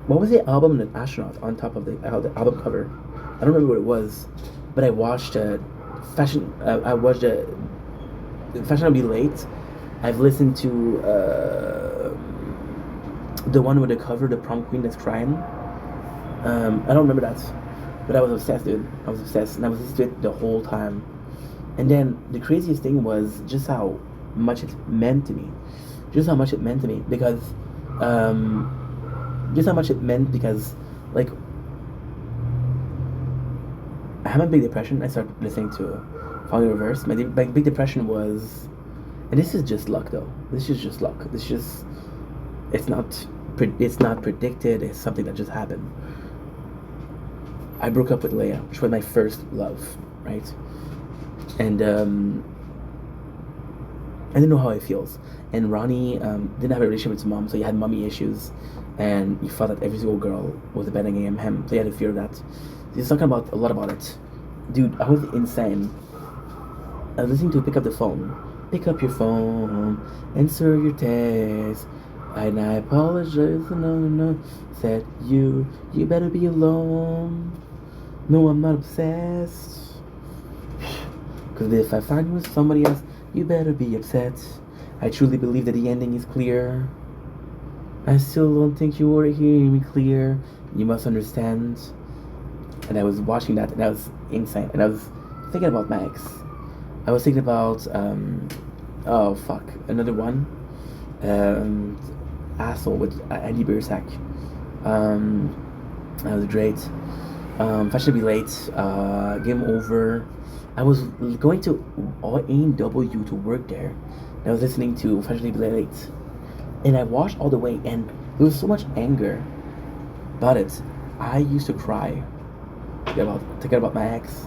What was the album? An astronaut on top of the album cover. I don't remember what it was, but I watched Fashion. I watched Fashionably Late. I've listened to the one with the cover, the prom queen that's crying. I don't remember that, but I was obsessed, dude. I was obsessed, and I was listening to it the whole time. And then the craziest thing was just how much it meant to me. Just how much it meant to me because, like, I had a big depression. I started listening to Falling in Reverse. My big depression was, and this is just luck though. This is just luck. It's not predicted. It's something that just happened. I broke up with Leia, which was my first love, right? And I didn't know how it feels. And Ronnie didn't have a relationship with his mom, so he had mommy issues, and he thought that every single girl was abandoning him, so he had to fear that. He's talking about a lot about it. Dude, I was insane. I was listening to Pick Up the Phone. Pick up your phone, answer your text. And I apologize, no. Said you better be alone. No, I'm not obsessed. Cause if I find you with somebody else, you better be upset. I truly believe that the ending is clear. I still don't think you were hearing me clear. You must understand. And I was watching that, and I was insane. And I was thinking about my ex. I was thinking about, oh fuck, another one. Asshole with Andy Bursack. That was great. Fashionably Late. Game Over. I was going to A&W to work there. And I was listening to Fashionably Late. And I watched all the way, and there was so much anger about it. I used to cry thinking about my ex,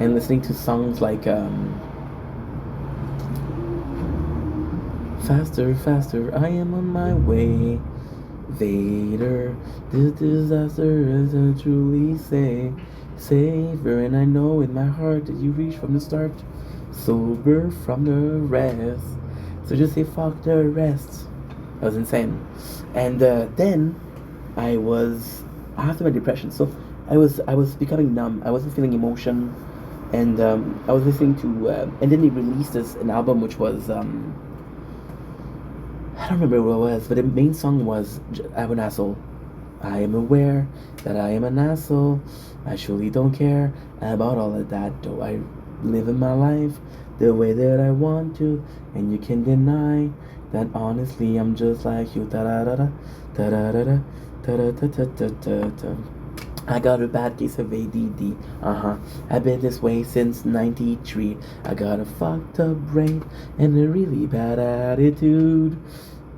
and listening to songs like Faster, faster, I am on my way. Vader, this disaster as I truly say. savor, and I know in my heart that you reach from the start, sober from the rest. So just say fuck the rest. That was insane. And then I was after my depression, so I was becoming numb. I wasn't feeling emotion, and I was listening to and then he released an album which was I don't remember what it was, but the main song was I'm an asshole. I am aware that I am an asshole. I surely don't care about all of that, though I live in my life the way that I want to, and you can deny that honestly I'm just like you. Da da da da da da da da da da da da da. I got a bad case of ADD. I've been this way since '93. I got a fucked up brain and a really bad attitude.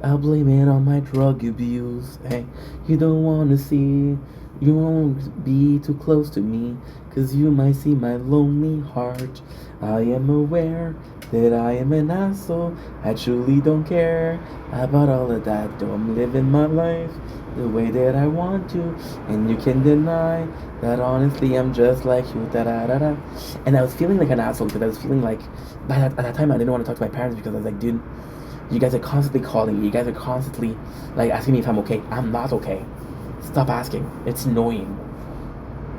I'll blame it on my drug abuse. Hey, you don't wanna see, you won't be too close to me, 'cause you might see my lonely heart. I am aware that I am an asshole. I truly don't care about all of that, though I'm living my life the way that I want to, and you can deny that honestly I'm just like you. Da da da da. And I was feeling like an asshole because I was feeling like at that time I didn't want to talk to my parents because I was like, dude, you guys are constantly calling me. You guys are constantly like asking me if I'm okay. I'm not okay. Stop asking. It's annoying.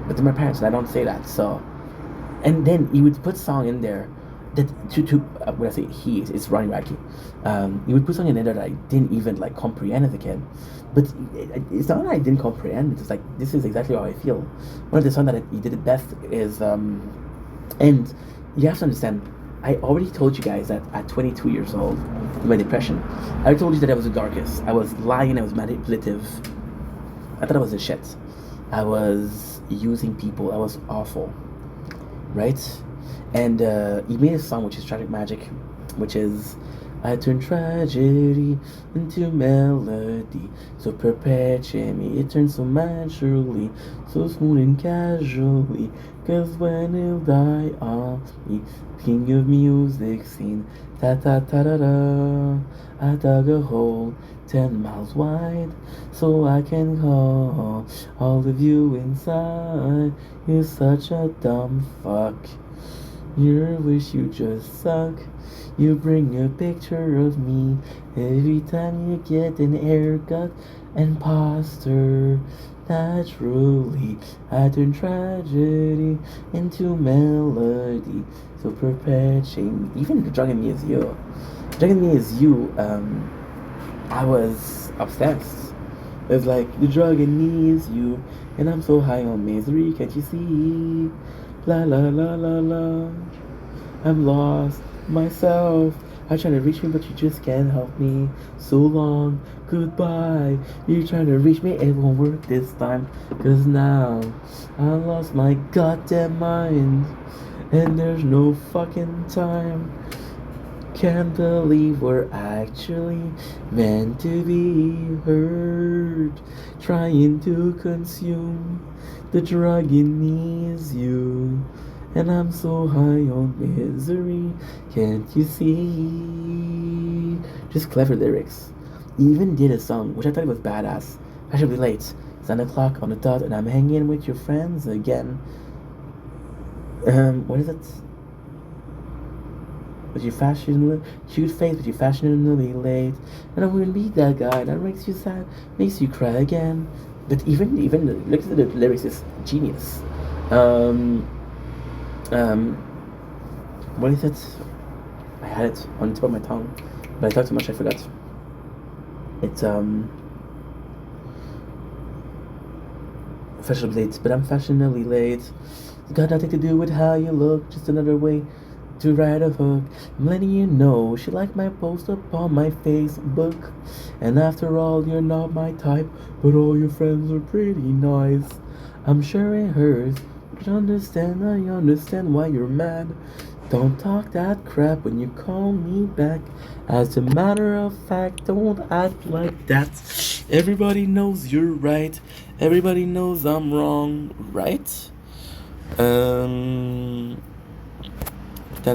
But to my parents, I don't say that. So, and then he would put song in there that to when I say he, it's Ronnie Radke. He would put song in there that I didn't even like comprehend as a kid. But it's not that I didn't comprehend. It's just like this is exactly how I feel. One of the songs that he did it best is and you have to understand. I already told you guys that at 22 years old, with my depression, I told you that I was the darkest. I was lying, I was manipulative. I thought I was a shit. I was using people, I was awful. Right? And he made a song which is Tragic Magic, which is I turn tragedy into melody, so perpetuate me. It turns so naturally, so smooth and casually. 'Cause when he'll die on me, king of music scene, ta ta ta da da. I dug a hole 10 miles wide, so I can call all of you inside. You're such a dumb fuck. You wish you just suck. You bring a picture of me every time you get an haircut. Imposter. Naturally, I turn tragedy into melody. So perpetuating. Even the Drug and Me Is You. Drug and Me Is You, I was obsessed. It's like the drug in me is you, and I'm so high on misery, can't you see? La la la la la. I'm lost myself. I'm trying to reach me, but you just can't help me. So long, goodbye. You're trying to reach me, it won't work this time. 'Cause now I lost my goddamn mind, and there's no fucking time. Can't believe we're actually meant to be hurt. Trying to consume the drug in me is you. And I'm so high on misery, can't you see? Just clever lyrics. He even did a song, which I thought was badass. I should be late. It's 9 o'clock on the dot, and I'm hanging with your friends again. What is it? With your fashion, cute face, with your fashionably late. And I wouldn't be that guy that makes you sad, makes you cry again. But even look at the lyrics, is genius. What is it? I had it on the tip of my tongue, but I talked too much, I forgot. It's fashionably late, but I'm fashionably late. It's got nothing to do with how you look, just another way to write a hook. I'm letting you know she liked my post up on my Facebook. And after all, you're not my type, but all your friends are pretty nice. I'm sure it hurts, but I understand why you're mad. Don't talk that crap when you call me back. As a matter of fact, don't act like that. Everybody knows you're right. Everybody knows I'm wrong, right? 10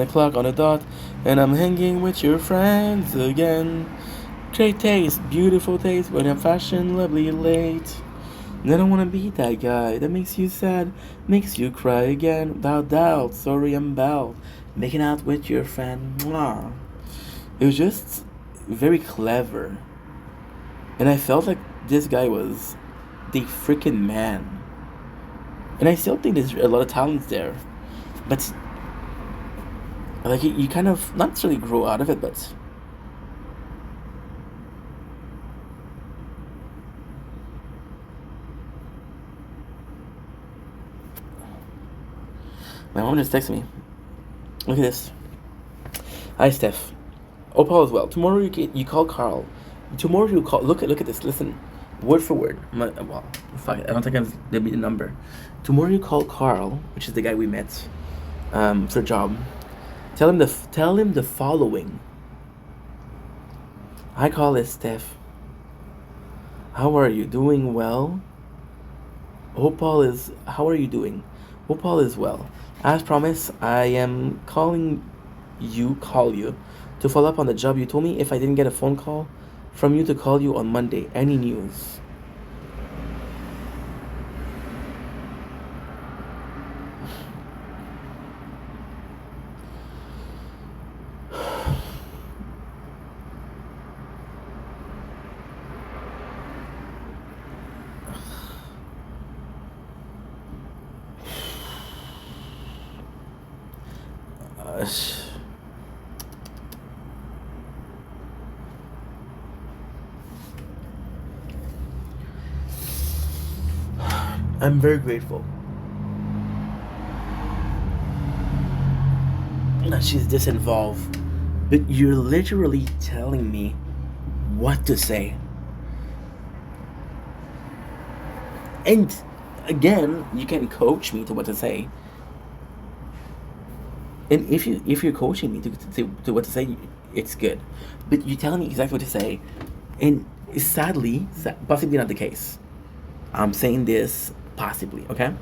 o'clock on the dot, and I'm hanging with your friends again. Great taste, beautiful taste, but I'm fashionably late. I don't want to be that guy. That makes you sad, makes you cry again. Without doubt, sorry I'm Belle. Making out with your friend. Mwah. It was just very clever. And I felt like this guy was the freaking man. And I still think there's a lot of talents there. But, like, you kind of, not necessarily grow out of it, but. My mom just texted me. Look at this. Hi, Steph. Hope all is well. Tomorrow you call Carl. Tomorrow you call. Look at this. Listen, word for word. Well, fuck it. I don't think there'll be the number. Tomorrow you call Carl, which is the guy we met, for a job. Tell him the following. Hi, Carl. It's Steph. How are you? Doing well? Hope all is. How are you doing? Hope all is well. As promised, I am call you to follow up on the job. You told me if I didn't get a phone call from you to call you on Monday. Any news? I'm very grateful that she's disinvolved, but you're literally telling me what to say. And again, you can coach me to what to say. And if you're coaching me to what to say, it's good. But you're telling me exactly what to say, and sadly, possibly not the case. I'm saying this possibly, okay?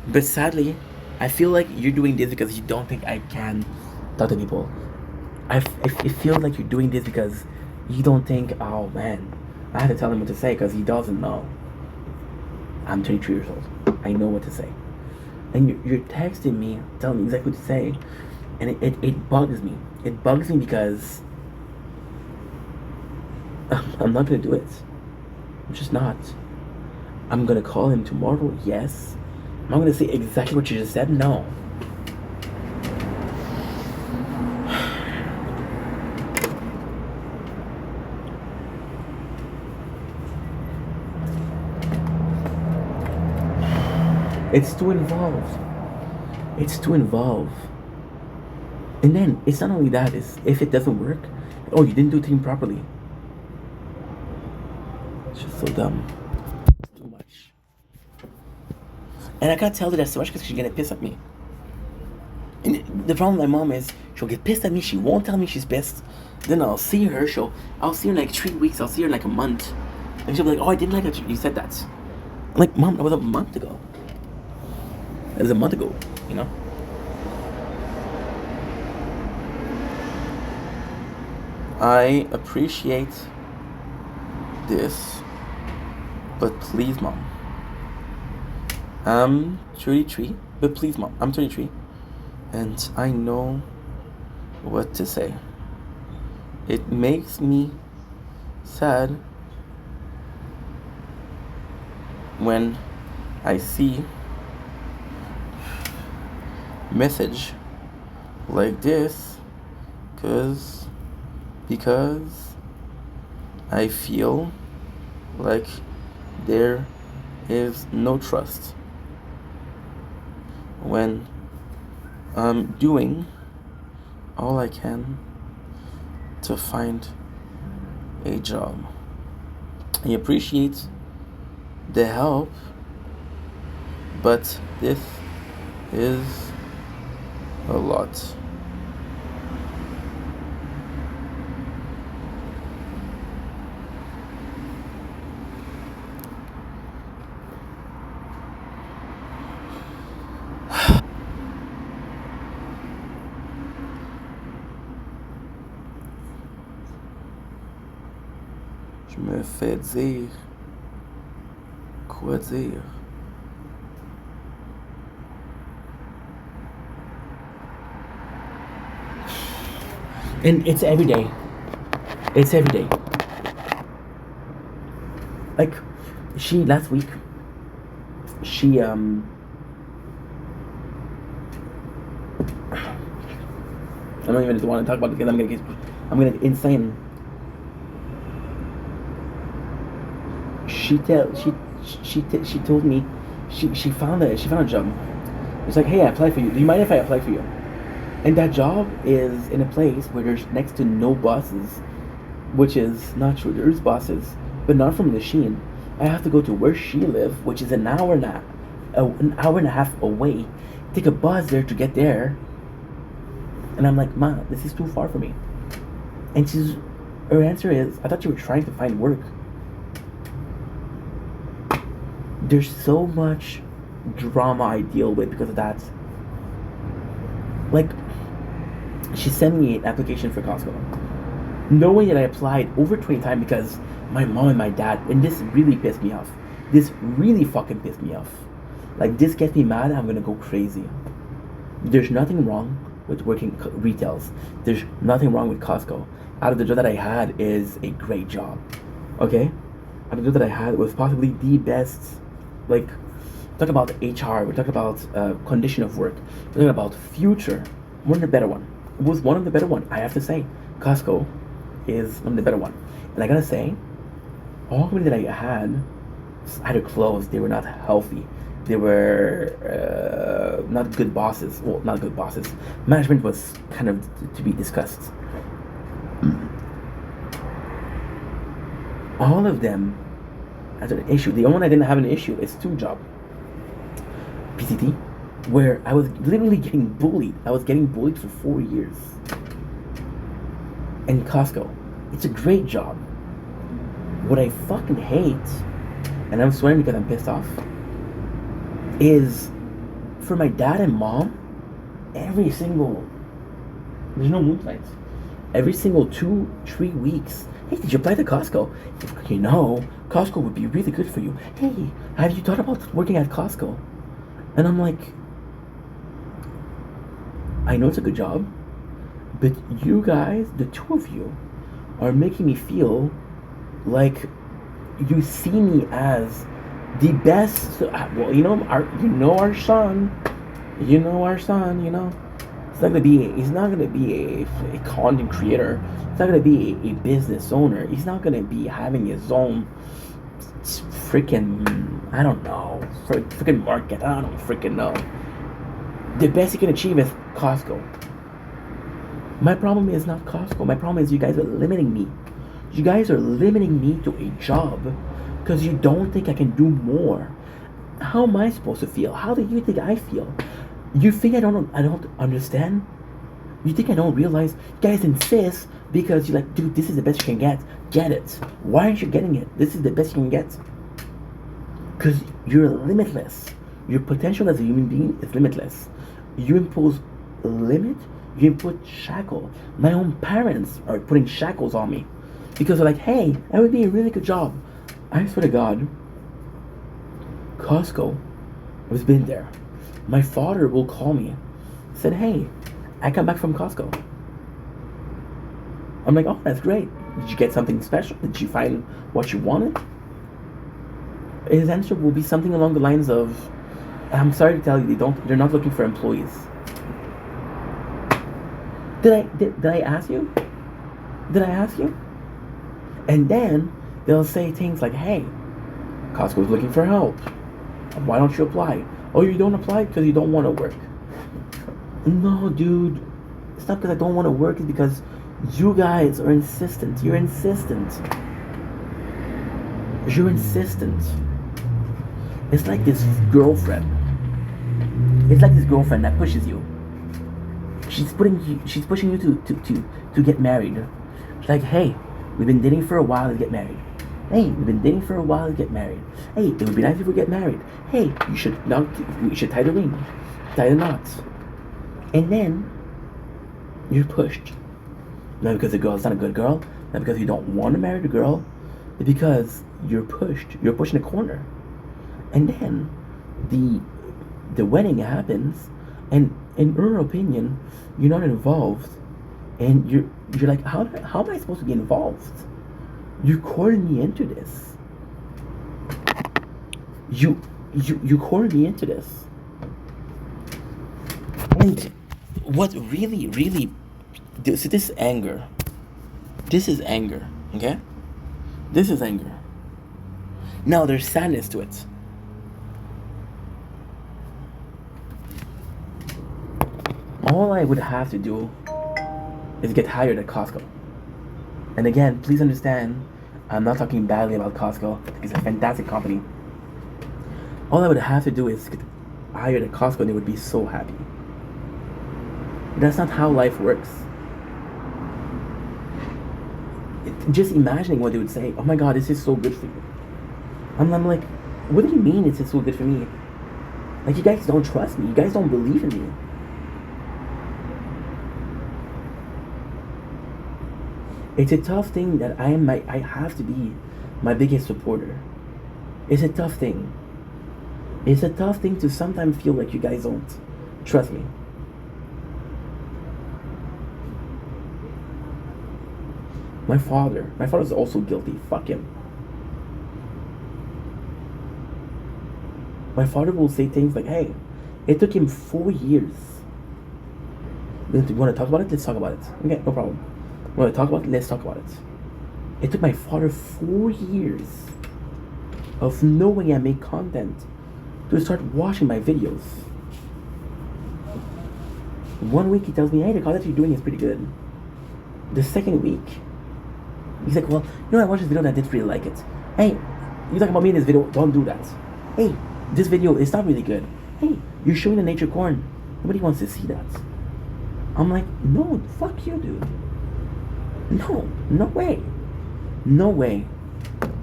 But sadly, I feel like you're doing this because you don't think I can talk to people. I feel like you're doing this because you don't think, oh man, I have to tell him what to say because he doesn't know. I'm 23 years old. I know what to say. And you're texting me, telling me exactly what to say. And it bugs me. It bugs me because I'm not going to do it. I'm just not. I'm going to call him tomorrow, yes. Am I going to say exactly what you just said? No. It's too involved. It's too involved. And then, it's not only that, it's if it doesn't work, oh, you didn't do things properly. It's just so dumb. It's too much. And I can't tell her that so much because she's gonna piss at me. And the problem with my mom is, she'll get pissed at me, she won't tell me she's pissed. Then I'll see her, I'll see her in like 3 weeks, I'll see her in like a month. And she'll be like, oh, I didn't like that you said that. I'm like, Mom, that was a month ago. It was a month ago, you know? I appreciate this, but please, Mom. I'm 33, but please, Mom, I'm 33, and I know what to say. It makes me sad when I see message like this because I feel like there is no trust when I'm doing all I can to find a job. I appreciate the help, but this is a lot. Je me fais dire quoi dire? And it's every day. It's every day. Like, last week, she, I don't even want to talk about it because I'm gonna get insane. She told me she found a job. It's like, hey, I applied for you. Do you mind if I apply for you? And that job is in a place where there's next to no buses, which is not true. There's buses, but not from Lachine. I have to go to where she lives, which is an hour and a half away. Take a bus there to get there. And I'm like, Ma, this is too far for me. And her answer is, I thought you were trying to find work. There's so much drama I deal with because of that. Like, she sent me an application for Costco, knowing that I applied over 20 times because my mom and my dad, and this really pissed me off. This really fucking pissed me off. Like, this gets me mad, I'm gonna go crazy. There's nothing wrong with working retails. There's nothing wrong with Costco. Out of the job that I had is a great job. Okay? Out of the job that I had was possibly the best. Like, talk about HR, we're talking about condition of work, we're talking about future. One of the better one. It was one of the better one, I have to say. Costco is one of the better one. And I gotta say, all companies that I had either closed, they were not healthy. They were not good bosses. Well, not good bosses. Management was kind of to be discussed. All of them had an issue. The only one I didn't have an issue is two job. PCT, where I was literally getting bullied. I was getting bullied for 4 years. And Costco, it's a great job. What I fucking hate, and I'm swearing because I'm pissed off, is for my dad and mom, there's no moonlights. Every single 2-3 weeks, hey, did you apply to Costco? You know, Costco would be really good for you. Hey, have you thought about working at Costco? And I'm like, I know it's a good job, but you guys, the two of you, are making me feel like you see me as the best. Well, he's not gonna be a content creator. He's not gonna be a business owner. He's not gonna be having his own freaking, I don't know, freaking market. I don't freaking know. The best he can achieve is Costco. My problem is not Costco. My problem is you guys are limiting me. You guys are limiting me to a job because you don't think I can do more. How am I supposed to feel? How do you think I feel? You think I don't understand? You think I don't realize? You guys insist because you're like, dude, this is the best you can get. Get it. Why aren't you getting it? This is the best you can get. Because you're limitless. Your potential as a human being is limitless. You impose a limit, you impose shackle. My own parents are putting shackles on me because they're like, hey, that would be a really good job. I swear to God, Costco has been there. My father will call me, said, hey, I come back from Costco. I'm like, oh, that's great. Did you get something special? Did you find what you wanted? His answer will be something along the lines of, I'm sorry to tell you, they're not looking for employees. Did I ask you? Did I ask you? And then they'll say things like, hey, Costco's looking for help. Why don't you apply? Oh, you don't apply because you don't want to work. No, dude. It's not because I don't want to work. It's because you guys are insistent. You're insistent. You're insistent. It's like this girlfriend. It's like this girlfriend that pushes you. She's pushing you to get married. She's like, hey, we've been dating for a while to get married. Hey, we've been dating for a while to get married. Hey, it would be nice if we get married. Hey, you should tie the ring, tie the knot. And then you're pushed. Not because the girl's not a good girl, not because you don't want to marry the girl, but because you're pushed. You're pushed in a corner. And then the wedding happens, and in her opinion, you're not involved, and you're like, how am I supposed to be involved? You courted me into this. You courted me into this. And what really, so this is anger. This is anger, okay? This is anger. Now there's sadness to it. All I would have to do is get hired at Costco. And again, please understand, I'm not talking badly about Costco. It's a fantastic company. All I would have to do is get hired at Costco and they would be so happy. That's not how life works. Just imagining what they would say, oh my God, this is so good for you. I'm like, what do you mean it's so good for me? Like, you guys don't trust me. You guys don't believe in me. It's a tough thing that I have to be my biggest supporter. It's a tough thing. It's a tough thing to sometimes feel like you guys don't trust me. My father's also guilty. Fuck him. My father will say things like, hey, it took him 4 years. You want to talk about it? Let's talk about it. Okay, no problem. You want to talk about it? Let's talk about it. It took my father 4 years of knowing I make content to start watching my videos. 1 week he tells me, hey, the content you're doing is pretty good. The second week, he's like, well, you know, I watched this video and I didn't really like it. Hey, you talking about me in this video, don't do that. Hey, this video is not really good. Hey, you're showing the nature corn. Nobody wants to see that. I'm like, no, fuck you, dude. No way. No way.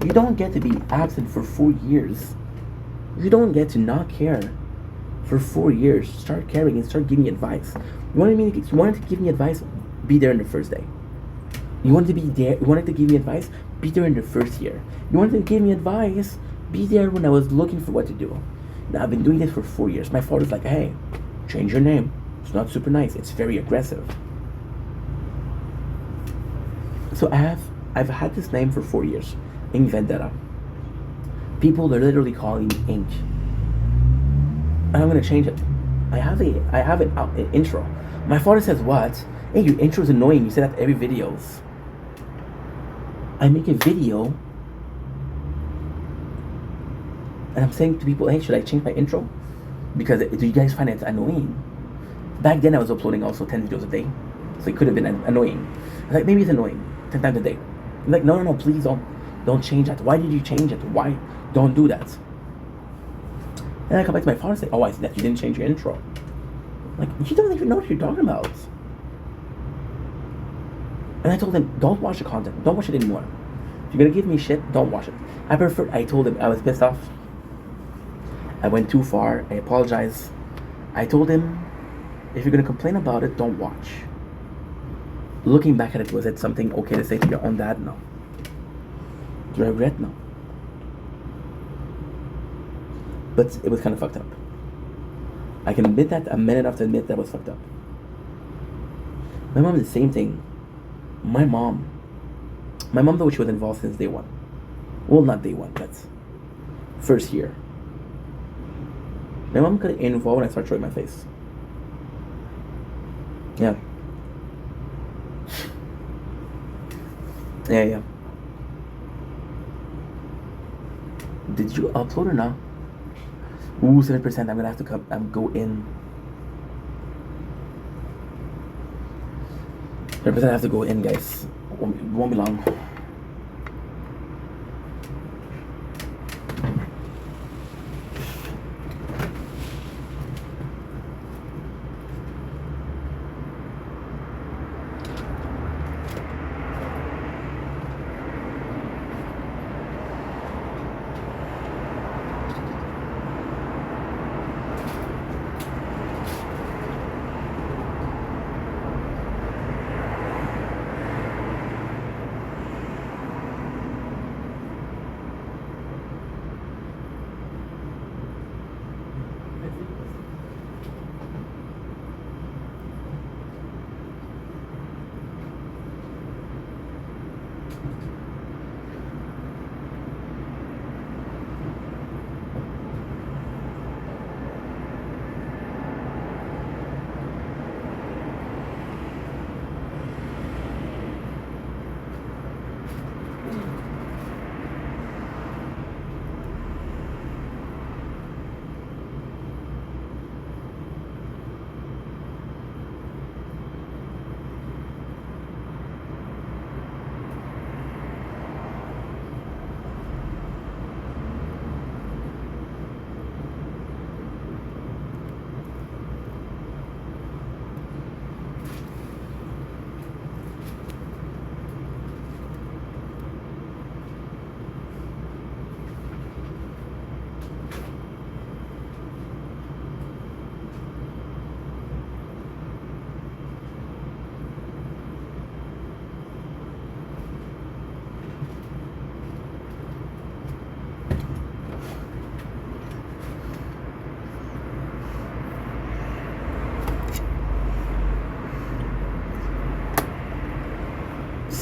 You don't get to be absent for 4 years. You don't get to not care for 4 years. Start caring and start giving me advice. You wanted to give me advice? Be there in the first day. You wanted to be there. You wanted to give me advice? Be there in the first year. You wanted to give me advice? Be there when I was looking for what to do. Now I've been doing this for 4 years. My father's like, hey, change your name. It's not super nice. It's very aggressive. So I've had this name for 4 years, Ink Vendetta. People are literally calling me Ink, and I'm gonna change it. I have an intro. My father says, what? Hey, your intro is annoying. You say that every videos. I make a video, and I'm saying to people, hey, should I change my intro? Because do you guys find it annoying? Back then I was uploading also 10 videos a day, so it could have been annoying. I was like, maybe it's annoying 10 times a day. I'm like, no, please don't change that. Why did you change it? Why? Don't do that. And I come back to my father and say, oh, I see that you didn't change your intro. Like, you don't even know what you're talking about. And I told him, don't watch the content. Don't watch it anymore. If you're gonna give me shit, don't watch it. I told him I was pissed off. I went too far. I apologize. I told him, if you're gonna complain about it, don't watch. Looking back at it, was it something okay to say to your own dad? No. Do I regret? No. But it was kind of fucked up. I can admit that. I'm man enough to admit that was fucked up. My mom did the same thing. My mom, though, she was involved since day one. Well, not day one, but first year. My mom got involved when I started showing my face. Yeah. Yeah. Did you upload or not? Ooh, 7%. I'm gonna have to go in. 7% I have to go in, guys. It won't be long.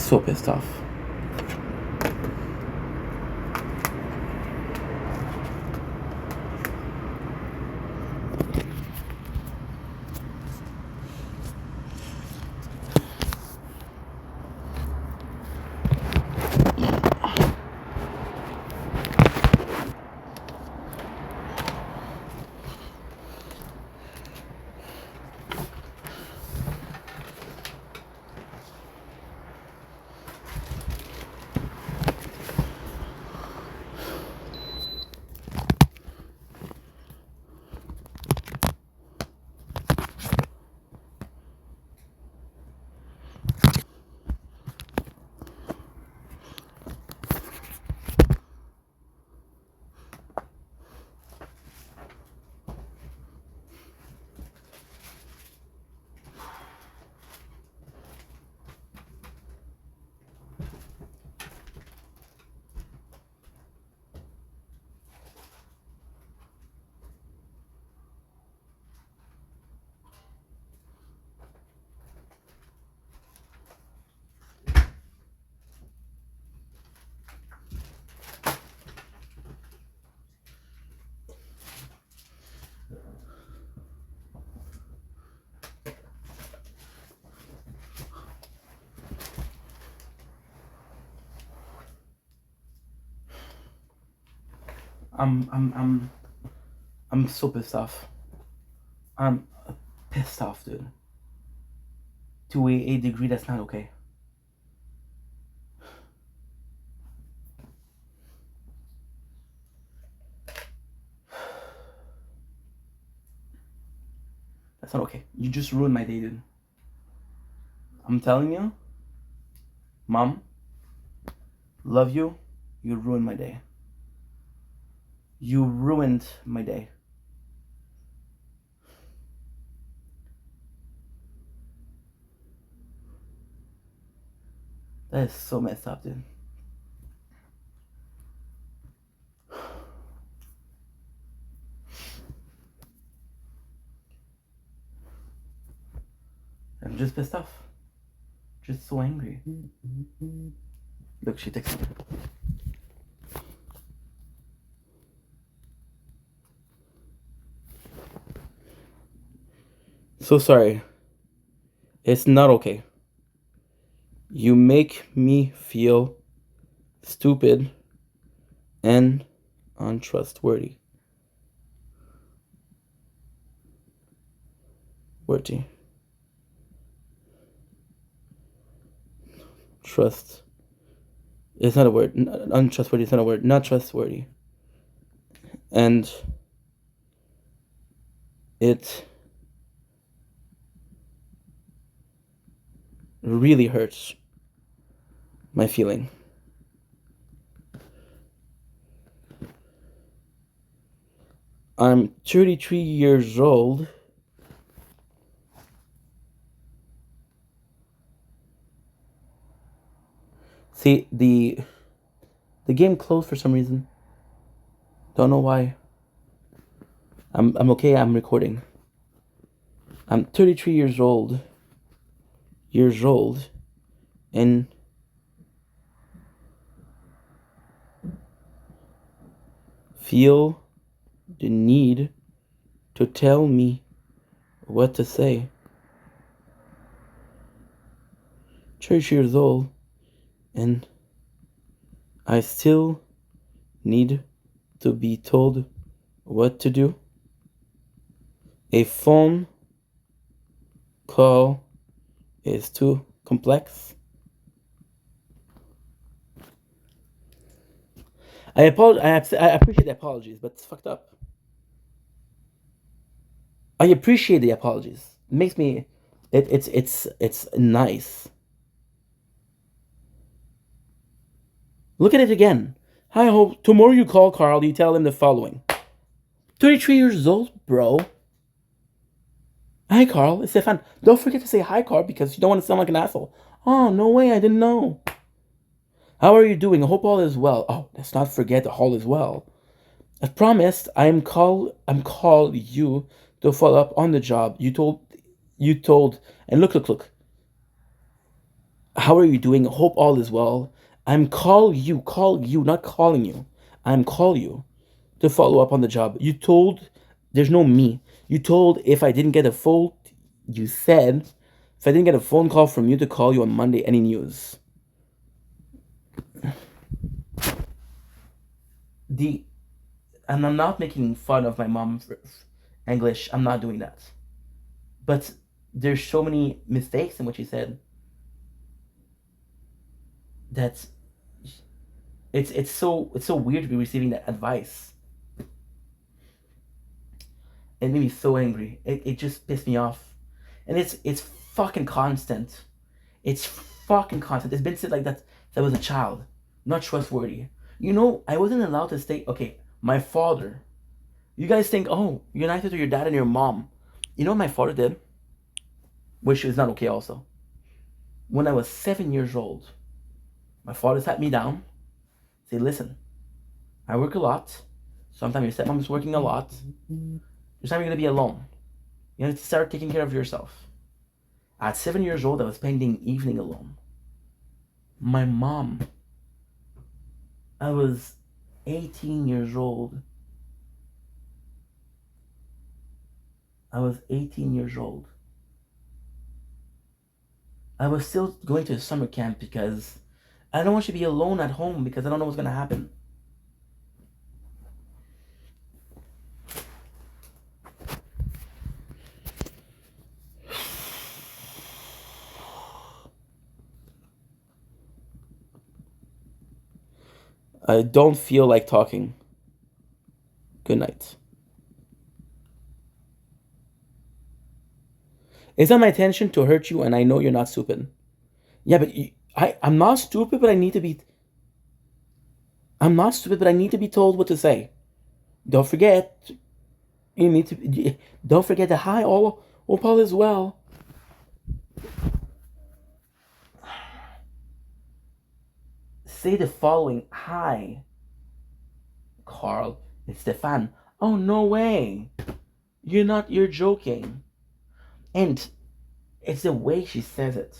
so pissed off. I'm so pissed off. I'm pissed off, dude. To a degree that's not okay. That's not okay. You just ruined my day, dude. I'm telling you, Mom, love you. You ruined my day. You ruined my day. That is so messed up, dude. I'm just pissed off. Just so angry. Look, she texted me. So sorry. It's not okay. You make me feel stupid and untrustworthy. Worthy. Trust. It's not a word. Untrustworthy is not a word. Not trustworthy. And it really hurts my feeling. I'm 33 years old. See, the game closed for some reason. Don't know why. I'm okay, I'm recording. I'm 33 years old. And feel the need to tell me what to say. 30 years old, and I still need to be told what to do. A phone call is too complex. I apologize. I appreciate the apologies, but it's fucked up. I appreciate the apologies. It makes me. It's nice. Look at it again. Hi, hope tomorrow you call Carl. You tell him the following. 33 years old, bro. Hi, Carl. It's Stefan. Don't forget to say hi, Carl, because you don't want to sound like an asshole. Oh, no way. I didn't know. How are you doing? I hope all is well. Oh, let's not forget all is well. As promised, I'm call you to follow up on the job. You told, and look. How are you doing? Hope all is well. I'm call you, not calling you. I'm call you to follow up on the job. You told there's no me. You told if I didn't get a phone, you said if I didn't get a phone call from you to call you on Monday, any news. The and I'm not making fun of my mom's English. I'm not doing that. But there's so many mistakes in what she said that it's so weird to be receiving that advice. It made me so angry. It just pissed me off. And it's fucking constant. It's fucking constant. It's been said like that since I was a child. Not trustworthy. You know, I wasn't allowed to stay. Okay, my father. You guys think, oh, you're nicer to your dad and your mom. You know what my father did? Which is not okay also. When I was 7 years old, my father sat me down, said, listen, I work a lot. Sometimes your stepmom is working a lot. There's time you're gonna be alone. You have to start taking care of yourself. At 7 years old, I was spending evening alone. My mom, I was 18 years old. I was 18 years old. I was still going to summer camp because I don't want you to be alone at home because I don't know what's gonna happen. I don't feel like talking. Good night. It's not my intention to hurt you, and I know you're not stupid. Yeah, but I'm not stupid, but I need to be. I'm not stupid, but I need to be told what to say. Don't forget. You need to. Don't forget the hi. All is well. Say the following. Hi, Carl. It's Stefan. Oh, no way. You're joking. And it's the way she says it.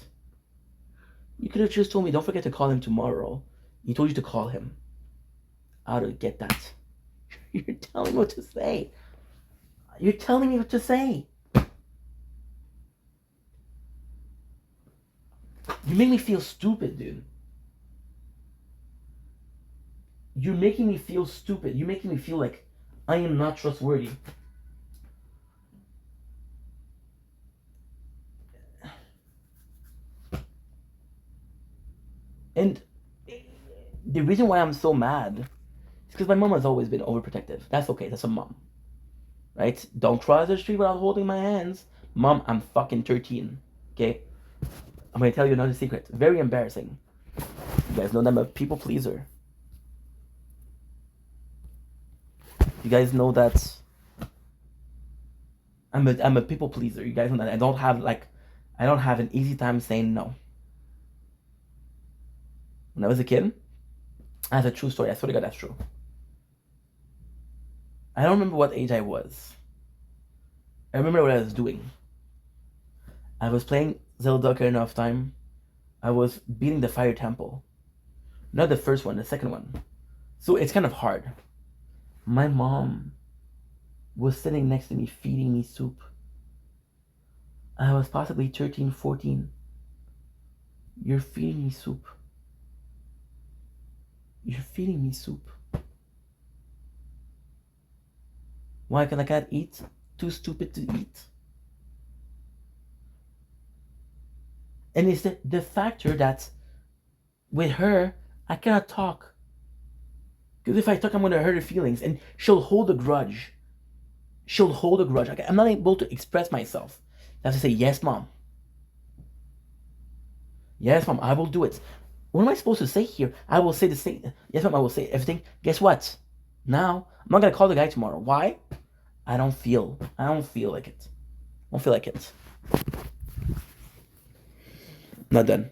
You could have just told me, don't forget to call him tomorrow. He told you to call him. How to get that? You're telling me what to say. You're telling me what to say. You make me feel stupid, dude. You're making me feel stupid. You're making me feel like I am not trustworthy. And the reason why I'm so mad is because my mom has always been overprotective. That's okay. That's a mom. Right? Don't cross the street without holding my hands. Mom, I'm fucking 13. Okay? I'm going to tell you another secret. Very embarrassing. You guys know that I'm a people pleaser. You guys know that I'm a people pleaser. You guys know that I don't have an easy time saying no. When I was a kid, that's a true story. I swear to God, that's true. I don't remember what age I was. I remember what I was doing. I was playing Zelda Ocarina of Time. I was beating the Fire Temple. Not the first one, the second one. So it's kind of hard. My mom was sitting next to me feeding me soup. I was possibly 13, 14. You're feeding me soup. You're feeding me soup. Why can I can't eat? Too stupid to eat. And it's the factor that with her, I cannot talk. Because if I talk, I'm going to hurt her feelings. And she'll hold a grudge. I'm not able to express myself. I have to say, yes, mom. Yes, mom, I will do it. What am I supposed to say here? I will say the same. Yes, mom, I will say everything. Guess what? Now, I'm not going to call the guy tomorrow. Why? I don't feel like it. I don't feel like it. Not done.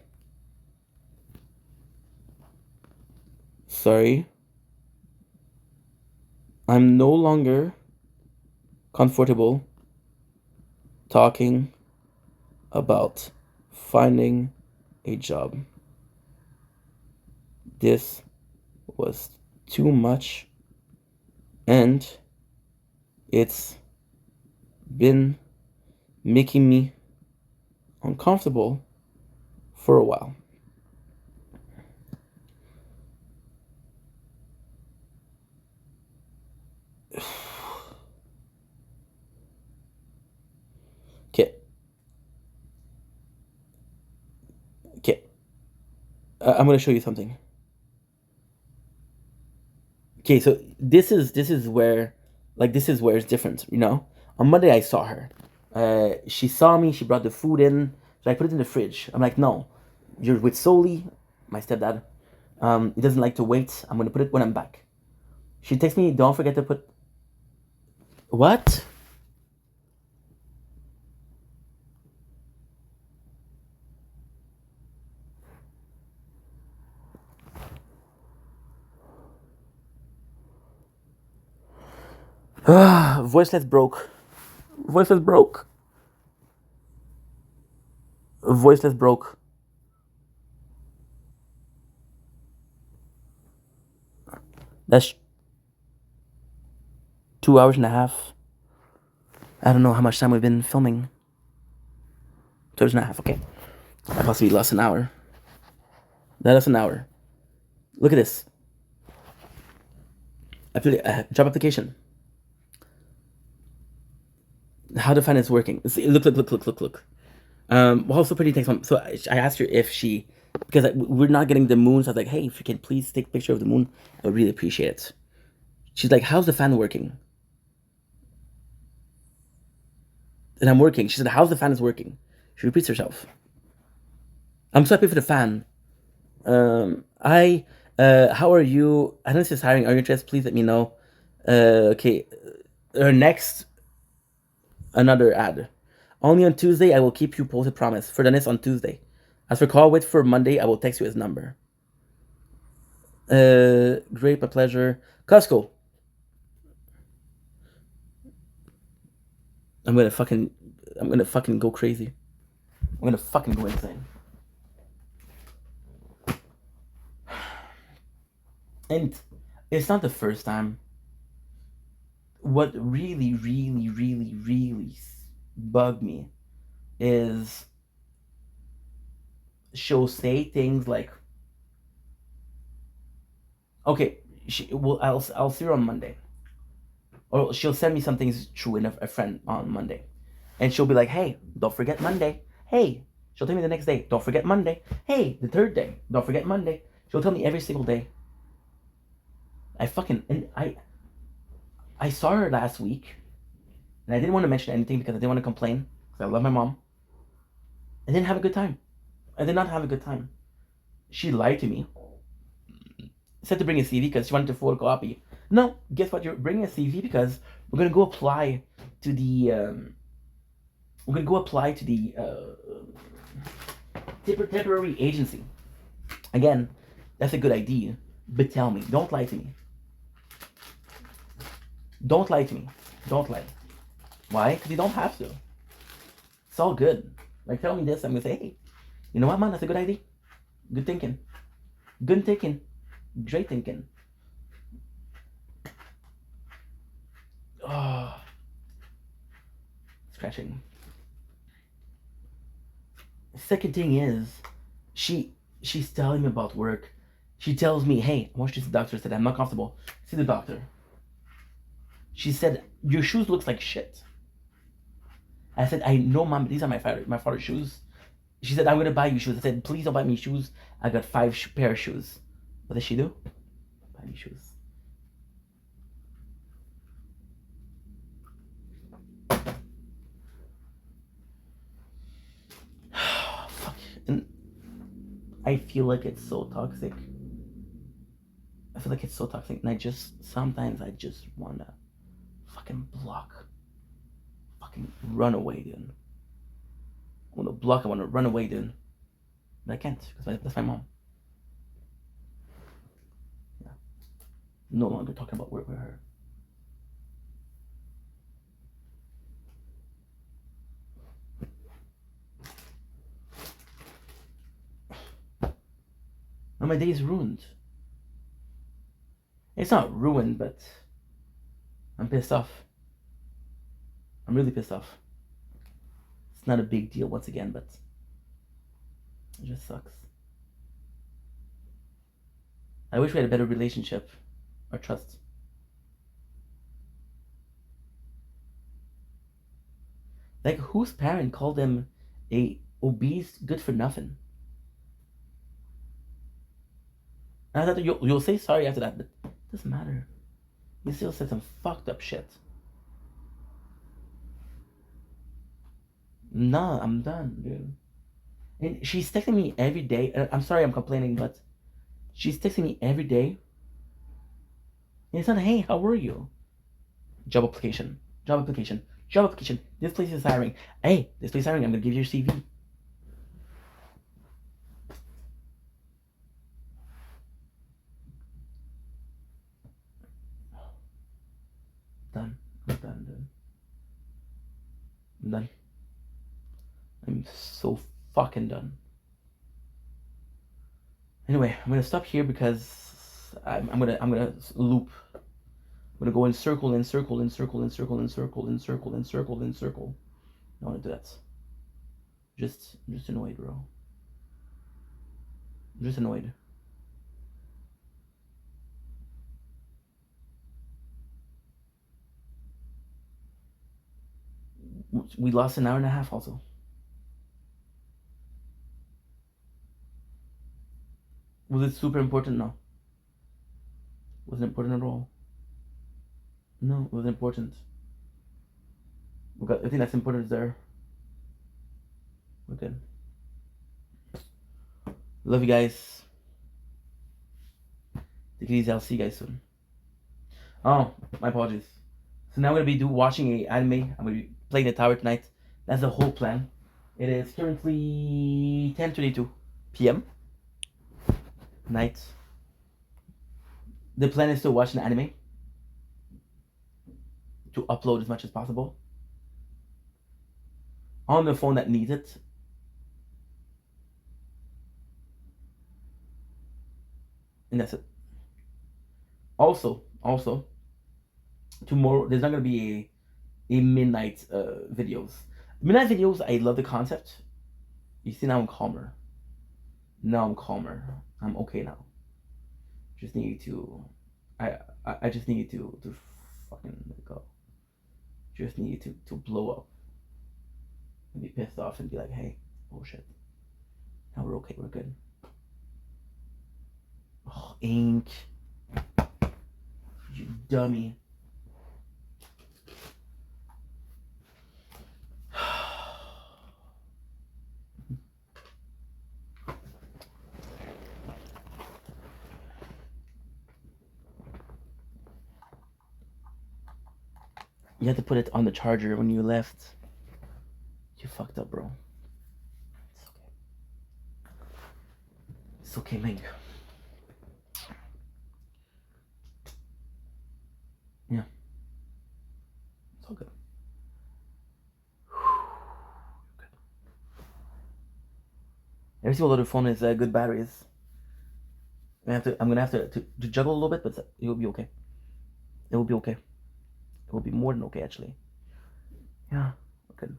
Sorry. I'm no longer comfortable talking about finding a job. This was too much, and it's been making me uncomfortable for a while. Okay. Okay. I'm gonna show you something. Okay, so this is where, like, this is where it's different. You know, on Monday I saw her. She saw me. She brought the food in. So I put it in the fridge. I'm like, no, you're with Soli, my stepdad. He doesn't like to wait. I'm gonna put it when I'm back. She texts me, don't forget to put. What? Voiceless broke. Voiceless broke. Voiceless broke. That's 2 hours and a half. I don't know how much time we've been filming. 2 hours and a half, okay. That possibly lost an hour. That lost an hour. Look at this. Job application. How the finance working. See, look. Also pretty text mom. So I asked her if she, because we're not getting the moon, so I was like, hey, if you can please take a picture of the moon, I would really appreciate it. She's like, how's the fan working? And I'm working. She said, how's the fan is working? She repeats herself. I'm so happy for the fan. How are you? I don't know if it's hiring. Are you interested? Please let me know. Okay. Her next, another ad. Only on Tuesday, I will keep you posted, promise. For Dennis on Tuesday. As for call, wait for Monday, I will text you his number. Great, my pleasure. Costco. I'm gonna fucking go crazy. I'm gonna fucking go insane. And it's not the first time. What really bugged me is she'll say things like, okay, I'll see her on Monday, or she'll send me some things through in a friend on Monday, and she'll be like, hey, don't forget Monday. Hey, she'll tell me the next day, don't forget Monday. Hey, the third day, don't forget Monday. She'll tell me every single day. I saw her last week, and I didn't want to mention anything because I didn't want to complain, because I love my mom. I didn't have a good time. I did not have a good time. She lied to me. Said to bring a CV because she wanted to photocopy. No, guess what? You're bringing a CV because we're gonna go apply to the. Temporary agency. Again, that's a good idea, but tell me, don't lie to me. Don't lie to me. Don't lie. Why? Because you don't have to. It's all good. Like, tell me this, I'm gonna say, hey, you know what, man? That's a good idea. Good thinking. Good thinking. Great thinking. Oh, scratching. Second thing is, she's telling me about work. She tells me, hey, I want you to see the doctor. I said, I'm not comfortable. See the doctor. She said, your shoes looks like shit. I said, I know, mom, these are my father's shoes. She said, I'm gonna buy you shoes. I said, please don't buy me shoes. I got 5 pair of shoes. What does she do? Buy me shoes. Fuck. And I feel like it's so toxic. And sometimes I just wanna fucking block. Fucking run away, dude. I wanna run away, dude. But I can't, because that's my mom. Yeah. No longer talking about work with her. my day is ruined. It's not ruined, but I'm pissed off. I'm really pissed off. It's not a big deal once again, but it just sucks. I wish we had a better relationship or trust. Like, whose parent called them a obese, good for nothing? And I thought you'll say sorry after that, but it doesn't matter. You still said some fucked up shit. Nah, I'm done, dude. And she's texting me every day. I'm sorry I'm complaining, but she's texting me every day. And it's not, hey, how are you? Job application. Job application. Job application. This place is hiring. Hey, this place is hiring. I'm going to give you your CV. Done. I'm done, dude. I'm done. I'm so fucking done. Anyway, I'm gonna stop here because I'm gonna loop. I'm gonna go in circle, in circle, in circle, in circle, in circle, in circle, in circle, in circle. I don't wanna do that. I'm just annoyed, bro. I'm just annoyed. We lost an hour and a half also. Was it super important? No. Wasn't important at all. No, it wasn't important. I think that's important is there. We're good. Love you guys. Take it easy. I'll see you guys soon. Oh, my apologies. So now I'm gonna be watching a anime. I'm gonna be playing the tower tonight. That's the whole plan. It is currently 10:22 p.m. night. The plan is to watch an anime, to upload as much as possible on the phone that needs it. And that's it. Also, tomorrow there's not gonna be a midnight videos. Midnight videos, I love the concept. You see, now I'm calmer. I'm okay now. Just need to, I just need to fucking let go. Just need to blow up and be pissed off and be like, hey, oh shit. Now we're okay, we're good. Oh, ink. You dummy. You had to put it on the charger when you left. You fucked up, bro. It's okay. It's okay, Link. Yeah. It's all good. Good. Every single other phone is good batteries. I'm gonna have to juggle a little bit, but it will be okay. It will be okay. It will be more than okay, actually. Yeah, good.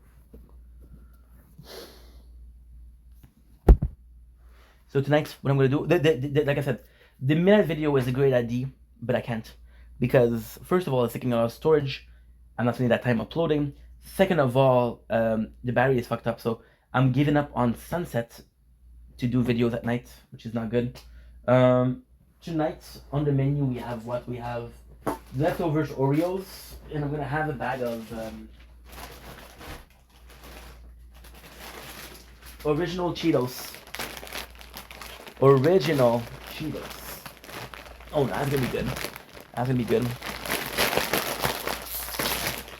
So tonight, what I'm gonna do, like I said, the minute video is a great idea, but I can't. Because, first of all, it's taking a lot of storage. I'm not spending that time uploading. Second of all, the battery is fucked up, so I'm giving up on sunset to do videos at night, which is not good. Tonight, on the menu, we have what? We have leftovers Oreos, and I'm gonna have a bag of original Cheetos. Original Cheetos. Oh, that's gonna be good. That's gonna be good.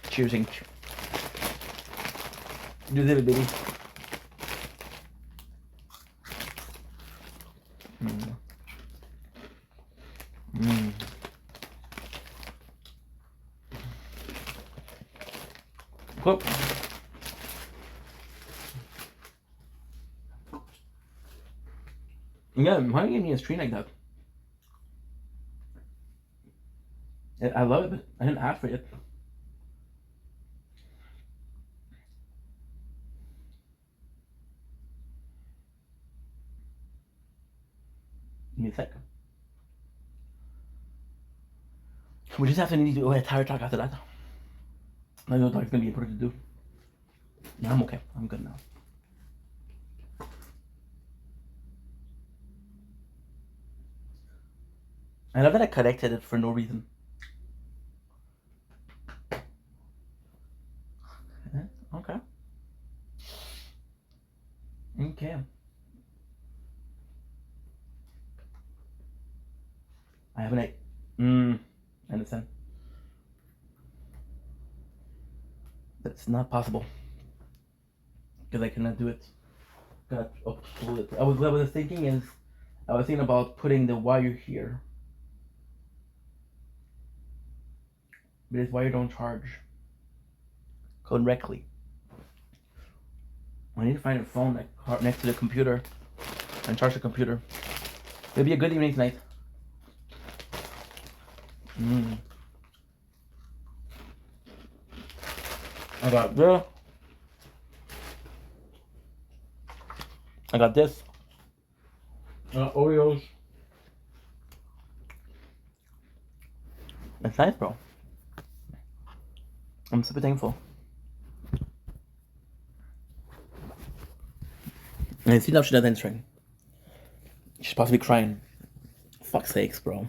Cheers, Ink. Do this, baby. Cool. Yeah, why don't you give me a screen like that? I love it, but I didn't ask for it. Give me a sec. We just have to need to do a tire talk after that. I know it's gonna be important to do. No, I'm okay. I'm good now. I love that I connected it for no reason. Okay. Okay. I have an I understand. That's not possible. Because I cannot do it. Got upload it. What I was thinking is, I was thinking about putting the wire here. But this wire don't charge correctly. I need to find a phone like next to the computer and charge the computer. It'll be a good evening tonight. I got this. I got this. Oreos. It's nice, bro. I'm super thankful. And I see now she's not answering. She's possibly crying. Fuck's sakes, bro.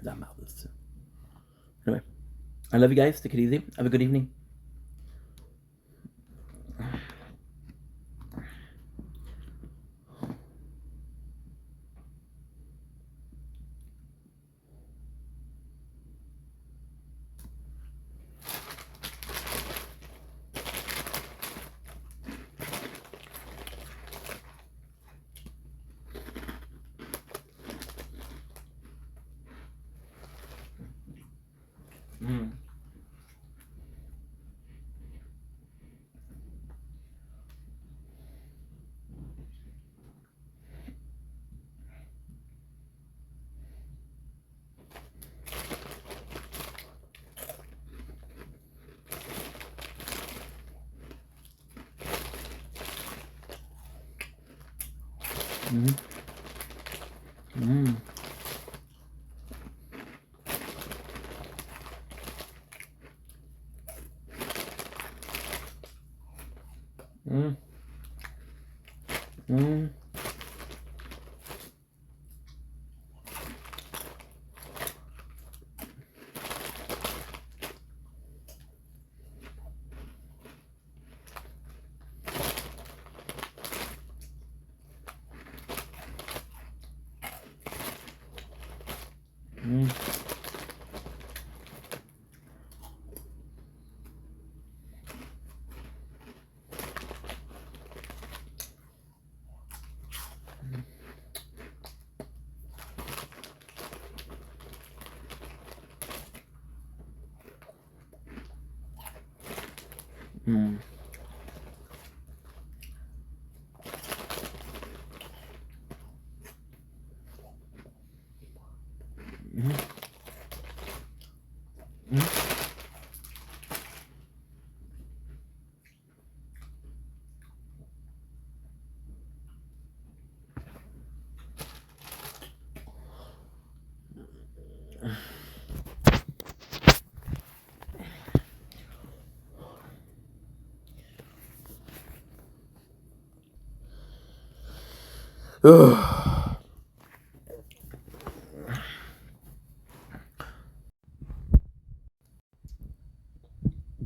That mouth is. Anyway, I love you guys. Take it easy. Have a good evening.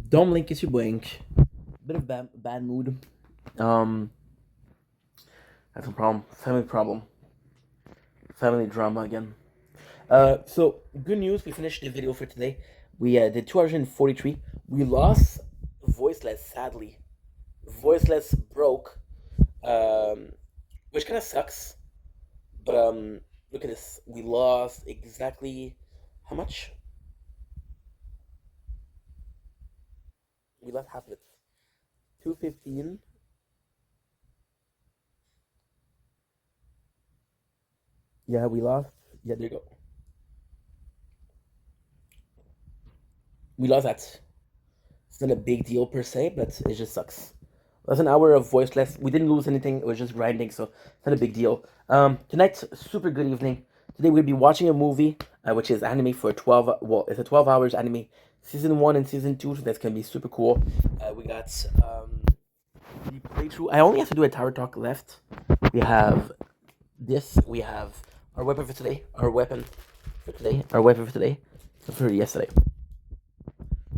Don't blink as you blink. Bit of bad mood. That's a problem. Family drama again. So good news. We finished the video for today. We did 243. We lost Voiceless, sadly. Voiceless broke, which kind of sucks. But look at this. We lost exactly how much? We lost half of it. 215. Yeah, we lost. Yeah, there you go. We lost that. It's not a big deal per se, but it just sucks. That's an hour of voiceless. We didn't lose anything. It was just grinding, so it's not a big deal. Tonight's super good evening. Today we'll be watching a movie, which is anime for 12. Well, it's a 12 hours anime, season 1 and season 2. So that's gonna be super cool. We got the playthrough. I only have to do a tower talk left. We have this. We have our weapon for today. Our weapon for today. Our weapon for today. For yesterday.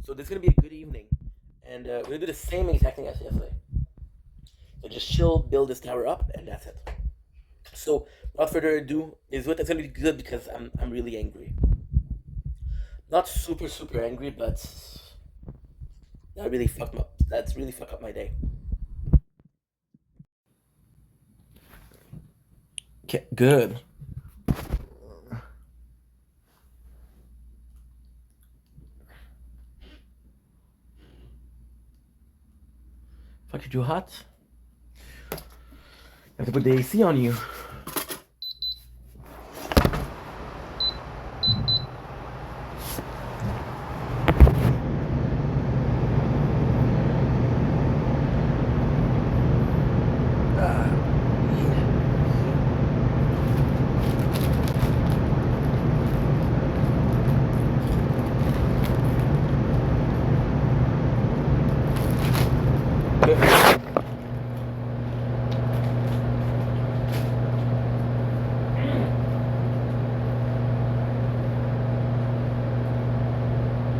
So this is gonna be a good evening, and we're gonna do the same exact thing as yesterday. So just chill, build this tower up, and that's it. So without further ado, it's gonna be good because I'm really angry. Not super angry, but that really fucked up. That's really fucked up my day. Okay, good. Fuck, you too hot? You have to put the AC on you.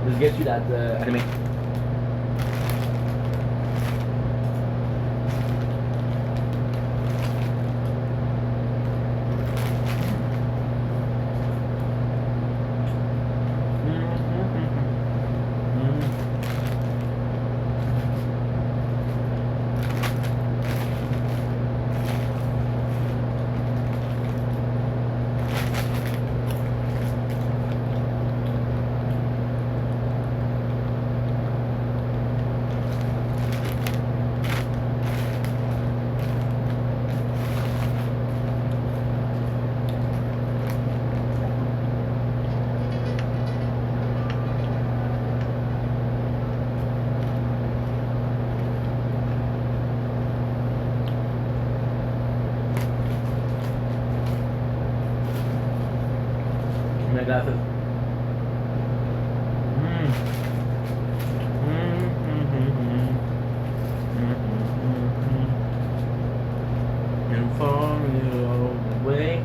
Let's get you that anime. My glasses. And far away.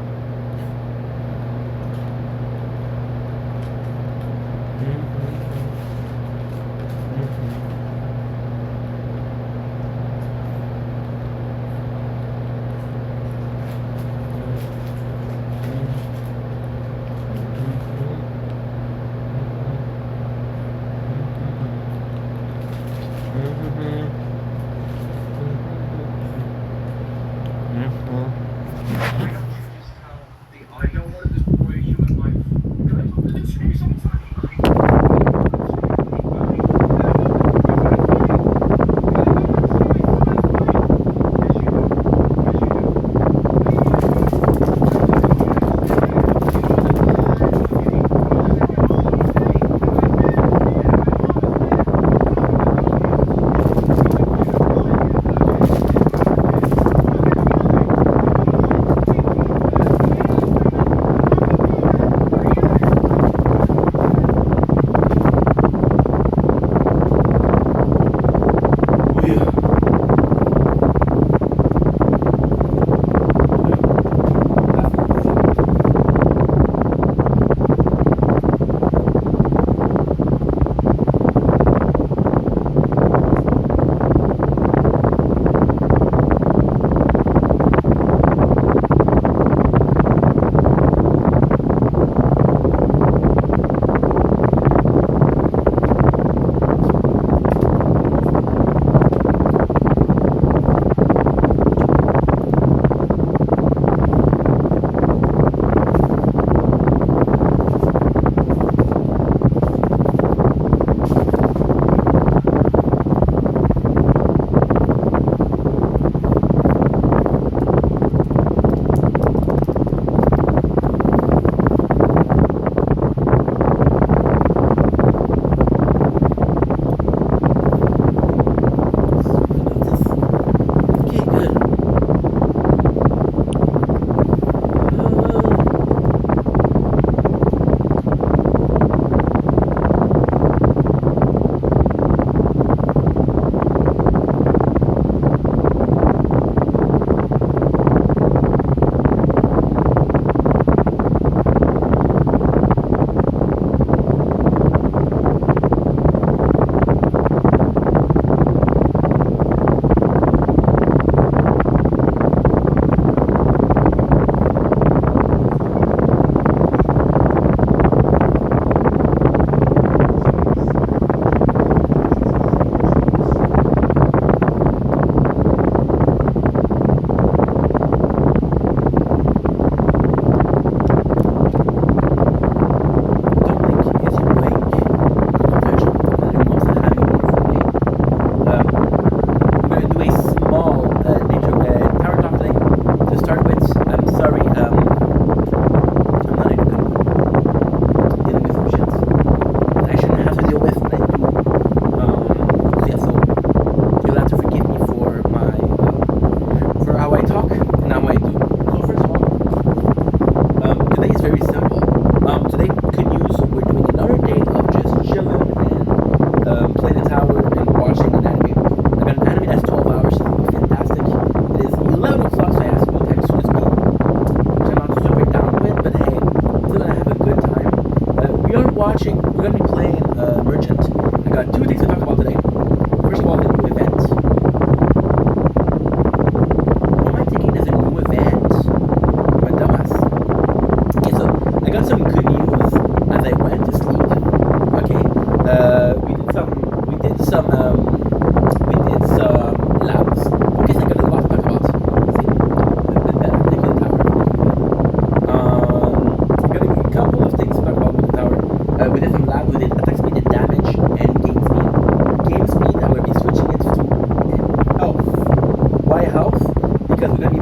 we're gonna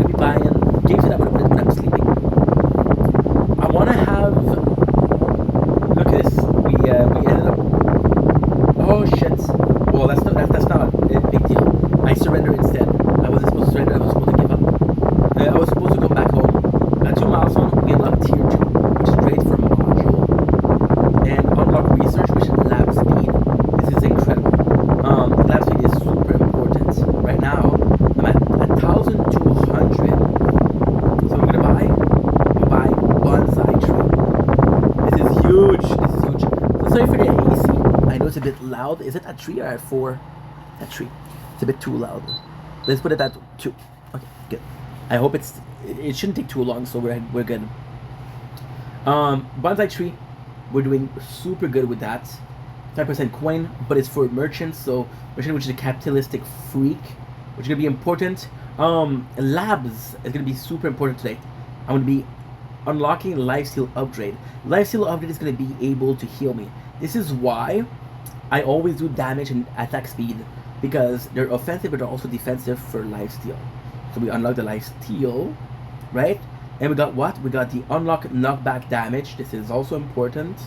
be buying games that I'm gonna play when I'm sleeping. I wanna have. Look at this. We ended up. Oh shit. Well, that's not a big deal. I surrendered instead. I wasn't supposed to surrender. I was supposed to give up. I was supposed to go back home. Got 2 milestones. We unlocked tier 2, which is great for module, and unlock research, which is lab speed. This is incredible. Lab speed is super important. Right now, I'm at 1,200. So we're gonna buy bonsai tree. This is huge. So sorry for the AC. I know it's a bit loud. Is it at 3 or at 4? At 3. It's a bit too loud. Let's put it at 2. Okay, good. I hope it shouldn't take too long, so we're good. Bonsai tree, we're doing super good with that. 5% coin, but it's for merchants, so merchant, which is a capitalistic freak, which is gonna be important. Labs is gonna be super important today. I'm gonna be unlocking lifesteal upgrade. Lifesteal upgrade is gonna be able to heal me. This is why I always do damage and attack speed, because they're offensive but they're also defensive for lifesteal. So we unlock the lifesteal, right? And we got what? We got the unlock knockback damage. This is also important.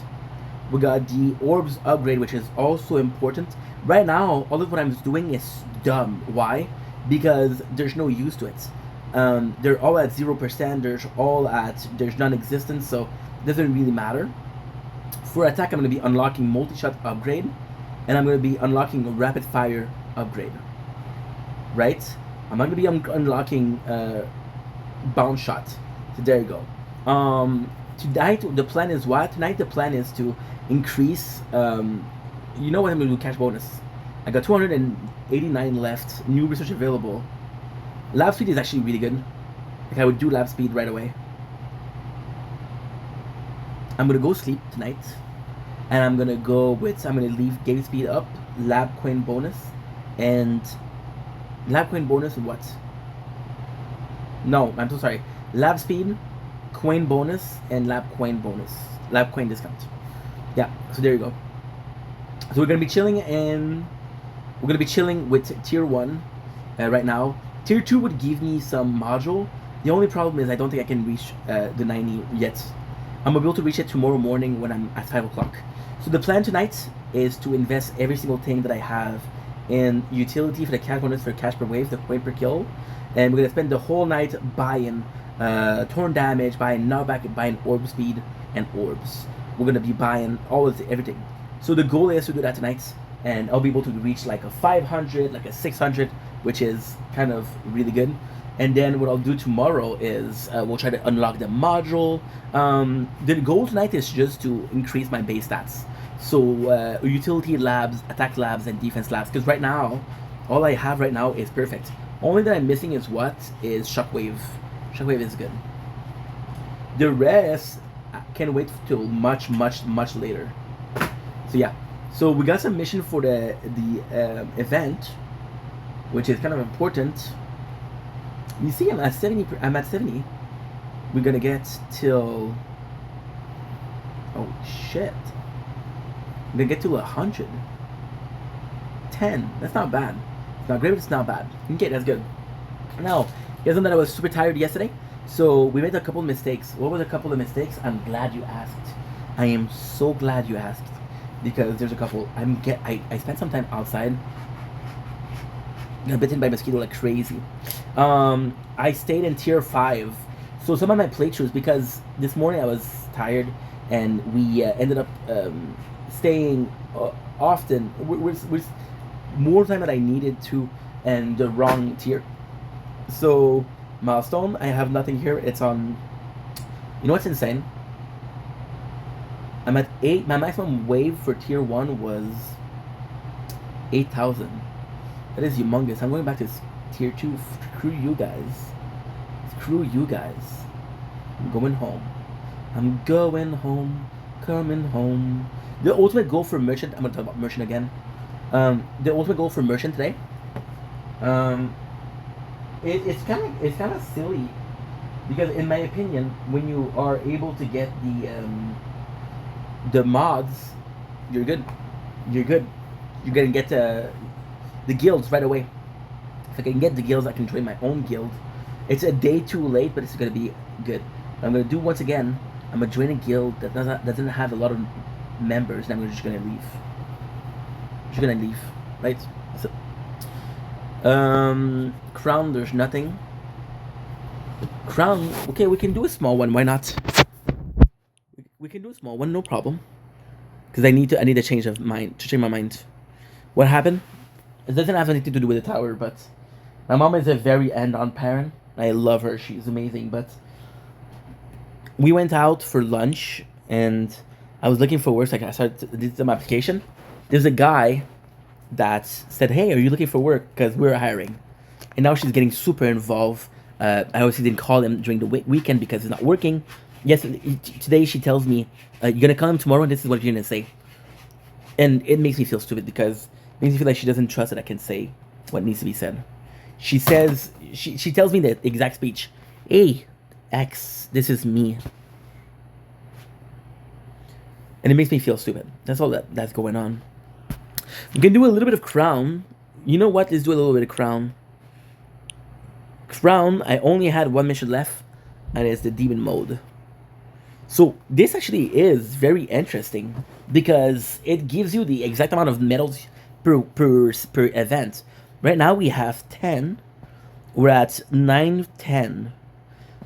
We got the orbs upgrade, which is also important. Right now, all of what I'm doing is dumb. Why? Because there's no use to it. They're all at 0%. There's non-existent, so it doesn't really matter. For attack, I'm going to be unlocking multi-shot upgrade, and I'm going to be unlocking rapid fire upgrade. Right? I'm not going to be unlocking bounce shot. So there you go. Tonight the plan is what? Tonight the plan is to increase. You know what I'm going to do? Cash bonus. I got 289 left. New research available. Lab speed is actually really good. Like I would do lab speed right away. I'm gonna go sleep tonight, and I'm gonna leave game speed up, lab coin bonus, and what? No, I'm so sorry. Lab speed, coin bonus, and lab coin discount. Yeah, so there you go. So we're gonna be chilling with tier 1 right now. Tier 2 would give me some module. The only problem is I don't think I can reach the 90 yet. I'm gonna be able to reach it tomorrow morning when I'm at 5 o'clock. So the plan tonight is to invest every single thing that I have in utility for the cash bonus, for cash per wave, the coin per kill, and we're gonna spend the whole night buying torn damage, buying knockback, buying orb speed and orbs. We're gonna be buying everything. So the goal is to do that tonight, and I'll be able to reach like a 500, like a 600, which is kind of really good. And then what I'll do tomorrow is we'll try to unlock the module. The goal tonight is just to increase my base stats. So utility labs, attack labs, and defense labs. Because right now, all I have right now is perfect. Only that I'm missing is what? Is shockwave. Shockwave is good. The rest can wait till much later. So yeah. So we got some mission for the event, which is kind of important. You see, I'm at 70. We're gonna get till. Oh shit! I'm gonna get to 100. 10. That's not bad. It's not great, but it's not bad. Okay, that's good. Now, you guys know that I was super tired yesterday, so we made a couple of mistakes. What were a couple of mistakes? I'm glad you asked. I am so glad you asked, because there's a couple. I spent some time outside. Got bitten by mosquito like crazy. I stayed in tier 5. So some of my playthroughs, because this morning I was tired, and we ended up staying often with more time than I needed to, and the wrong tier. So milestone, I have nothing here. It's on. You know what's insane? I'm at 8. My maximum wave for tier 1 was 8,000. That is humongous. I'm going back to tier 2. Screw you guys. Screw you guys. I'm going home. I'm going home. Coming home. The ultimate goal for merchant. I'm gonna talk about merchant again. The ultimate goal for merchant today. It's kind of silly, because in my opinion, when you are able to get the mods, you're good. You're gonna get the guilds right away. If I can get the guilds, I can join my own guild. It's a day too late, but it's gonna be good. What I'm gonna do once again, I'm gonna join a guild that doesn't have a lot of members, and I'm just gonna leave. Just gonna leave, right? So, crown, there's nothing. Crown, okay, we can do a small one. Why not? We can do a small one, no problem. Because I need to change of mind, to change my mind. What happened? It doesn't have anything to do with the tower, but my mom is a very end-on parent. I love her; she's amazing. But we went out for lunch, and I was looking for work. So I started did some application. There's a guy that said, "Hey, are you looking for work? Because we're hiring." And now she's getting super involved. I obviously didn't call him during the weekend because he's not working. Yes, today she tells me, "You're gonna call him tomorrow, and this is what you're gonna say." And it makes me feel stupid because it makes me feel like she doesn't trust that I can say what needs to be said. She says, she tells me the exact speech. "Hey, X, this is me." And it makes me feel stupid. That's all that's going on. We can do a little bit of crown. You know what? Let's do a little bit of crown. Crown, I only had one mission left, and it's the demon mode. So this actually is very interesting because it gives you the exact amount of medals per event. Right now we have 10. We're at 9, 10.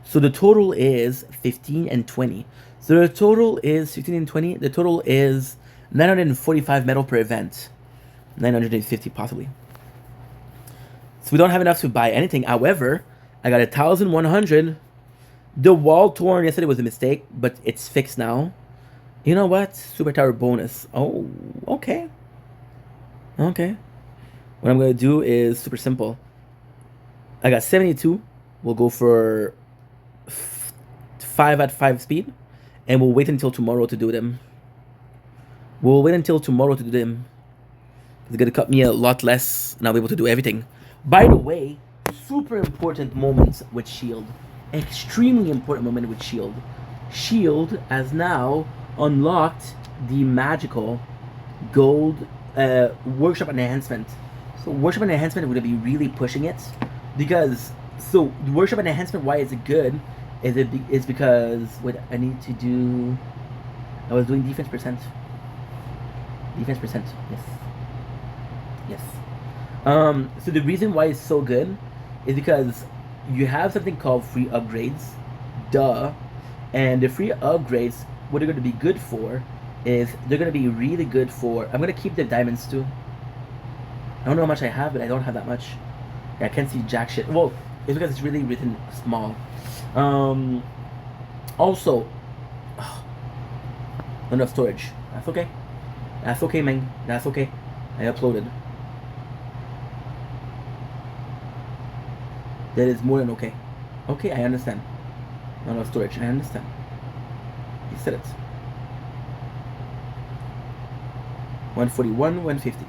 So the total is 15 and 20. So the total is 15 and 20. The total is 945 medal per event. 950 possibly. So we don't have enough to buy anything. However, I got 1,100. The wall torn yesterday was a mistake, but it's fixed now. You know what? Super tower bonus. Oh, okay. Okay. What I'm going to do is super simple. I got 72. We'll go for 5 at 5 speed. And we'll wait until tomorrow to do them. We'll wait until tomorrow to do them. It's going to cut me a lot less, and I'll be able to do everything. By the way, super important moments with Shield. Extremely important moment with Shield. Shield has now unlocked the magical gold workshop enhancement. So workshop enhancement would be really pushing it because the workshop enhancement, why is it good? Is because what I need to do. I was doing defense percent. Defense percent. Yes. Yes. So the reason why it's so good is because you have something called free upgrades, duh, and the free upgrades, what they're going to be good for is they're going to be really good for, I'm going to keep the diamonds too. I don't know how much I have, but I don't have that much. Yeah, I can't see jack shit. Well, it's because it's really written small. Also, not enough storage. That's okay. That's okay, man. That's okay. I uploaded. That is more than okay. Okay, I understand. Not enough storage. I understand. You said it. 141, 150.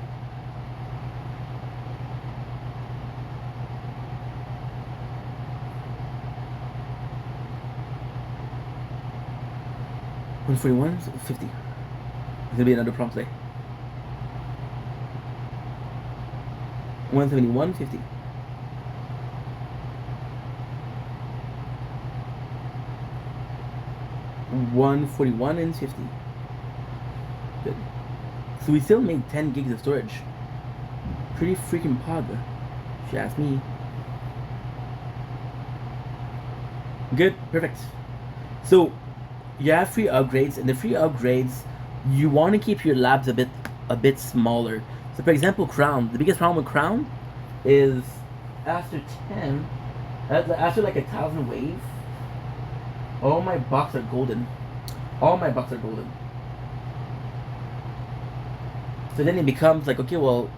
$141, 50. It's gonna be another prompt today. 171, 50. 141 and 50. Good. So we still made 10 gigs of storage. Pretty freaking pog, if you ask me. Good, perfect. So you have free upgrades, and the free upgrades, you want to keep your labs a bit smaller. So for example, crown. The biggest problem with crown is after 10, after like 1,000 wave, all my bucks are golden. All my bucks are golden. So then it becomes like, okay, well,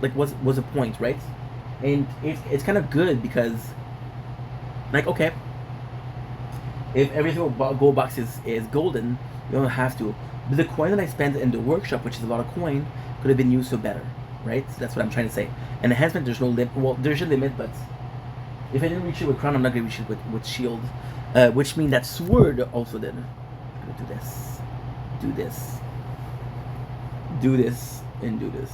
like what's the point, right? And it's kind of good because, like, okay, if every single gold box is golden, you don't have to. But the coin that I spent in the workshop, which is a lot of coin, could have been used so better, right? So that's what I'm trying to say. And enhancement, there's no limit. Well, there's a limit, but if I didn't reach it with crown, I'm not gonna reach it with shield. Which means that sword also did. I'm gonna do this, do this, do this, and do this.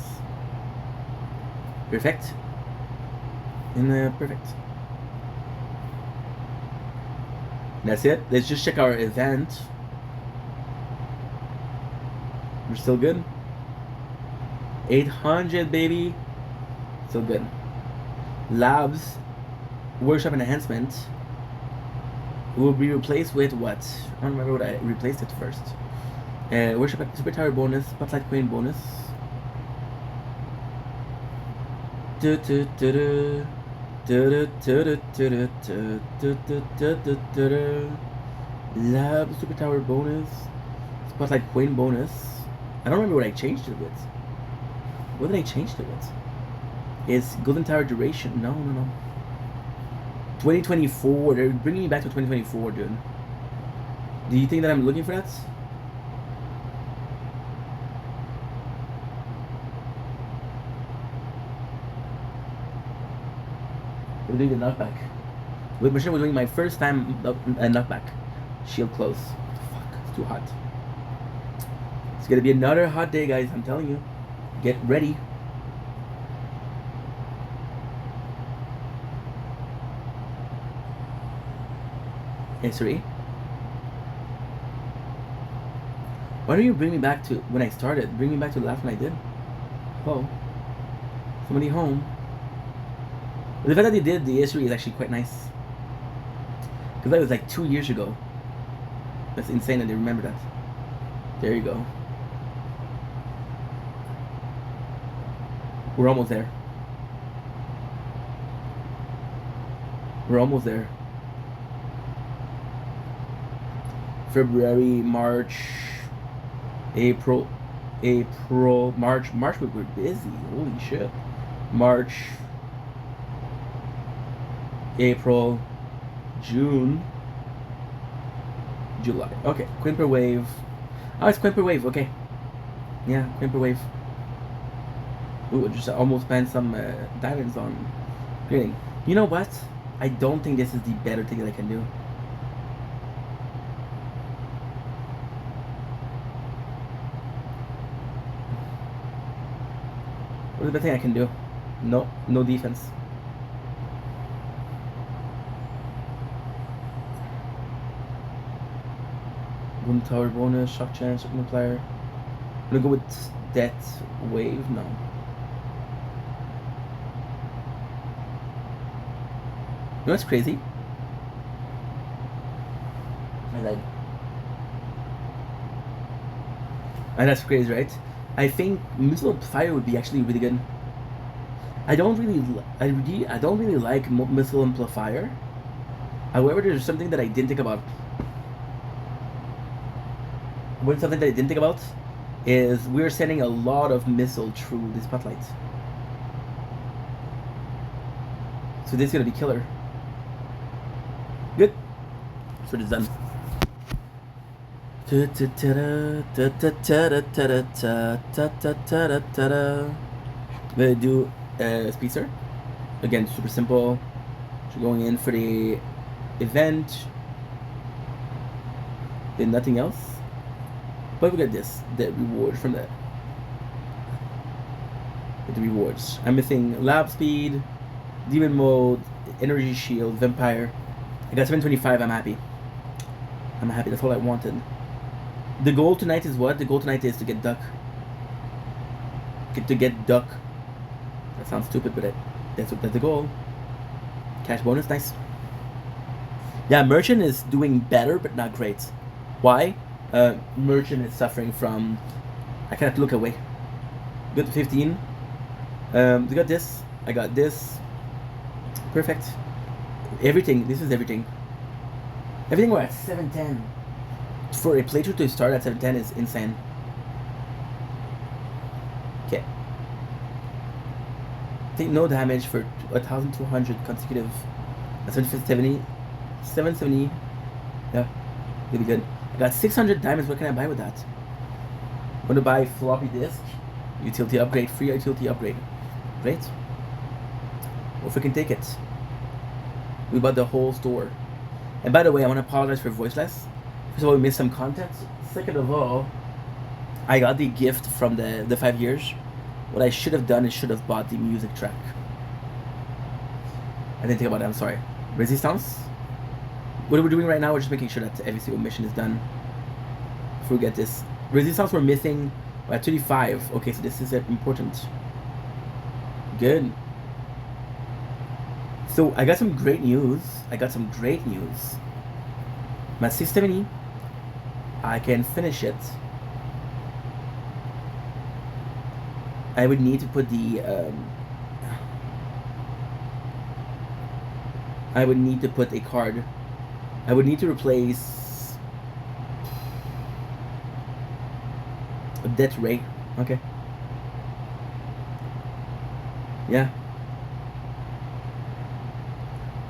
Perfect. And perfect. That's it. Let's just check our event. We're still good. 800, baby. Still good. Labs, workshop and enhancement will be replaced with what? I don't remember what I replaced it first. Workshop super tower bonus, spotlight queen bonus. Lab super tower bonus, spotlight queen bonus. I don't remember what I changed it with. What did I change it with? It's golden tower duration. No. 2024. They're bringing me back to 2024, dude. Do you think that I'm looking for that? We're doing the knockback. With machine, we're doing my first time knockback. Shield close. Fuck, it's too hot. It's gonna be another hot day, guys. I'm telling you. Get ready. History. Why don't you bring me back to when I started? Bring me back to the last one I did. Oh, somebody home. The fact that they did the history is actually quite nice. Because that was like 2 years ago. That's insane that they remember that. There you go. We're almost there. We're almost there. February, March, April, March. March we were busy. Holy shit. March, April, June, July. Okay, Quimper Wave. Oh, it's Quimper Wave. Okay. Yeah, Quimper Wave. Ooh, I just almost spent some diamonds on grading. You know what? I don't think this is the better thing that I can do. What's the best thing I can do? No defense. One tower bonus, shock chance, shock multiplier. I'm gonna go with Death Wave. No. You know what's crazy? And that's crazy, right? I think Missile Amplifier would be actually really good. I don't really like Missile Amplifier. However, there's something that I didn't think about. Something that I didn't think about is we're sending a lot of missile through the spotlight. So this is gonna be killer. Good. So it's done. I'm gonna do Speedster. Again, super simple. So going in for the event. Then nothing else. But we got this, the reward from that. The rewards. I'm missing lab speed, demon mode, energy shield, vampire. I got 725, I'm happy. I'm happy, that's all I wanted. The goal tonight is what? The goal tonight is to get duck. To get duck. That sounds stupid, but that's the goal. Cash bonus, nice. Yeah, Merchant is doing better, but not great. Why? Merchant is suffering from... I cannot look away. Good to 15. We got this. I got this. Perfect. Everything. This is everything. Everything we're at 710. For a playthrough to start at 710 is insane. Okay. Take no damage for 1,200 consecutive. That's 770. 770. Yeah. Really good. I got 600 diamonds. What can I buy with that? Want to buy floppy disk? Utility upgrade. Free utility upgrade. Great. Or if we can take it. We bought the whole store. And by the way, I want to apologize for voiceless. First of all, we missed some content. Second of all, I got the gift from the 5 years. What I should have done is should have bought the music track. I didn't think about it, I'm sorry. Resistance. What we're doing right now, we're just making sure that every single mission is done. Before we get this. Resistance we're missing at 35. Okay, so this is important. Good. So I got some great news. My 670, I can finish it. I would need to put the I would need to put a card. I would need to replace a death ray. Okay. Yeah.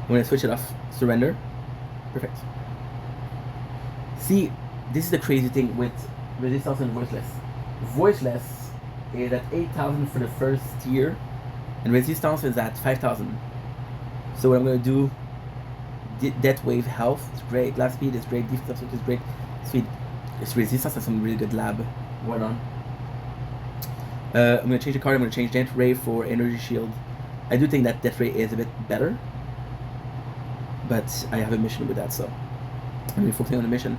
I'm gonna switch it off. Surrender. Perfect. See, this is the crazy thing with Resistance and Voiceless. Voiceless is at 8,000 for the first tier, and Resistance is at 5,000. So what I'm gonna do, Death Wave Health is great, Lab Speed is great, Defense is great, Speed. This Resistance has some really good lab going on. I'm gonna change the card. I'm gonna change Death Ray for Energy Shield. I do think that Death Ray is a bit better, but I have a mission with that, so I'm gonna be focusing on the mission.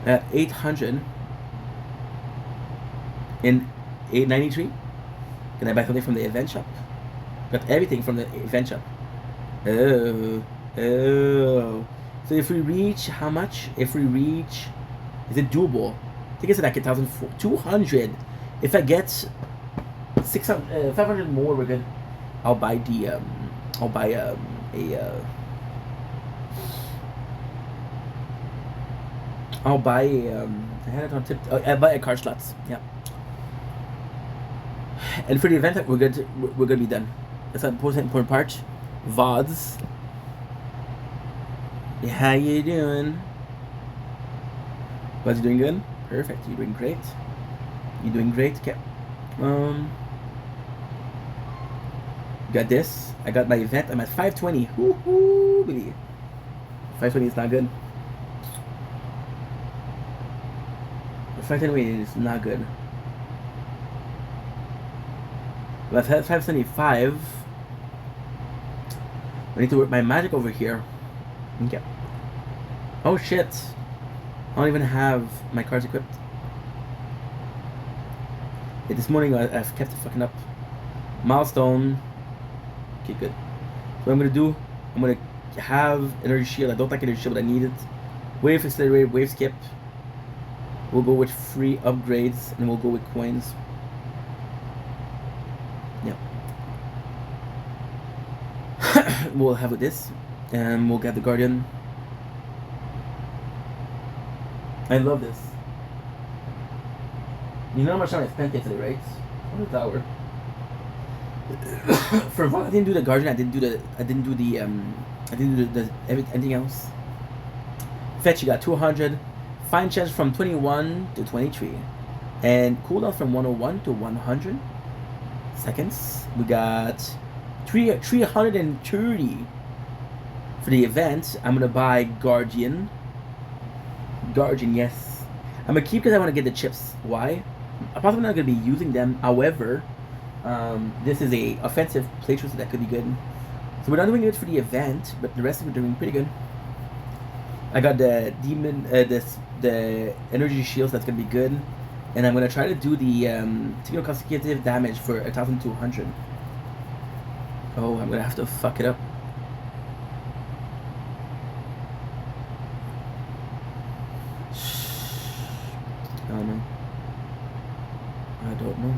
800 in 893. Can I buy something from the event shop? Got everything from the event shop. Oh. So if we reach how much? If we reach, is it doable? I think it's like 1,200. If I get 600, 500 more, we're good. I'll buy the I'll buy I had it on tip. I'll buy a card slots. Yeah. And for the event, we're good. We're gonna be done. That's an important part. VODs. Yeah, how you doing? VODs, you doing good? Perfect. You're doing great. You're doing great. Okay. Got this. I got my event. I'm at 520. Woohoo, baby. 520 is not good. 520 is not good. But at 575, I need to work my magic over here. Okay. Oh shit. I don't even have my cards equipped. Yeah, this morning I've kept it fucking up. Milestone. Okay, good. So what I'm gonna do, I'm gonna have Energy Shield. I don't like Energy Shield, but I need it. Wave Accelerate, Wave Skip. We'll go with free upgrades, and we'll go with coins. Yeah. We'll have with this, and we'll get the Guardian. I love this. You know how much time I spent yesterday, right? On the tower. For fun, I didn't do the Guardian. I didn't do the anything else. Fetch, you got 200. Fine chance from 21 to 23, and cooldown from 101 to 100 seconds. We got 330 for the event. I'm gonna buy Guardian. Yes. I'm gonna keep because I want to get the chips. Why? I'm possibly not gonna be using them. However, this is a offensive playthrough, so that could be good. So we're not doing it for the event, but the rest of it we're doing pretty good. I got the demon, the energy shields. That's gonna be good, and I'm gonna try to do the consecutive damage for 1,200. Oh, I'm gonna have to fuck it up. I don't know.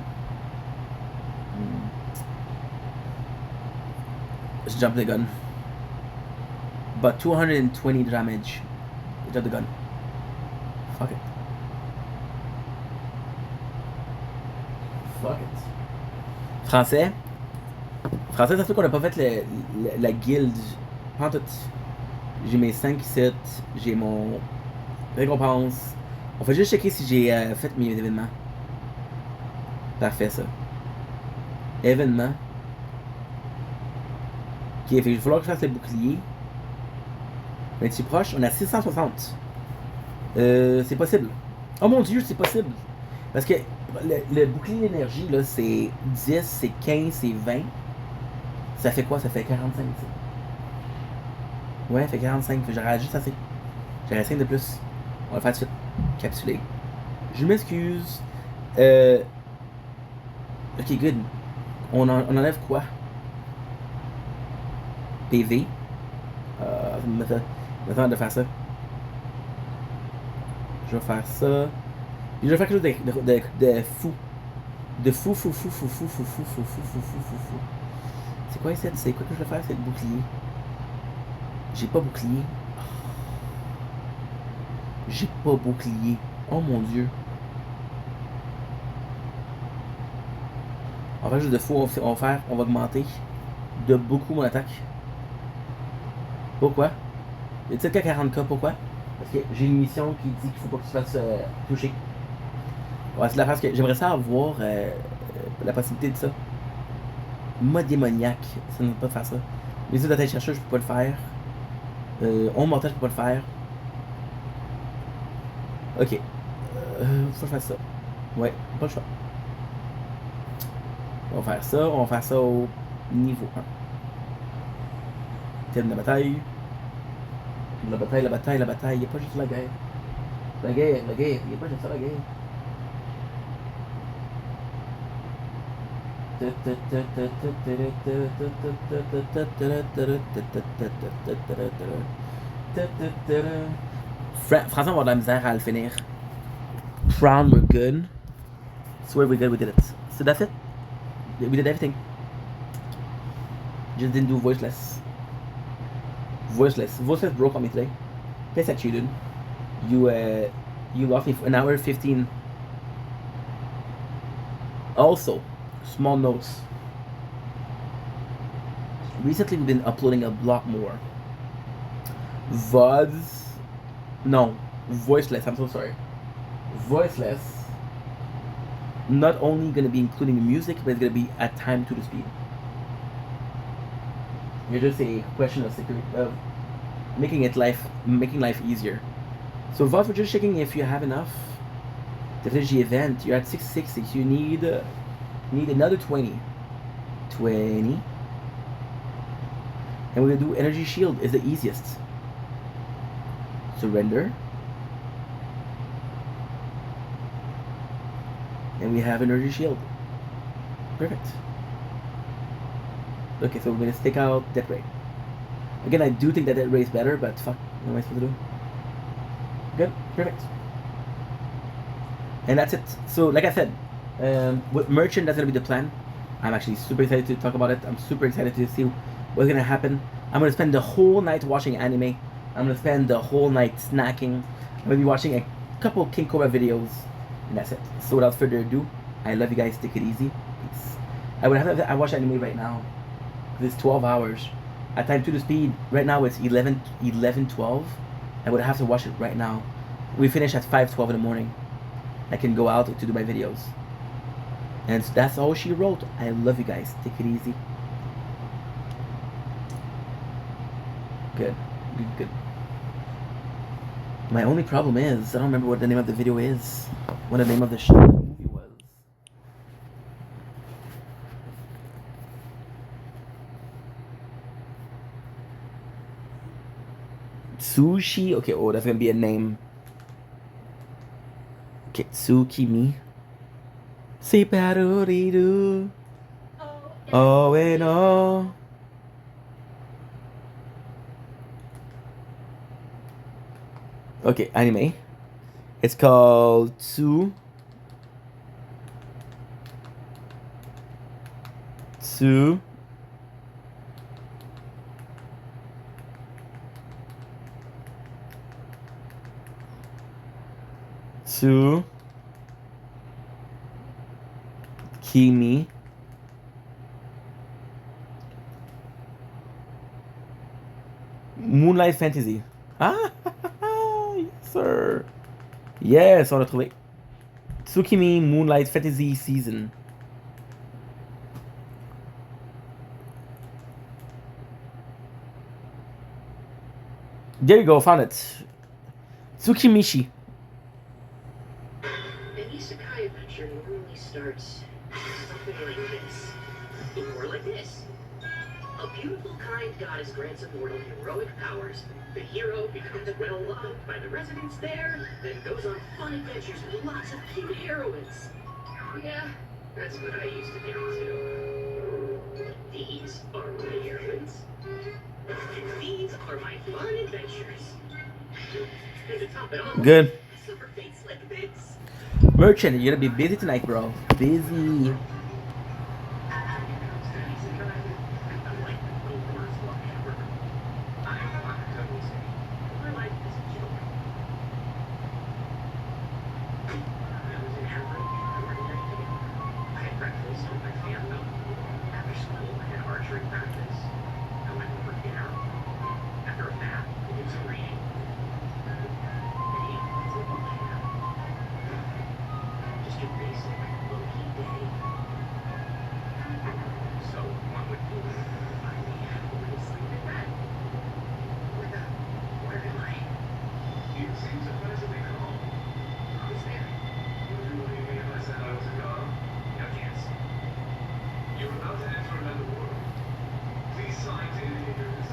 Let's jump the gun. But 220 damage. Jump the gun. Fuck it. Français, ça se fait qu'on a pas fait la guilde. En tout. J'ai mes 5 sets. J'ai mon récompense. On fait juste checker si j'ai fait mes événements. Parfait, ça. Événements. Ok, il va falloir que je fasse le bouclier. On est-tu proche? On est à 660. C'est possible. Oh mon dieu, c'est possible. Parce que le bouclier d'énergie, là, c'est 10, c'est 15, c'est 20. Ça fait quoi? Ça fait 45, ça. Ouais, fait 45, j'aurais juste assez. J'aurais 5 de plus. On va le faire tout de suite. Capsulé. Je m'excuse. Ok, good. On enlève quoi? PV. Maintenant de faire ça. Je vais faire ça. Puis je vais faire quelque chose de fou. De fou. C'est quoi ça? C'est quoi que je vais faire? C'est le bouclier. J'ai pas bouclier. J'ai pas bouclier. Oh mon dieu. En fait, juste de fou, on va augmenter de beaucoup mon attaque. Pourquoi? Tu sais qu'à 40k, pourquoi? Parce que j'ai une mission qui dit qu'il faut pas que tu te fasses toucher. Ouais, c'est la phase que j'aimerais ça avoir la possibilité de ça. Mode démoniaque, ça ne peut pas faire ça. Les autres attaques chercheurs, je peux pas le faire. On mortel, je peux pas le faire. Ok. Faut faire ça. Ouais, pas le choix. On va faire ça au niveau 1. Thème de la bataille. La bataille, il n'y a pas juste la guerre. La guerre, il n'y a pas juste ça, la guerre. François va avoir de la misère à le finir. Crown, we're good. Swear we're good, we did it. So that's it. We did everything. Just didn't do voiceless. Voiceless broke on me today. Piss at you, dude. You lost me for an hour 15. Also, small notes. Recently, we've been uploading a lot more. VODs. No, voiceless. I'm so sorry. Voiceless. Not only gonna be including the music, but it's gonna be at time to the speed. It's just a question of security, of making life easier. So VODs, we're just checking if you have enough to finish the event. You're at 660. You need another 20. 20. And we're gonna do energy shield is the easiest. Surrender. And we have energy shield. Perfect. Okay, so we're gonna stick out death ray. Again, I do think that death ray is better, but fuck, what am I supposed to do? Good, perfect. And that's it. So, like I said, with merchant, that's gonna be the plan. I'm actually super excited to talk about it. I'm super excited to see what's gonna happen. I'm gonna spend the whole night watching anime. I'm gonna spend the whole night snacking. I'm gonna be watching a couple King Cobra videos, and that's it. So without further ado, I love you guys. Take it easy. Peace. I watch anime right now. It's 12 hours. At time to the speed, right now it's 11:12. I would have to watch it right now. We finish at 5:12 in the morning. I can go out to do my videos. And that's all she wrote. I love you guys. Take it easy. Good. Good. My only problem is I don't remember what the name of the video is. What the name of the movie was. Sushi. Okay. Oh, that's gonna be a name. Okay. Tsukimi. Siparuriru. Oh, and oh. Okay, anime. It's called Tsu. Kimi. Moonlight Fantasy. Ah, yes, sir. Yes, on l'a trouvé. Tsukimi Moonlight Fantasy Season. There you go, found it. Tsukimishi. An isekai adventure normally starts something like this. More like this. A beautiful, kind goddess grants a mortal heroic powers. The hero becomes well loved by the residents there, then goes on fun adventures with lots of cute heroines. Yeah, that's what I used to do too. These are my heroines. And these are my fun adventures. And to top it all, Good. summer fates like this. Merchant, you're gonna be busy tonight, bro. Busy.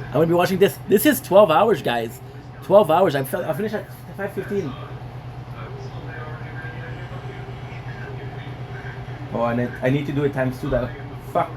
I'm gonna be watching this. This is 12 hours, guys. 12 hours. I'll finish at 5:15. Oh, and I need to do it times 2 though. Fuck.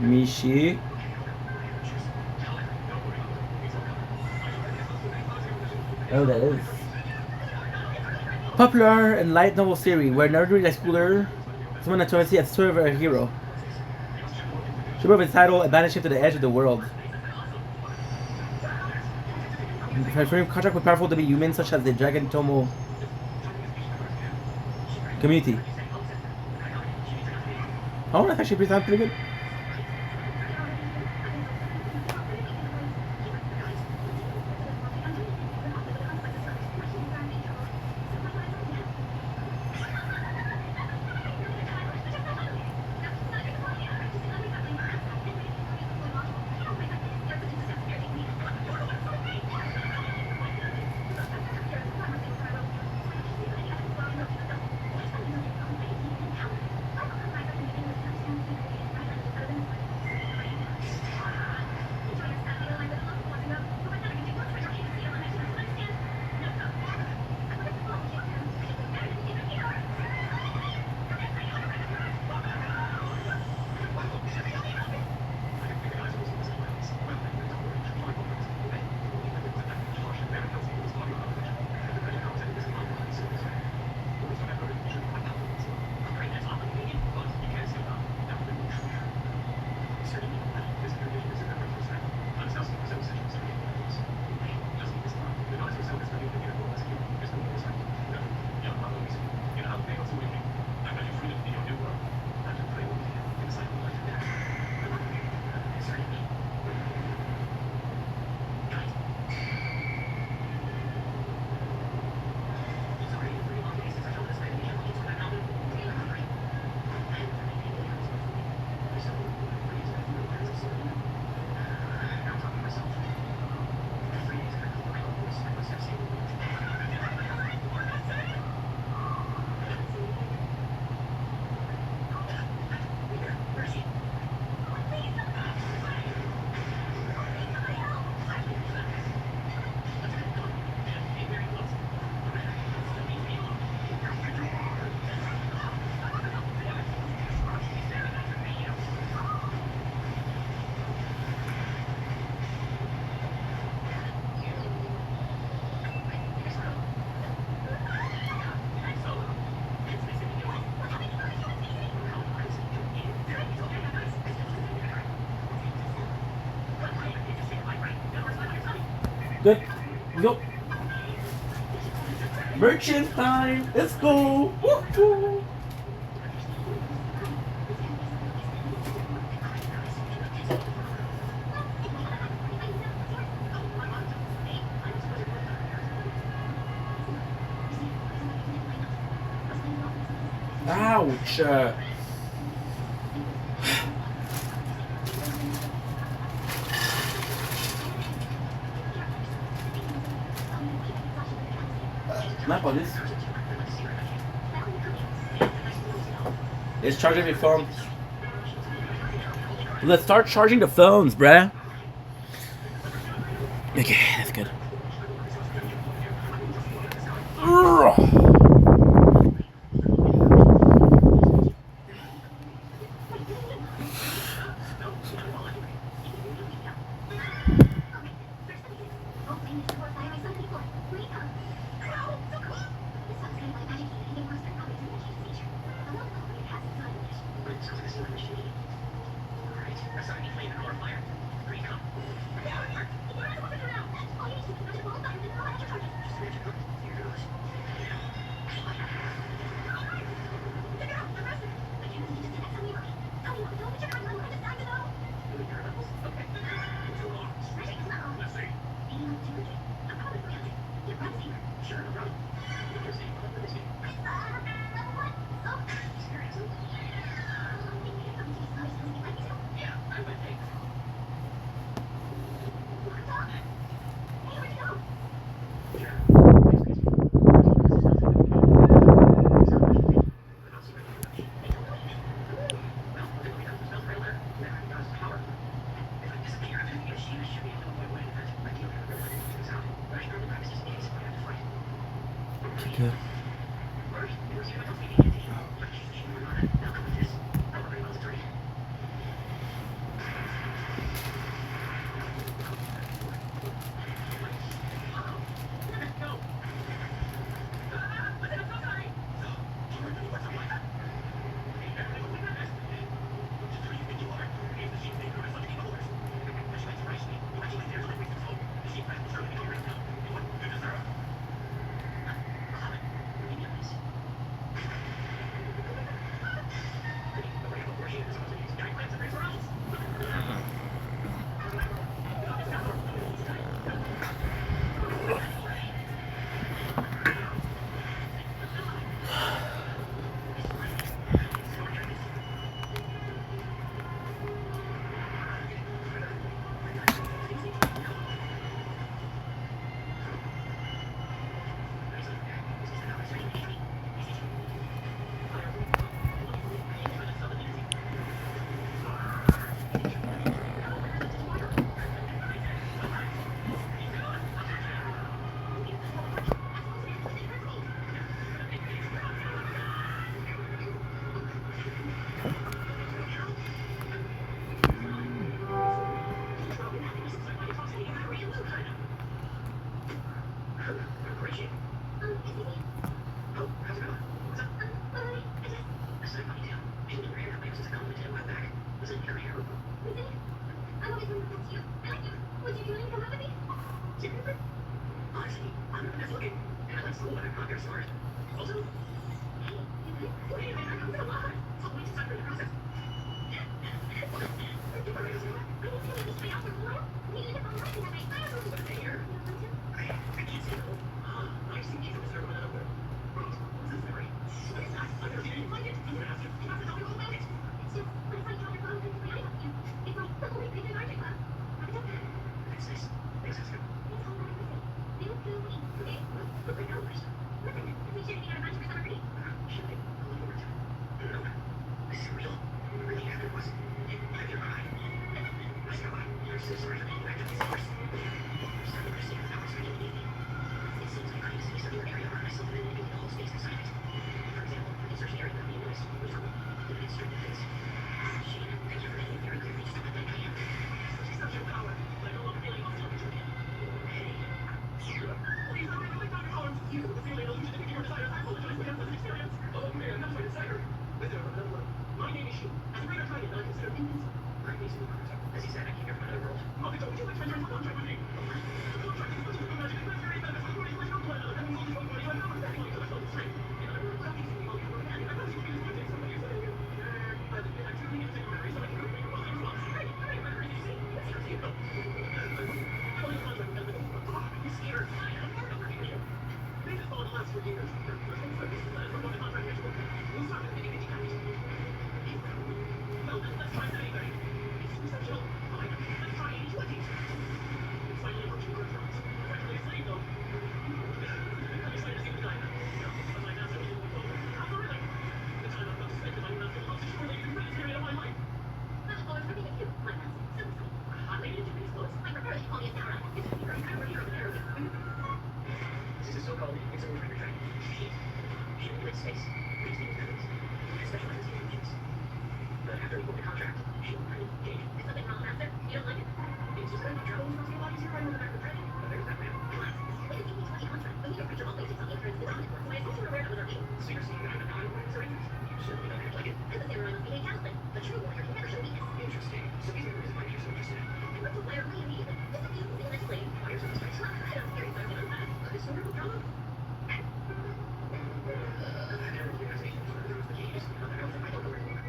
Mishi. Oh, that is popular and light novel series where an ordinary high schooler, someone to see as sort of a hero. Should have its title, abandon ship to the edge of the world. Frame contract with powerful to be humans such as the Dragon Tomo community. Oh, that's actually pretty good. Good. Go. Merchant time. Let's go. Woo-hoo. Ouch! Not on this. Let's charge every phone. Let's start charging the phones, bruh. Okay, that's good. Good. space. Next thing is methods. Specializes in engines. But after we booked the contract, she won't let me change. Is something wrong, Master? You don't like it? It's just that the travel was supposed to be a lot easier right on the back of the train. But there's that man. Relax. This is a 1820 contract. We need to reach all basics on the insurance design. So I assume you're aware that was our deal. So you're saying that I'm a non-warrior arrangement? You certainly don't act like it. Because the samurai must be a gallantly. A true warrior can never show weakness. Interesting. So these are the reasons why you're so interested. And let's acquire me immediately. This is you, legal explain. Why you're so nice? I don't care if I'm doing that. A historical drama?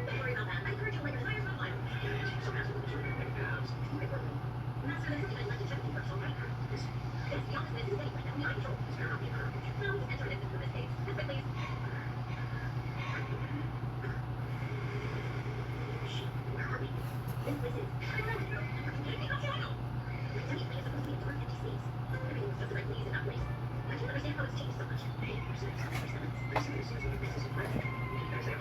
Don't worry about that. I encourage you like a tire sunlight. So Master, the sort of big calves. Master, that's something I'd like to check with you first, all right? Yes, the honest business is anyway. That we are control. This cannot be occurred. No, just enter this into this case. This way, please. Where are we? This place is... I don't know. How do I know? Like, technically, it's supposed to be a dark, empty space. Everything was just as I pleased in that place. I can't understand how it's changed so much. Hey, you're saying something for sense. Basically, this is what the business is private. You can guys out.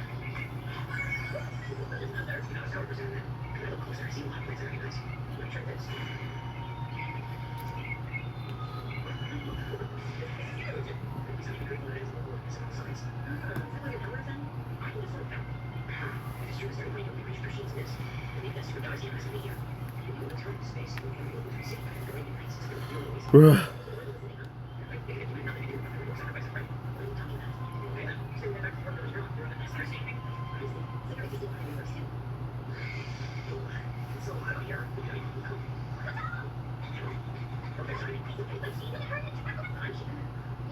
Another. You know, it's how we're presenting it. Can I look closer? I see a lot of things that are nice. Let me try this. Bruh.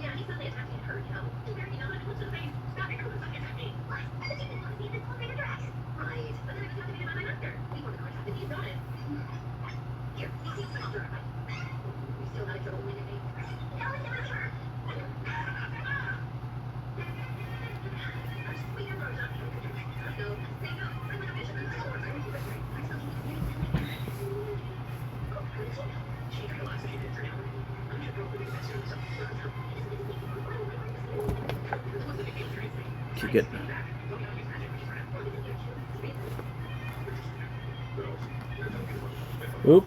Yeah, he's suddenly attacking her, you know. You know, like, what's the face? Stop it, come on, attacking me. What? I thought you didn't want to see this elevator dress. Right, but then it was captivated by my master. We won the contract and he's got it. Here, you see what's after, right? We still having trouble winning me. No, it's not her. Sweet Rosa. Let's go. Say go. I'm on a mission. She realized that she didn't turn out. I'm sure probably the best so. Keep it. Oop.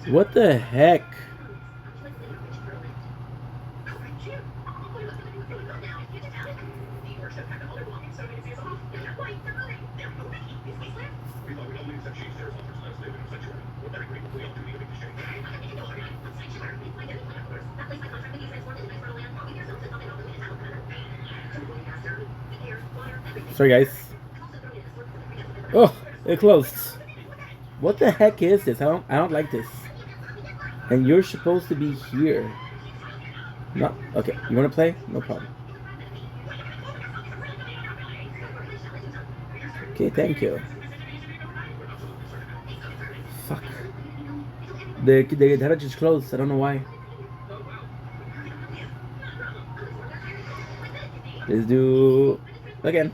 What the heck? Sorry guys. Oh, it closed. What the heck is this? I don't like this. And you're supposed to be here. No, okay. You wanna play? No problem. Okay, thank you. Fuck. The garage is closed. I don't know why. Let's do again.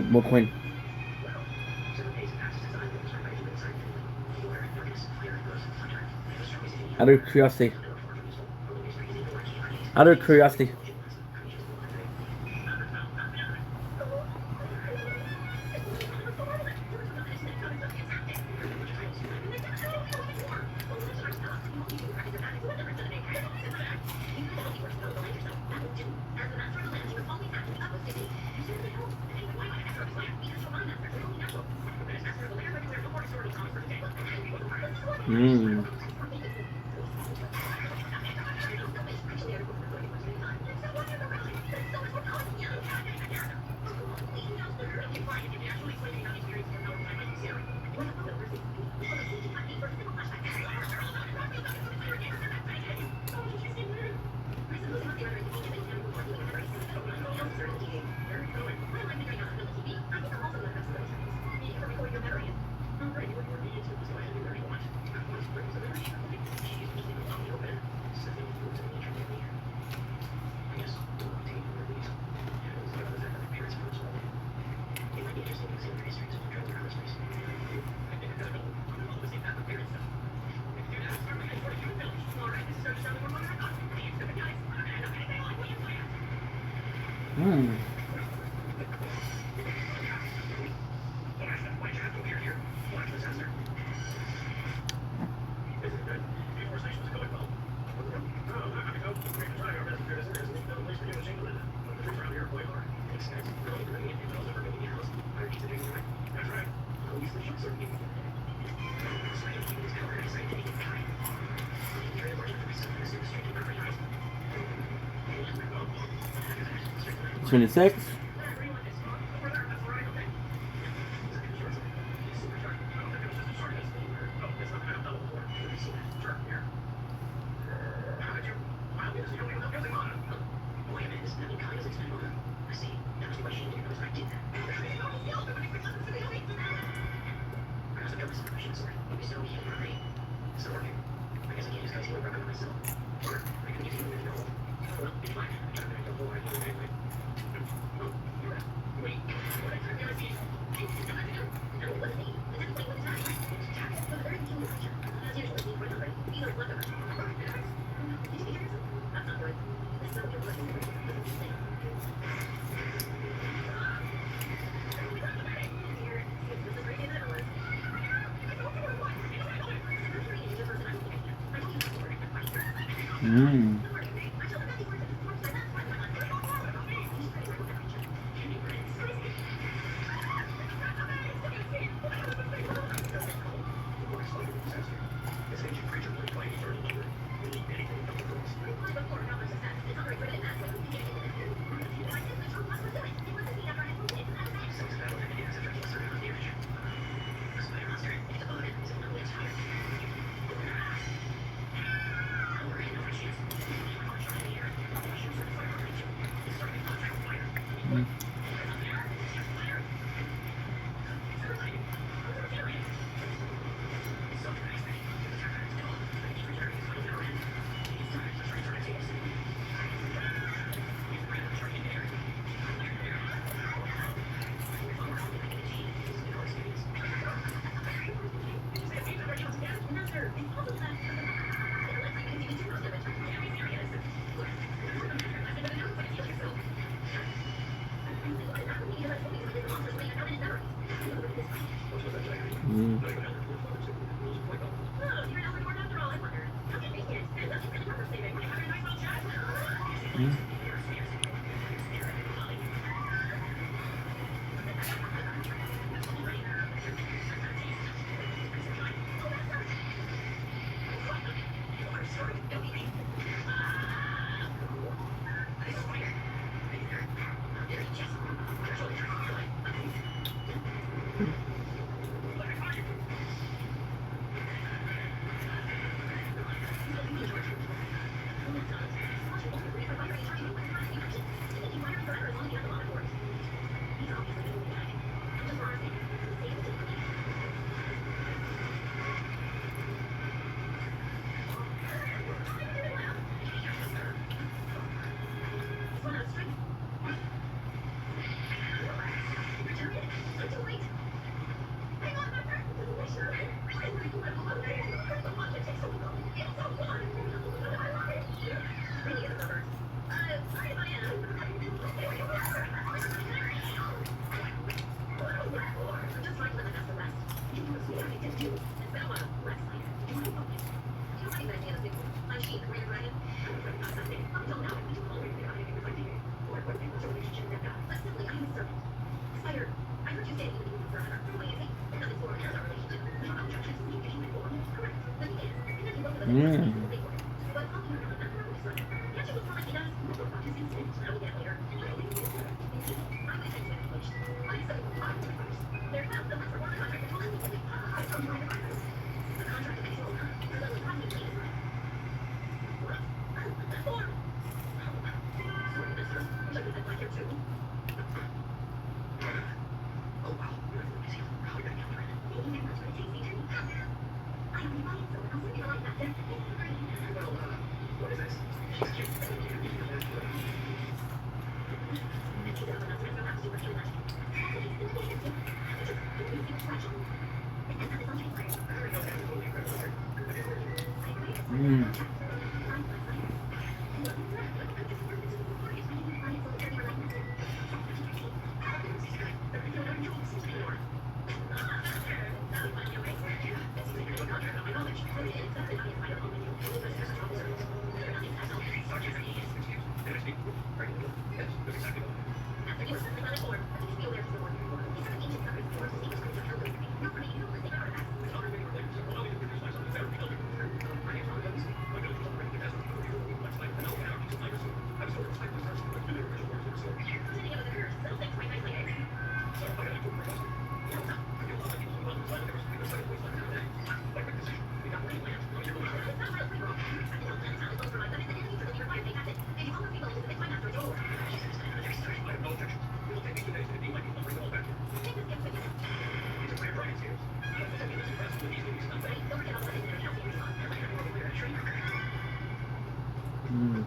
More coin. Out of curiosity. Out of curiosity. Mm. $26. Mm. Mm.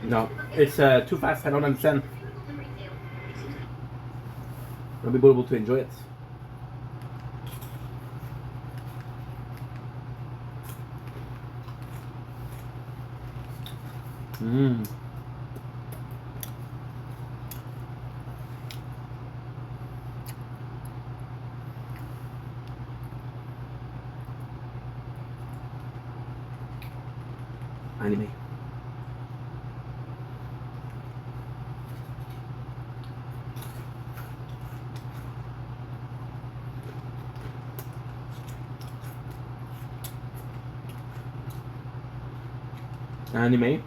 No, it's too fast. I don't understand. I'll be able to enjoy it. Mmm. Anime. Anime.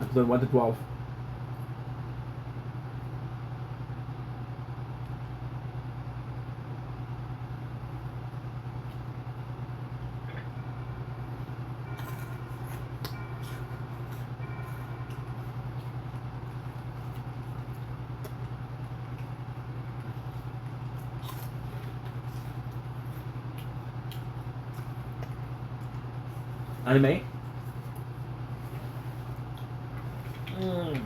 Episode 1 to 12. Anime. Mm.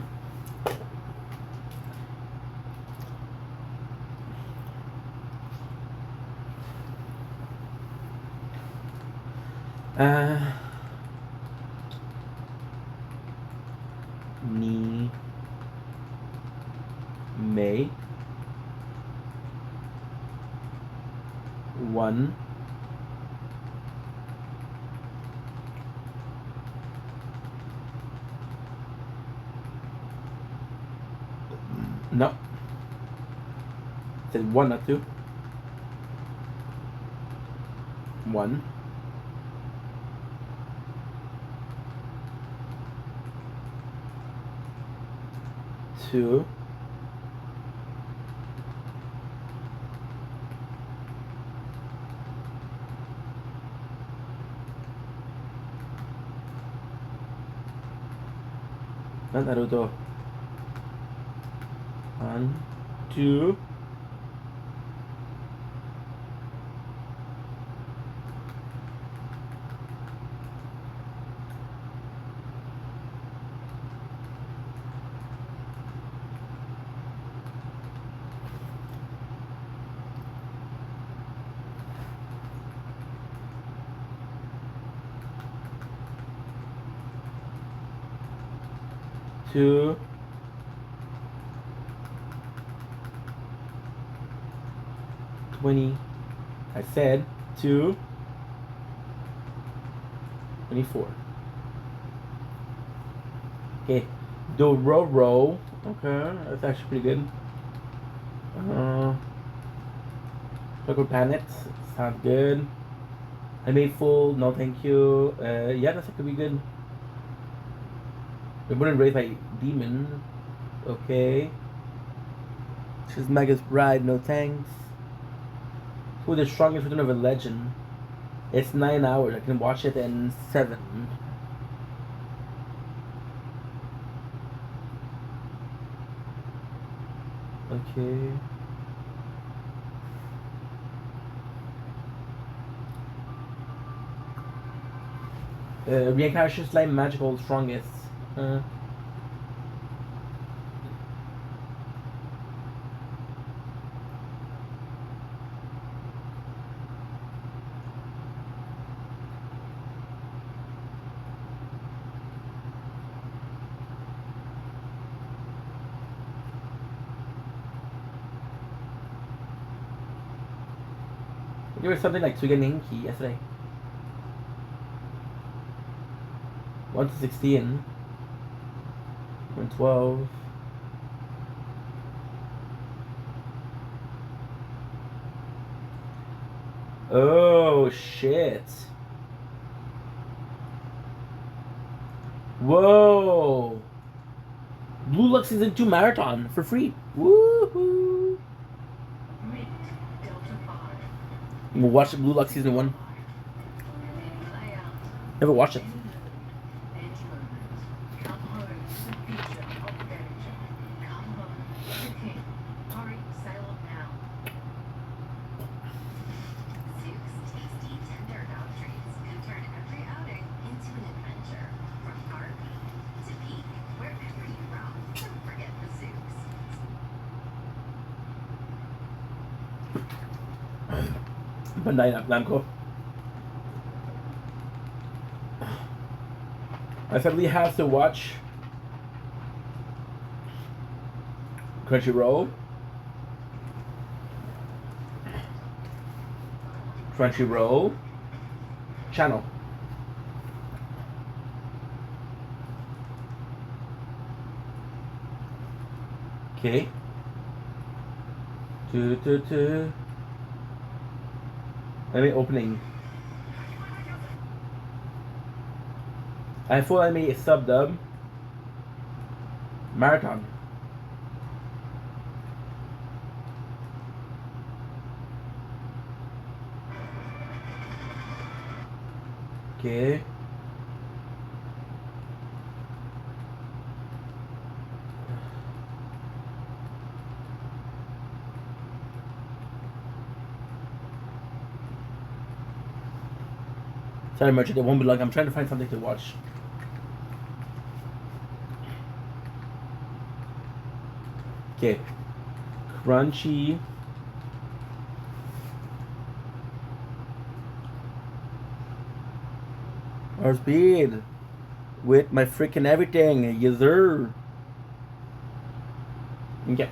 Ni May 1 No. Said 1, not 2. 1 2 Naruto. 1 2 3 2 20. I said 2 24. Okay, Dororo. Okay, that's actually pretty good. Chocolate Planet sounds good. I made full. No, thank you. Yeah, that's could be good. We wouldn't raised by demon. Okay. She's Mega's bride. No thanks. Who the strongest return of a legend? It's 9 hours. I can watch it in 7. Okay. Reincarnation Slime Magical Strongest. There was something like Suganinki yesterday. 1 to 16. 112. Oh shit. Whoa. Blue Lock Season 2 Marathon for free. Woohoo. We'll watch Blue Lock Season 1. Never watched it. Bandai Namco. I suddenly have to watch Crunchyroll. Channel. Okay. Anime opening. I full anime sub dub. Marathon. Okay. Sorry, merchant, it won't be long. I'm trying to find something to watch. Okay. Crunchy. Or speed. With my freaking everything. Yes, sir. Okay.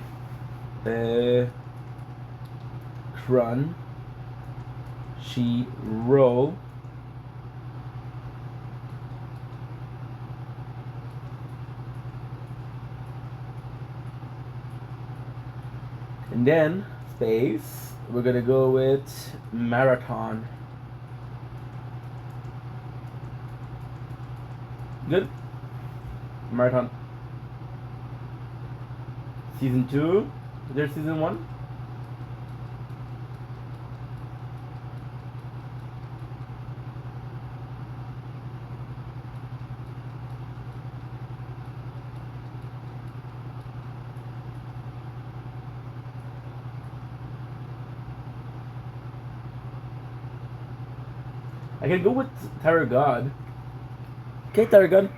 Crunchyroll. And then, space, we're gonna go with Marathon. Good. Marathon. Season 2. Is there season 1? I can go with Terror God. Okay, Terror God.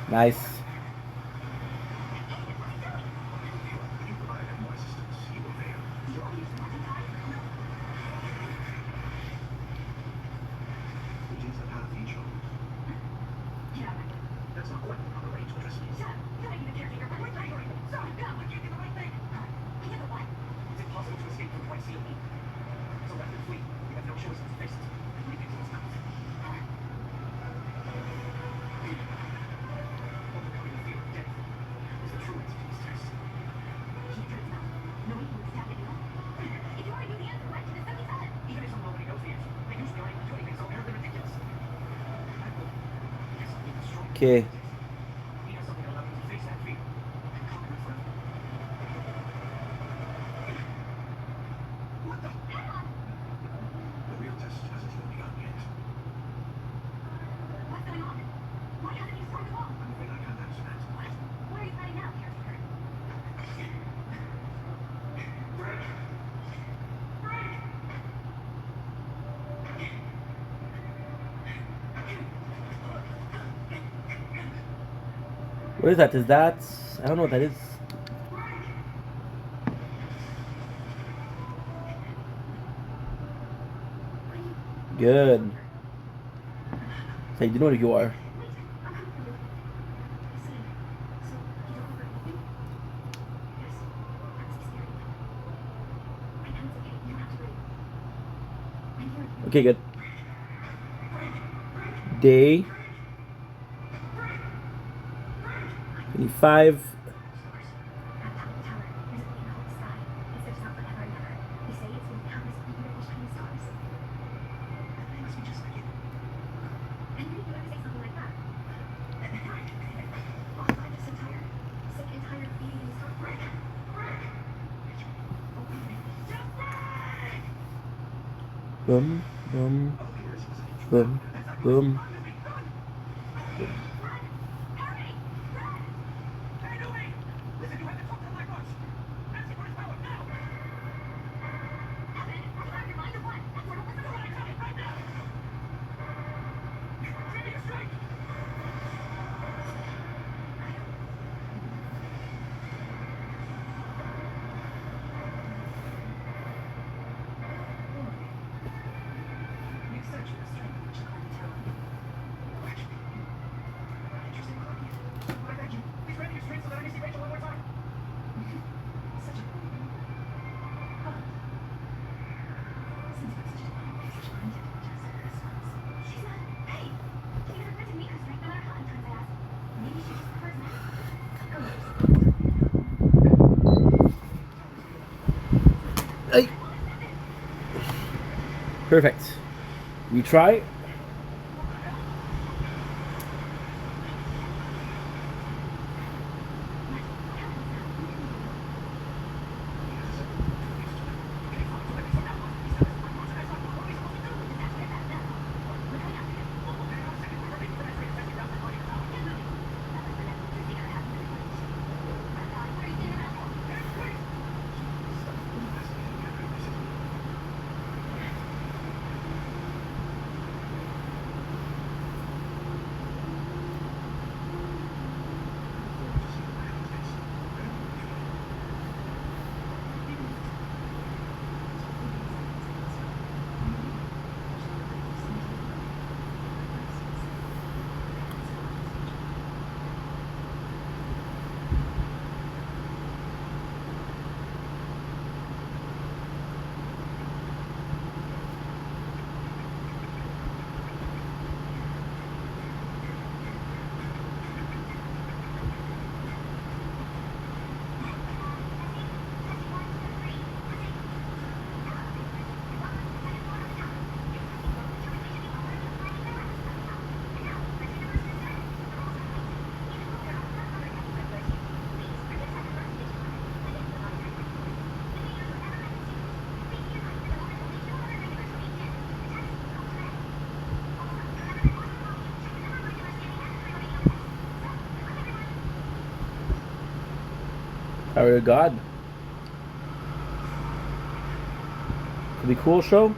Nice. That's not quite the proper way to address me. Shut up! You're making the caretaker my library! Stop! No, I can't do the right thing! I get the what? It's impossible to escape from the white seal. So rather than flee, we have no choice but to face it. And leave it to its mouth. Overcoming the fear of death is the true answer to this test. Keep to its mouth. Knowing you would stab it enough. If you already knew the answer, why did you just tell it? Even if nobody knows the answer, they usually aren't able to do anything so utterly ridiculous. I will. Yes, I'll be the strong. Okay. We have something that allows us to face that fear and conquer it forever. What the? The real test hasn't even begun yet. What's going on? Why hasn't he started off? I'm afraid I can't answer that. What? What are you planning now, caretaker? Break! Break! What is that? Is that... I don't know what that is. Good. So you know where you are. Okay, good. Day 25. Boom, boom, boom, boom. Hey. Perfect. Retry. Power of God. Could be cool show.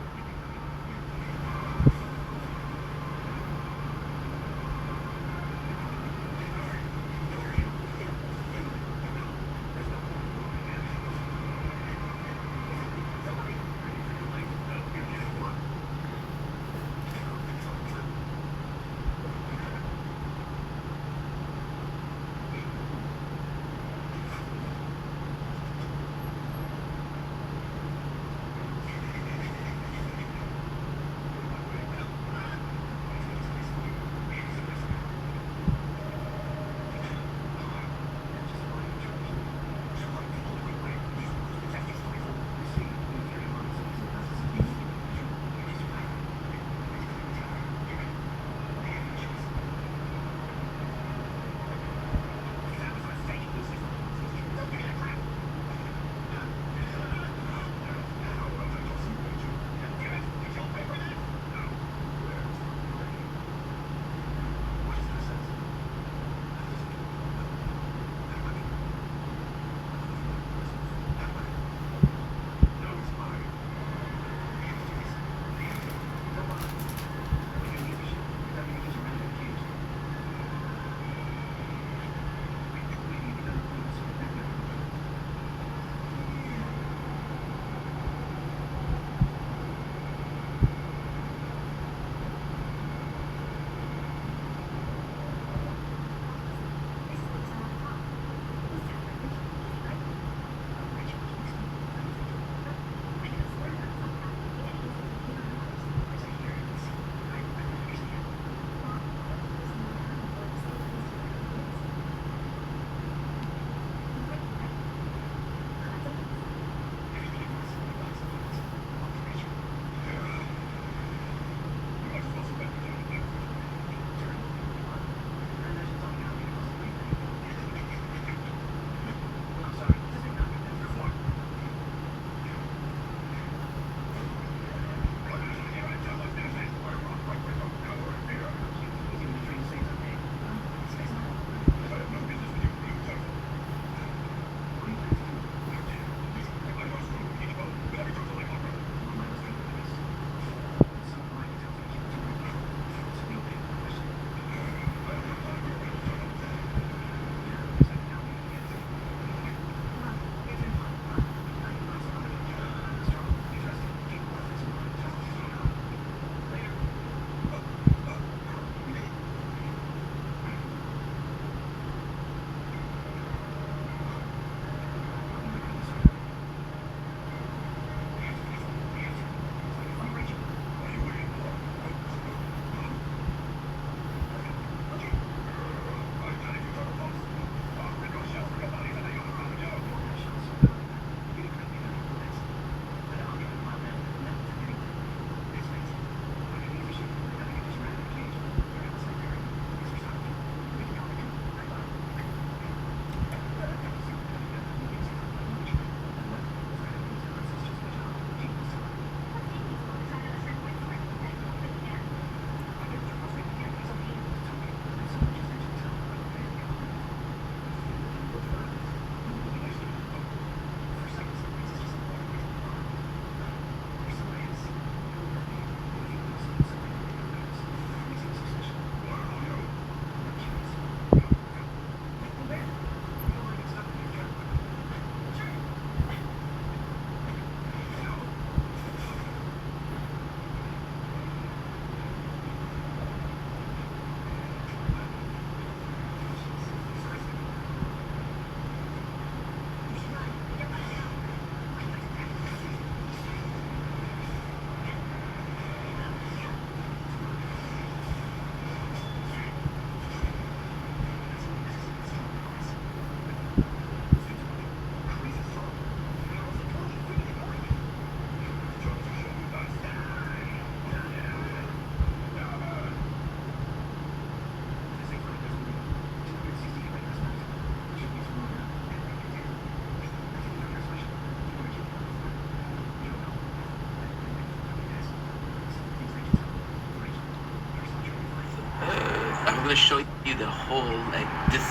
gonna show you the whole, like, this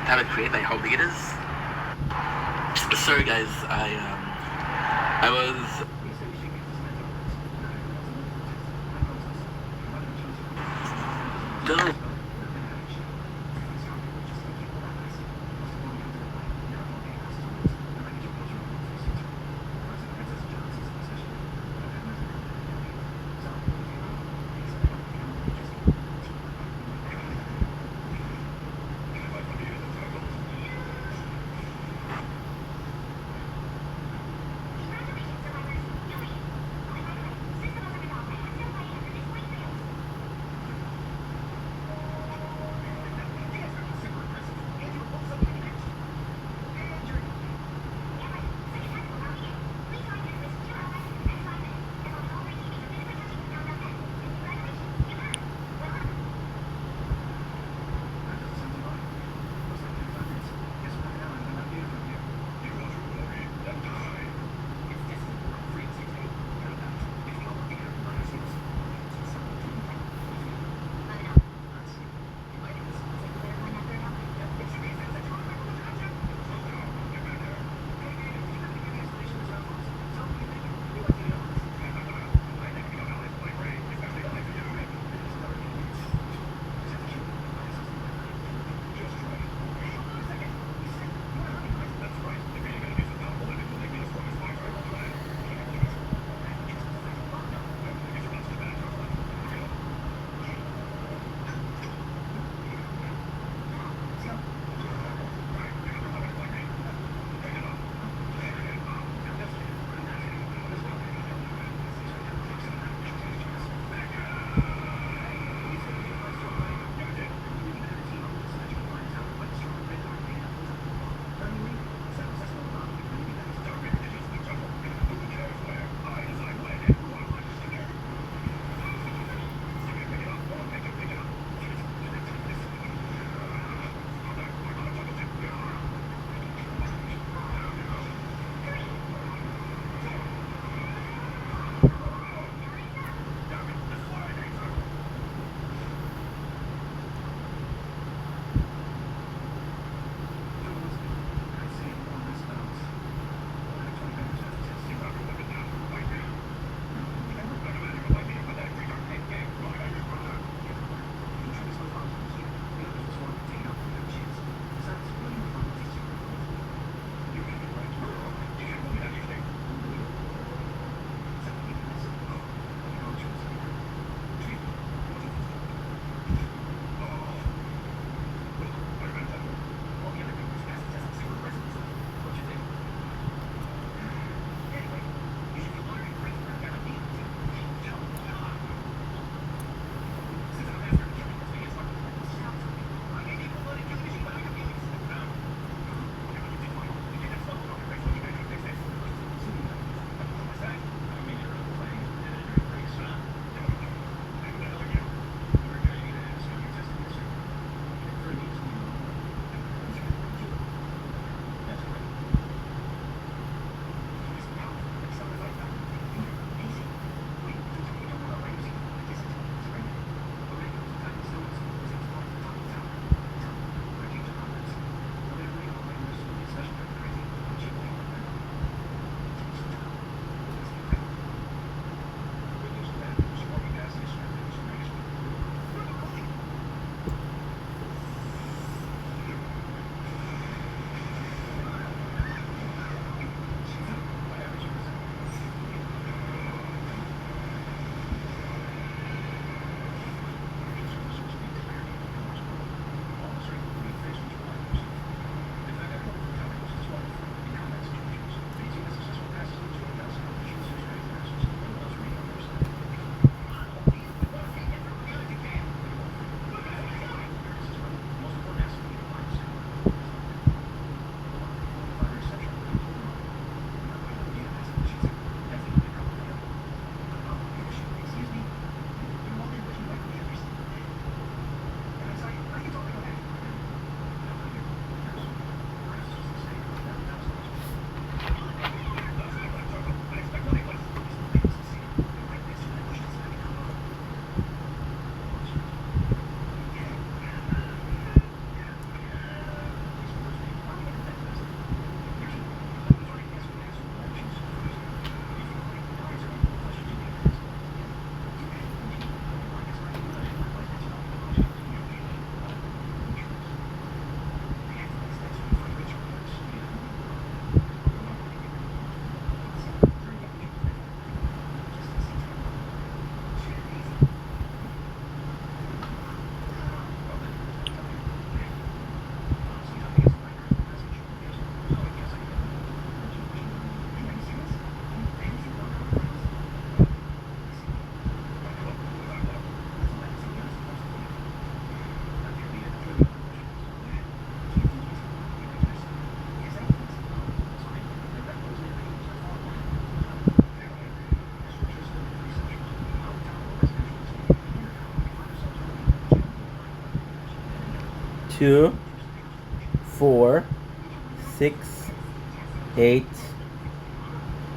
type of crate, like how big it is. Sorry guys, I was... No. 2, 4, 6, 8,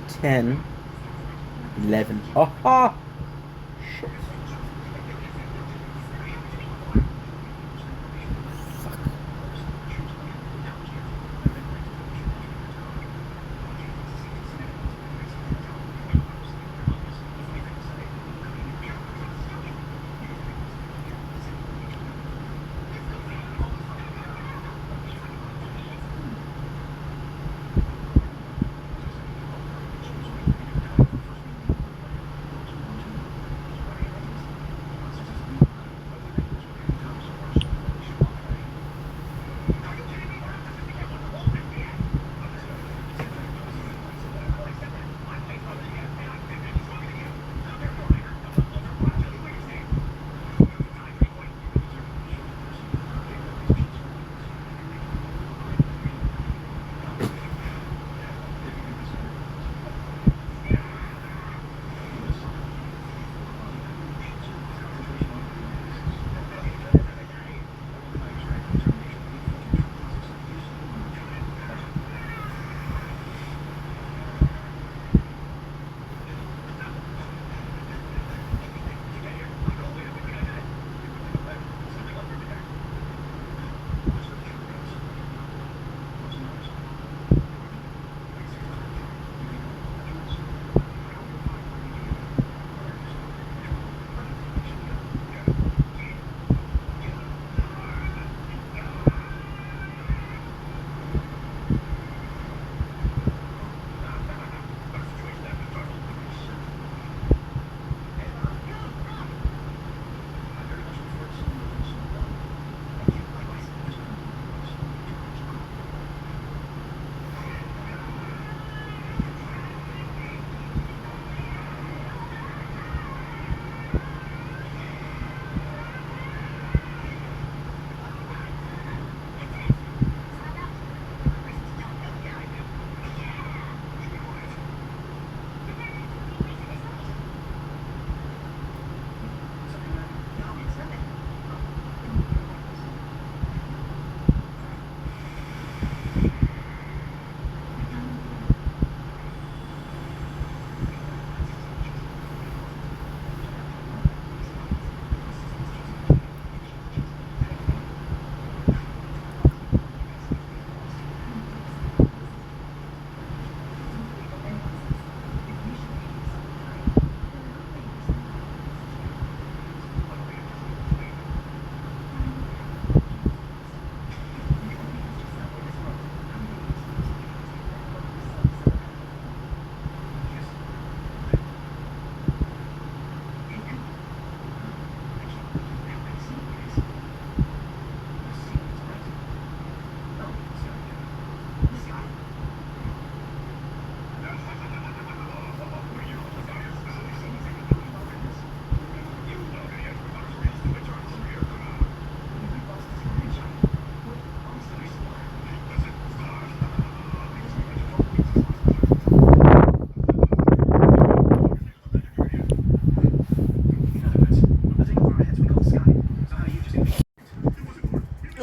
10, 11. Aha! Shit.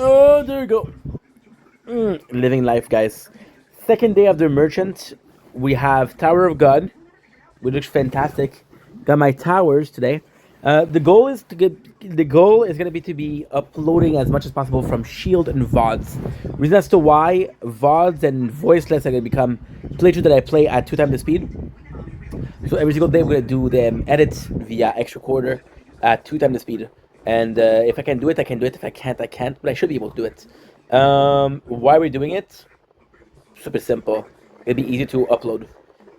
Oh, there we go. Living life, guys. Second day of the merchant. We have Tower of God, which looks fantastic. Got my towers today. The goal is gonna be to be uploading as much as possible from Shield and VODs. Reason as to why VODs and voiceless are gonna become playthroughs that I play at 2 times the speed. So every single day we're gonna do them edits via extra quarter at 2 times the speed. And if I can do it, I can do it. If I can't, I can't. But I should be able to do it. Why we're doing it? Super simple. It'd be easy to upload.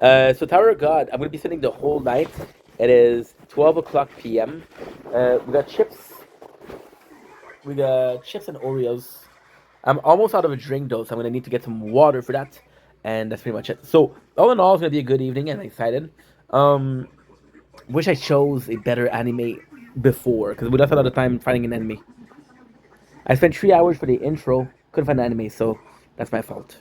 So Tower of God, I'm gonna be spending the whole night. It is 12 o'clock p.m. We got chips. We got chips and Oreos. I'm almost out of a drink though, so I'm gonna need to get some water for that. And that's pretty much it. So all in all, it's gonna be a good evening, and I'm excited. Wish I chose a better anime before, because we lost a lot of time finding an anime. I spent 3 hours for the intro, couldn't find an anime, so that's my fault.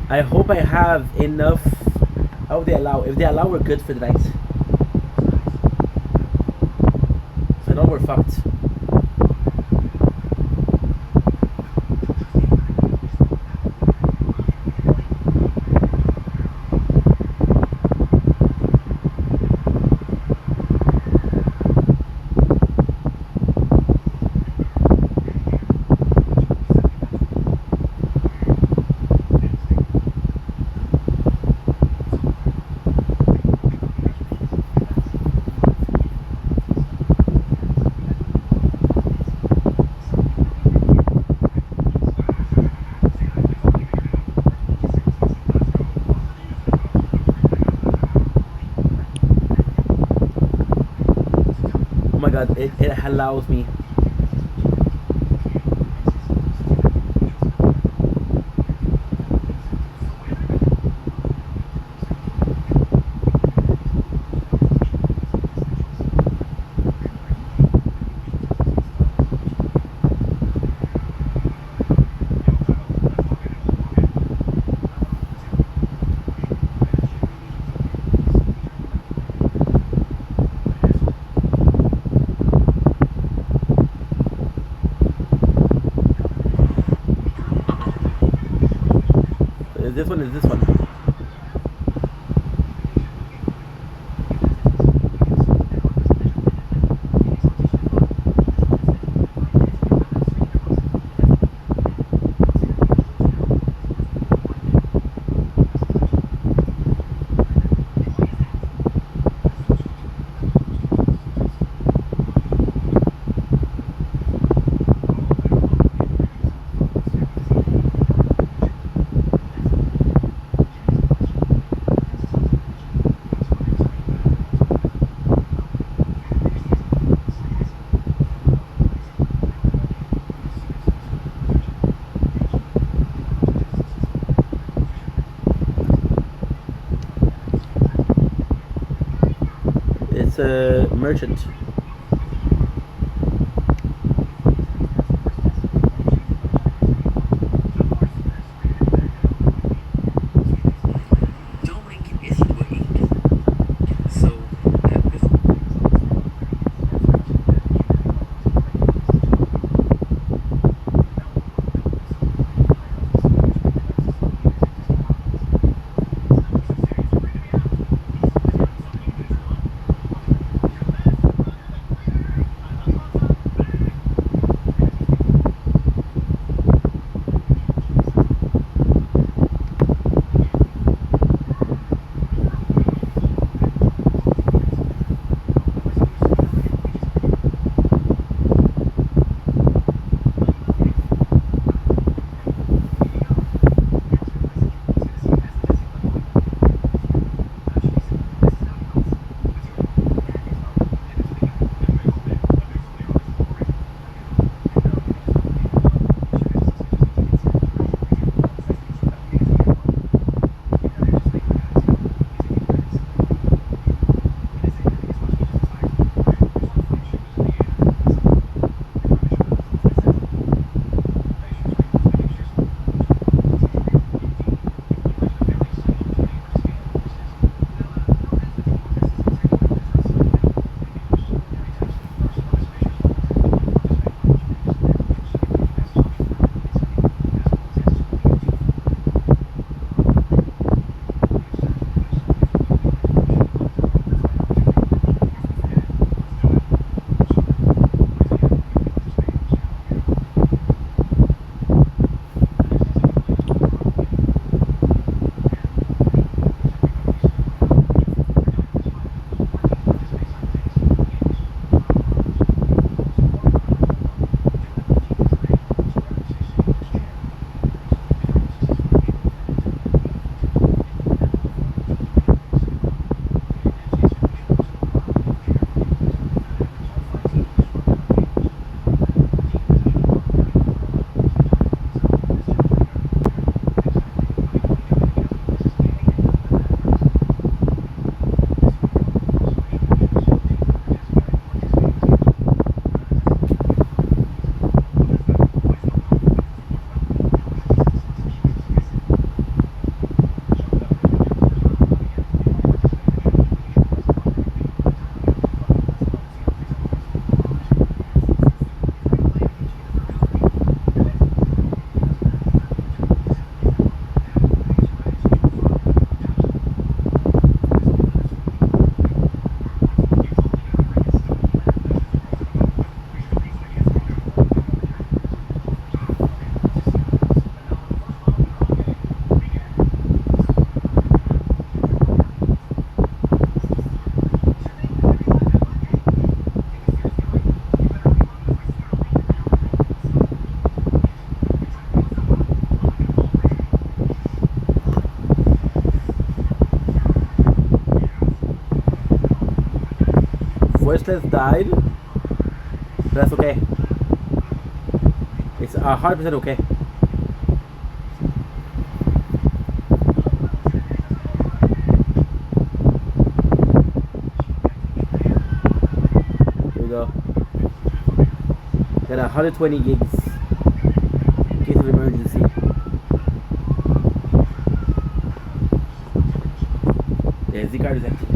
I hope I have enough. How they allow? If they allow, we're good for the night. So now we're fucked. Oh my god, it allows me. This one is this one. It's a merchant. Dominic is weak. So that is wishlist died. That's okay. It's 100% okay. Here we go. Got 120 gigs in case of emergency. Yeah, Z card is empty.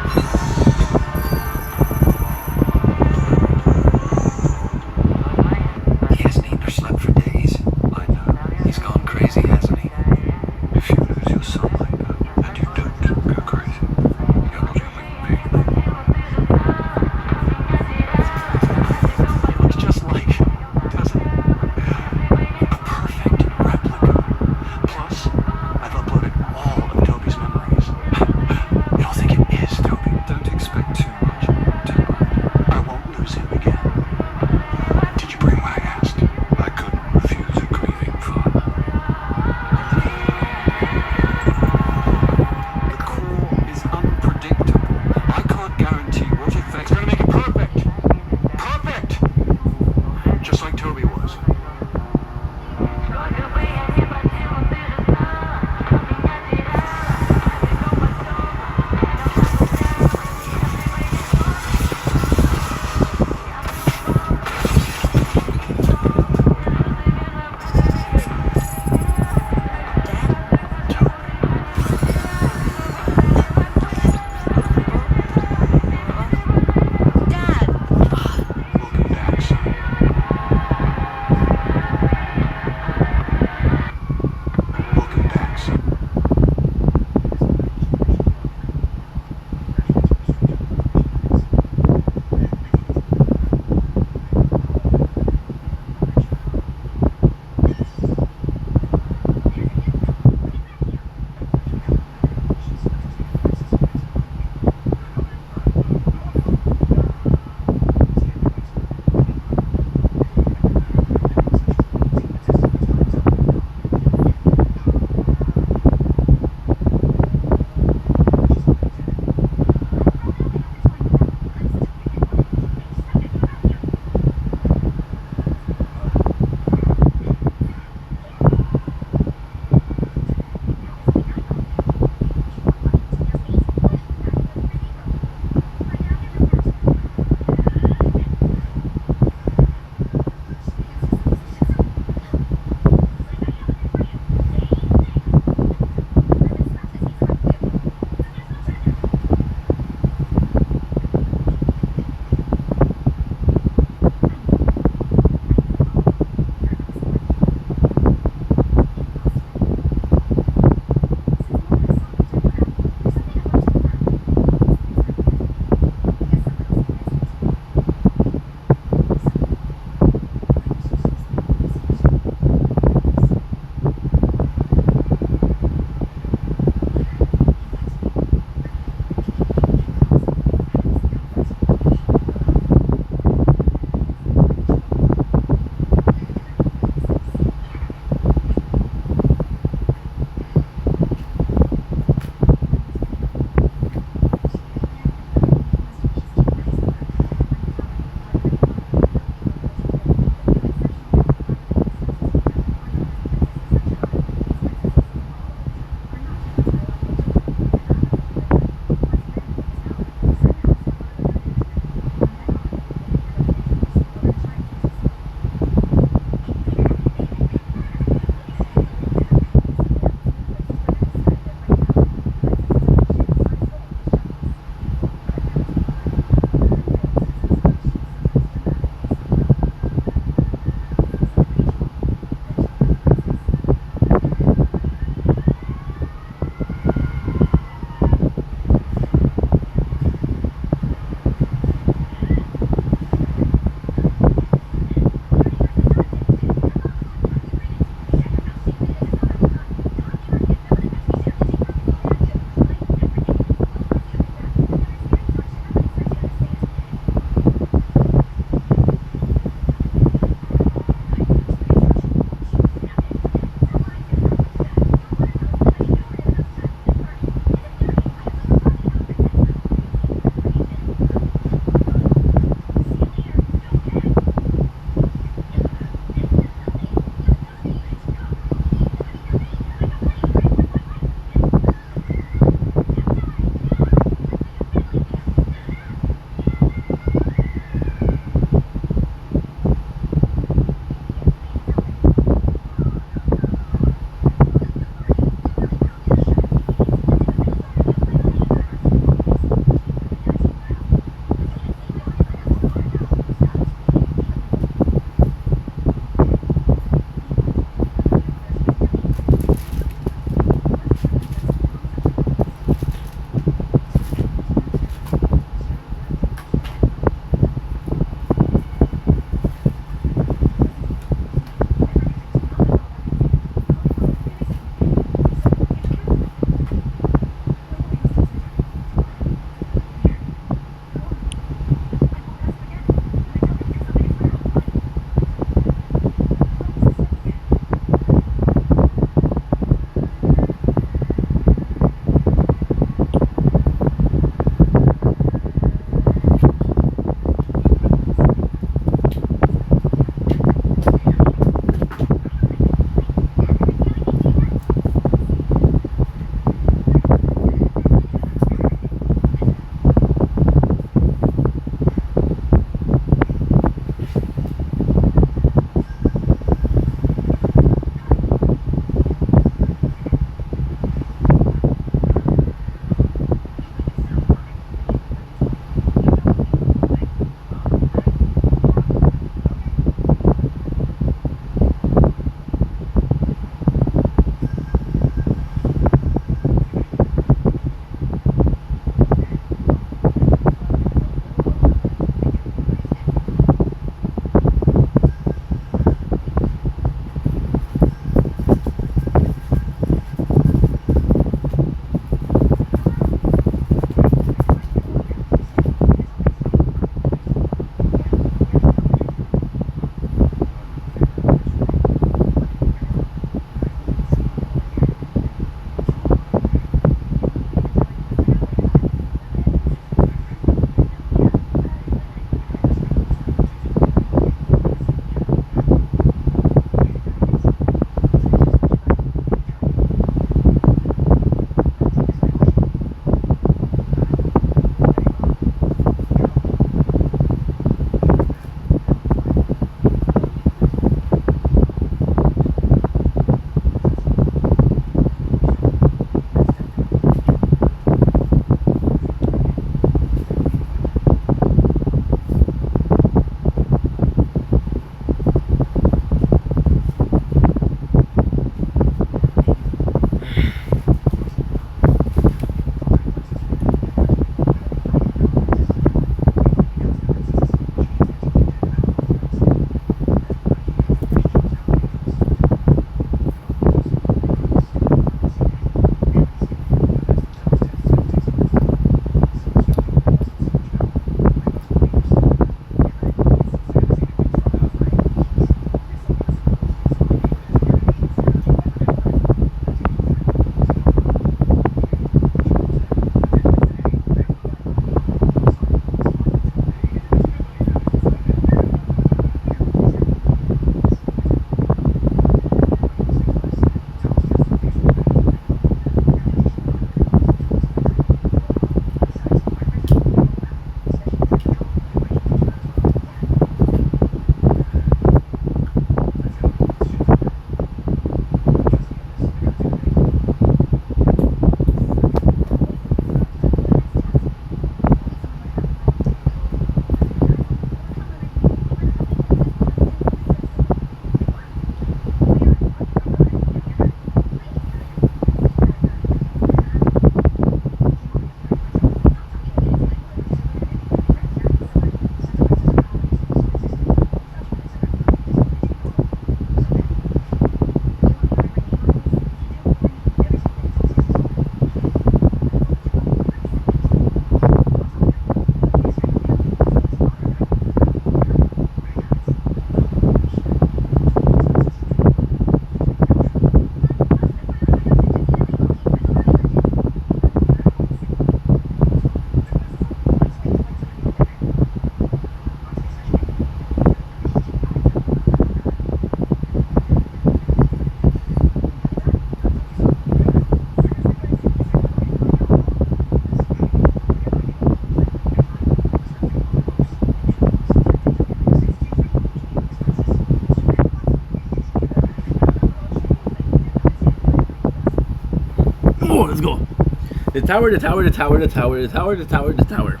The tower, the tower, the tower, the tower, the tower, the tower, the tower.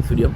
Studio.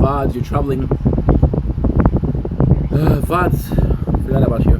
VODs, you're traveling. VODs, forgot about you.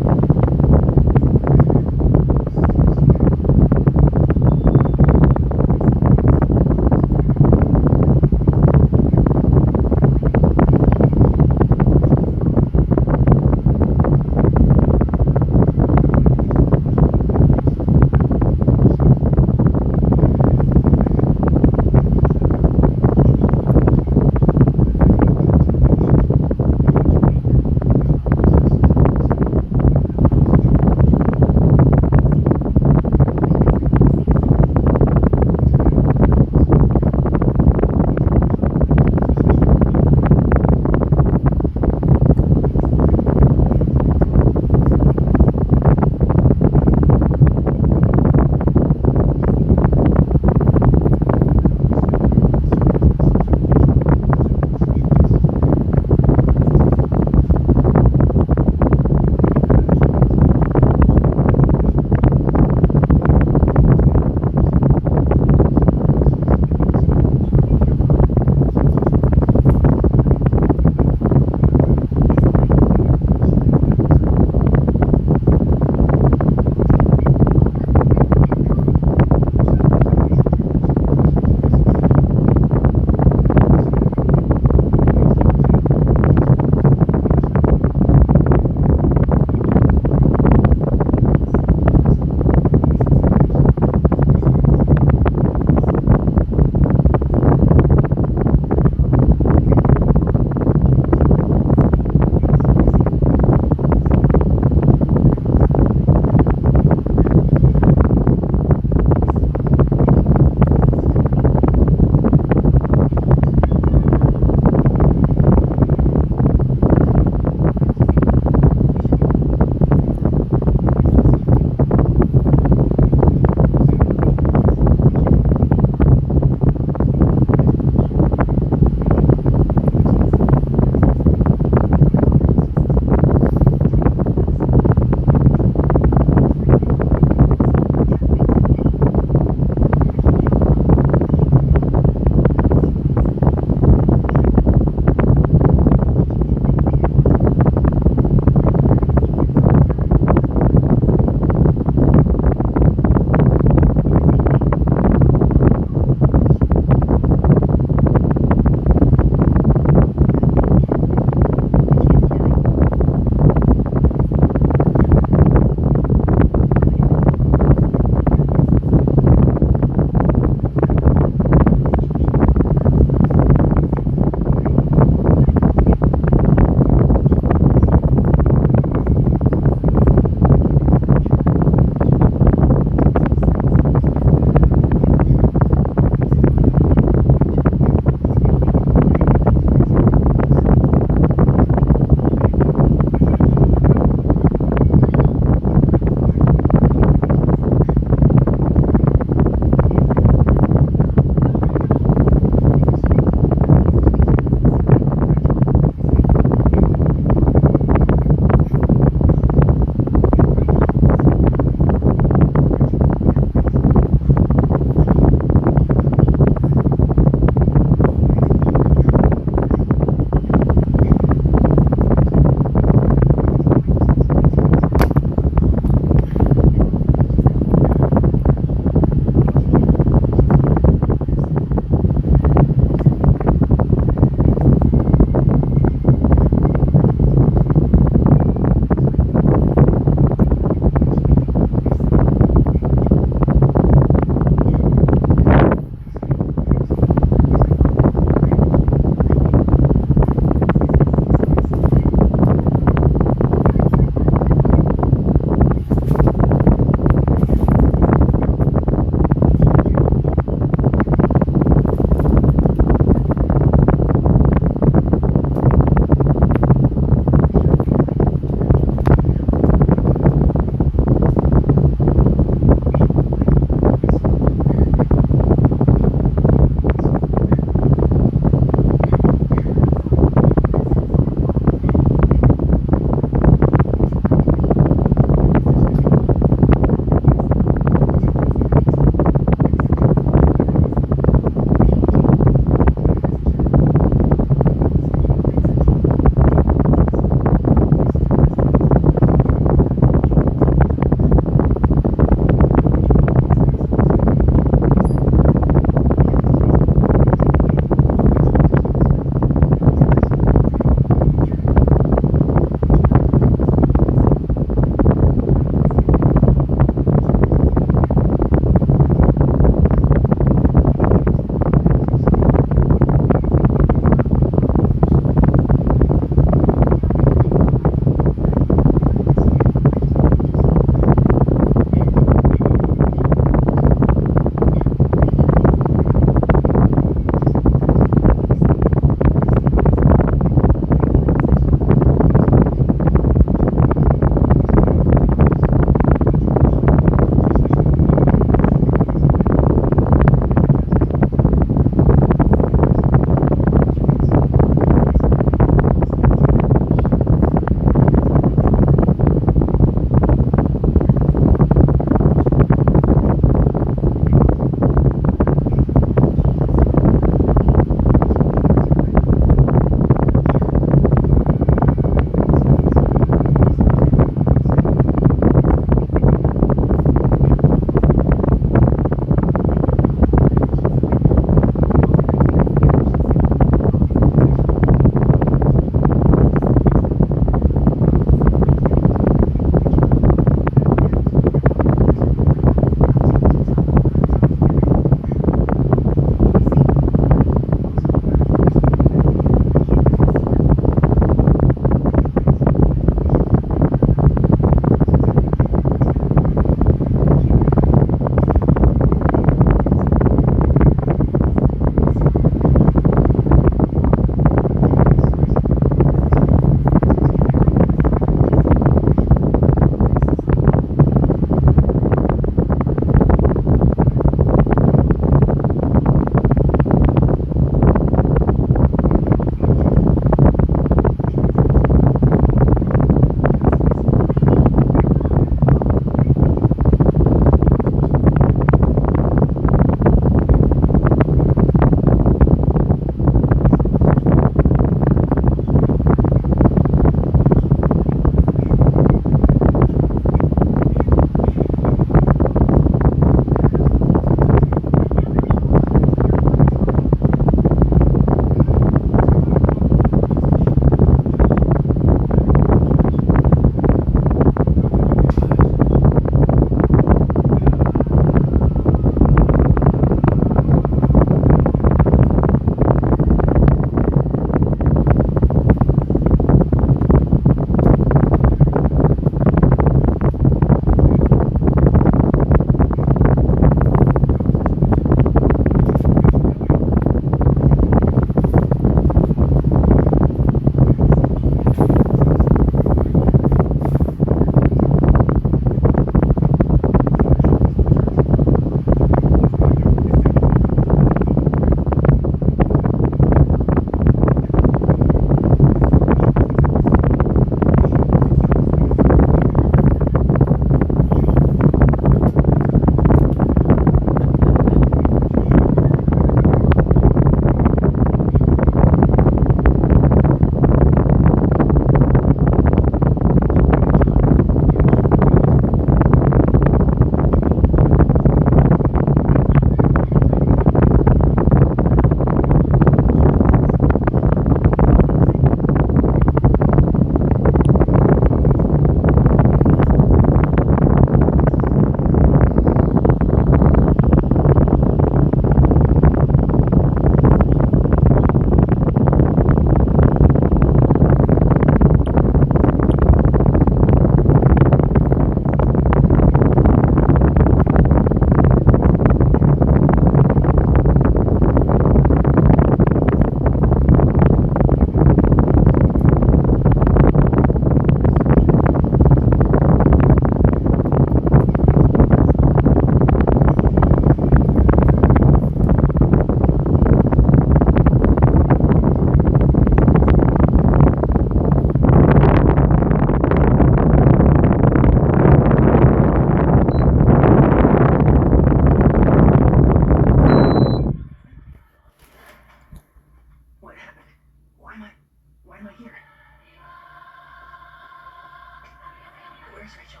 Where's Rachel?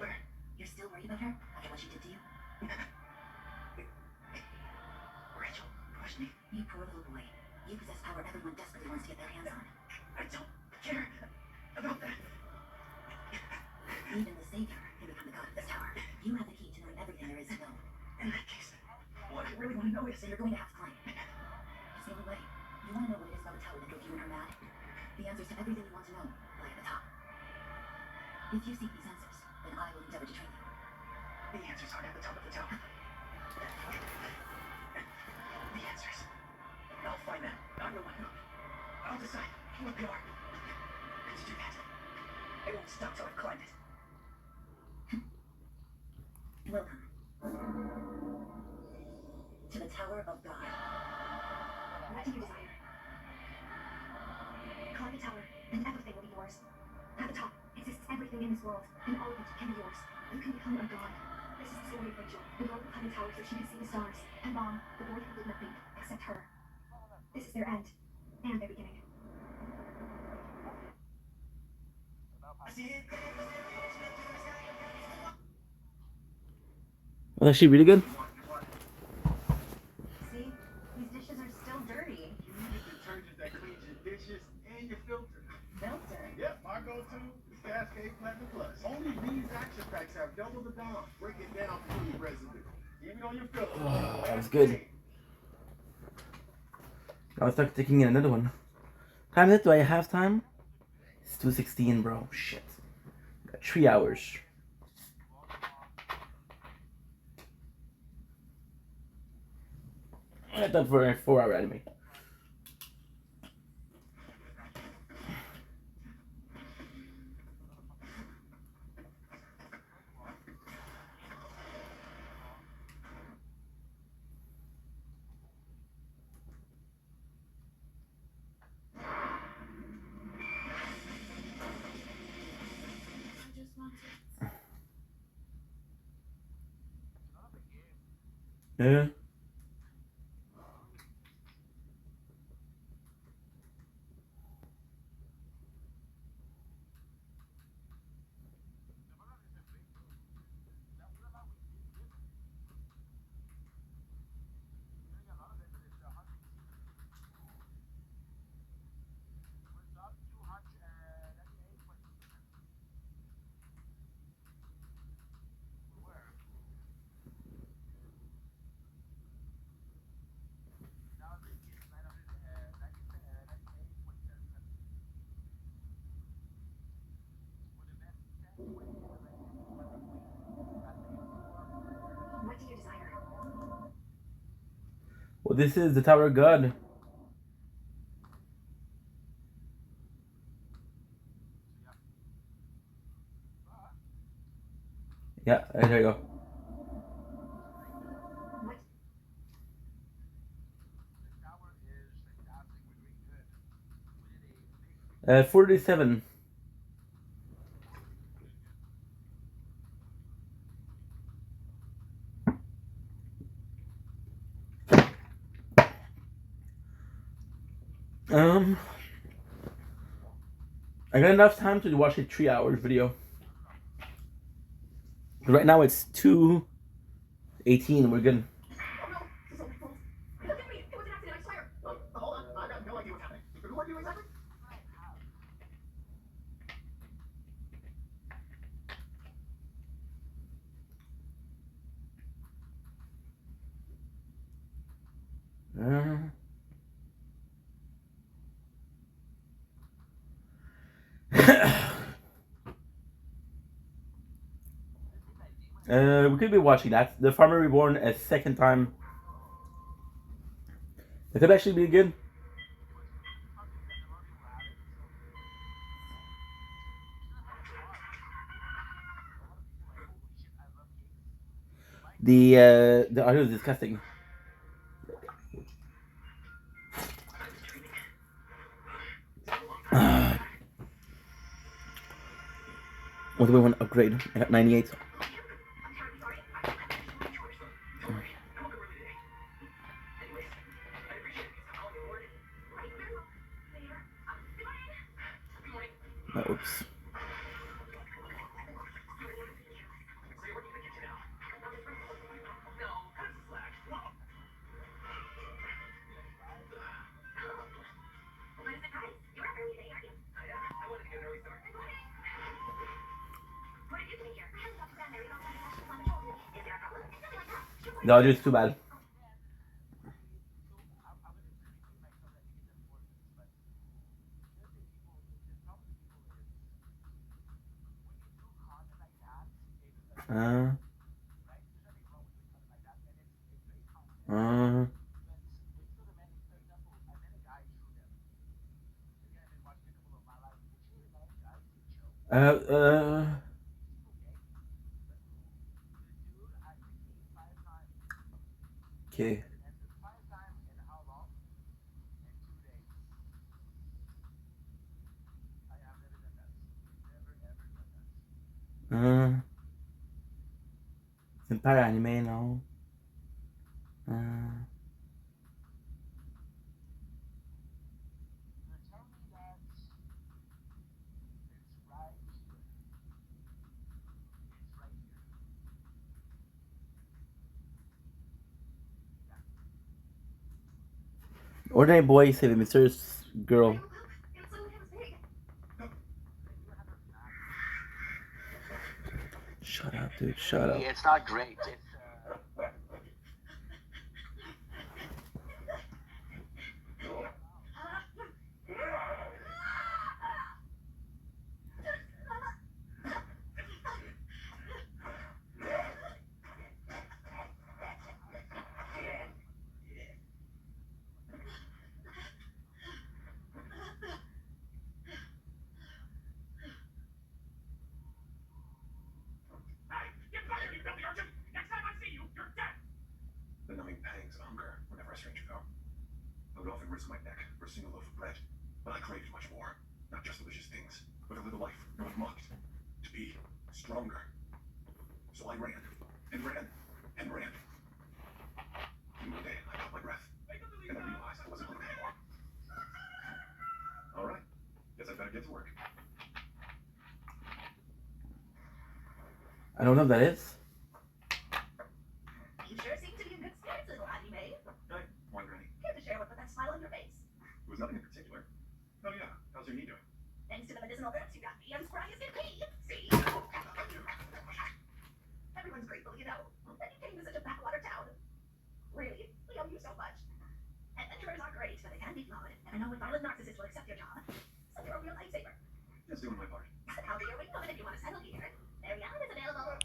Where? You're still worried about her after what she did to you? Rachel pushed me. You poor little boy. You possess power everyone desperately wants to get their hands on. I don't care about that. Even the Savior can become the god of this tower. You have the key to knowing everything there is to know. In that case, what I really want to know is that you're going to have to climb. It's the only way. You want to know what it is about the tower that drove you and her mad? The answers to everything you want to know lie at the top. If you seek these answers, then I will endeavor to train you. The answers aren't at the top of the tower. The answers. I'll find them. I will. I'll decide what they are. And to do that, I won't stop till I've climbed it. Welcome to the Tower of God. What do you desire? Climb the tower, and everything will be yours. At the top exists everything in this world, and all of it can be yours. You can become a god. This is the story of Rachel. The girl who climbed the tower so she could see the stars. And Mom, the boy who did nothing except her. This is their end, and their beginning. Was that actually really good? See? These dishes are still dirty. You need a detergent that cleans your dishes and your filter. Filter? Yep, my go-to is Cascade Platinum Plus. Only these action packs have double the dime. Break it down for your residue. Even on your filter. Oh, that was good. Now let's start taking in another one. Time is it? Do I have time? It's 2:16, bro. Shit. Got 3 hours. I thought for a 4-hour anime. Yeah. What do you desire? Well, this is the Tower of God. Yeah, there you go. What? 47. I got enough time to watch a 3-hour video. Right now it's 2:18. We're good. Oh no! This is all my fault. Forgive me! It was an accident, I swear! Hold on. I have no idea what's happening. Who are you exactly? We could be watching that. The Farmer Reborn a second time. It could actually be good. The audio is disgusting. What do we want to upgrade? I got 98. Oops. Dodgers too bad. Uh, uh, uh, uh. Okay. C'est pas l'anime, non? Ordinary boy saving mysterious girl. Shut up, dude. Shut up. It's not great. Get back here, you filthy urchin! Next time I see you, you're dead! The numbing pangs of hunger were never a stranger, though. I would often risk my neck for a single loaf of bread, but I craved much more. Not just delicious things, but to live a life no one mocked. To be stronger. So I ran, and ran, and ran. And one day, I caught my breath, and I realized I wasn't hungry anymore. All right, guess I'd better get to work. I don't know what that is. You sure seem to be in good spirits, little anime. Hey, morning, Granny. Here to share what put that smile on your face. It was nothing in particular. Oh yeah, how's your knee doing? Thanks to the medicinal herbs you got me, I'm spry as can be. See? Everyone's grateful, you know. That you came to such a backwater town. Really, we owe you so much. Adventurers are great, but they can be flawed. And I know a violent narcissist will accept your job. So you're a real lifesaver. Just doing my part. I'll be your wing woman if you want to settle here. There we are, it's available.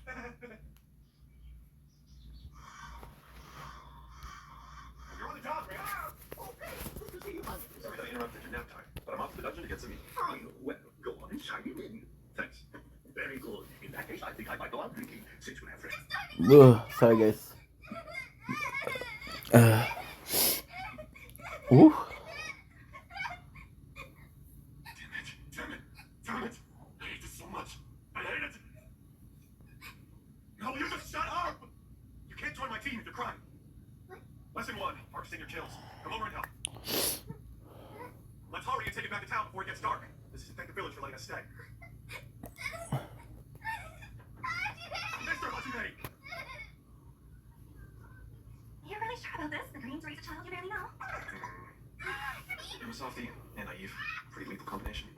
You're on the job, man. Okay, good to see you, man. Sorry I interrupted your nap time, but I'm off to the dungeon to get some meat. Oh, well, go on and sign it in. Thanks. Very good. In that case, I think I might go on drinking, since we have friends. Ugh, sorry, guys. Ooh. Damn it. I hate this so much. I hate it. No, you just shut up. You can't join my team if you're crying. Lesson 1, harvesting your kills. Come over and help. Let's hurry and take it back to town before it gets dark. This is to thank the village for letting us stay. Mr. Hachime! You're really sure about this? The dreams raise a child you barely know? I'm a softie and naive. Pretty lethal combination.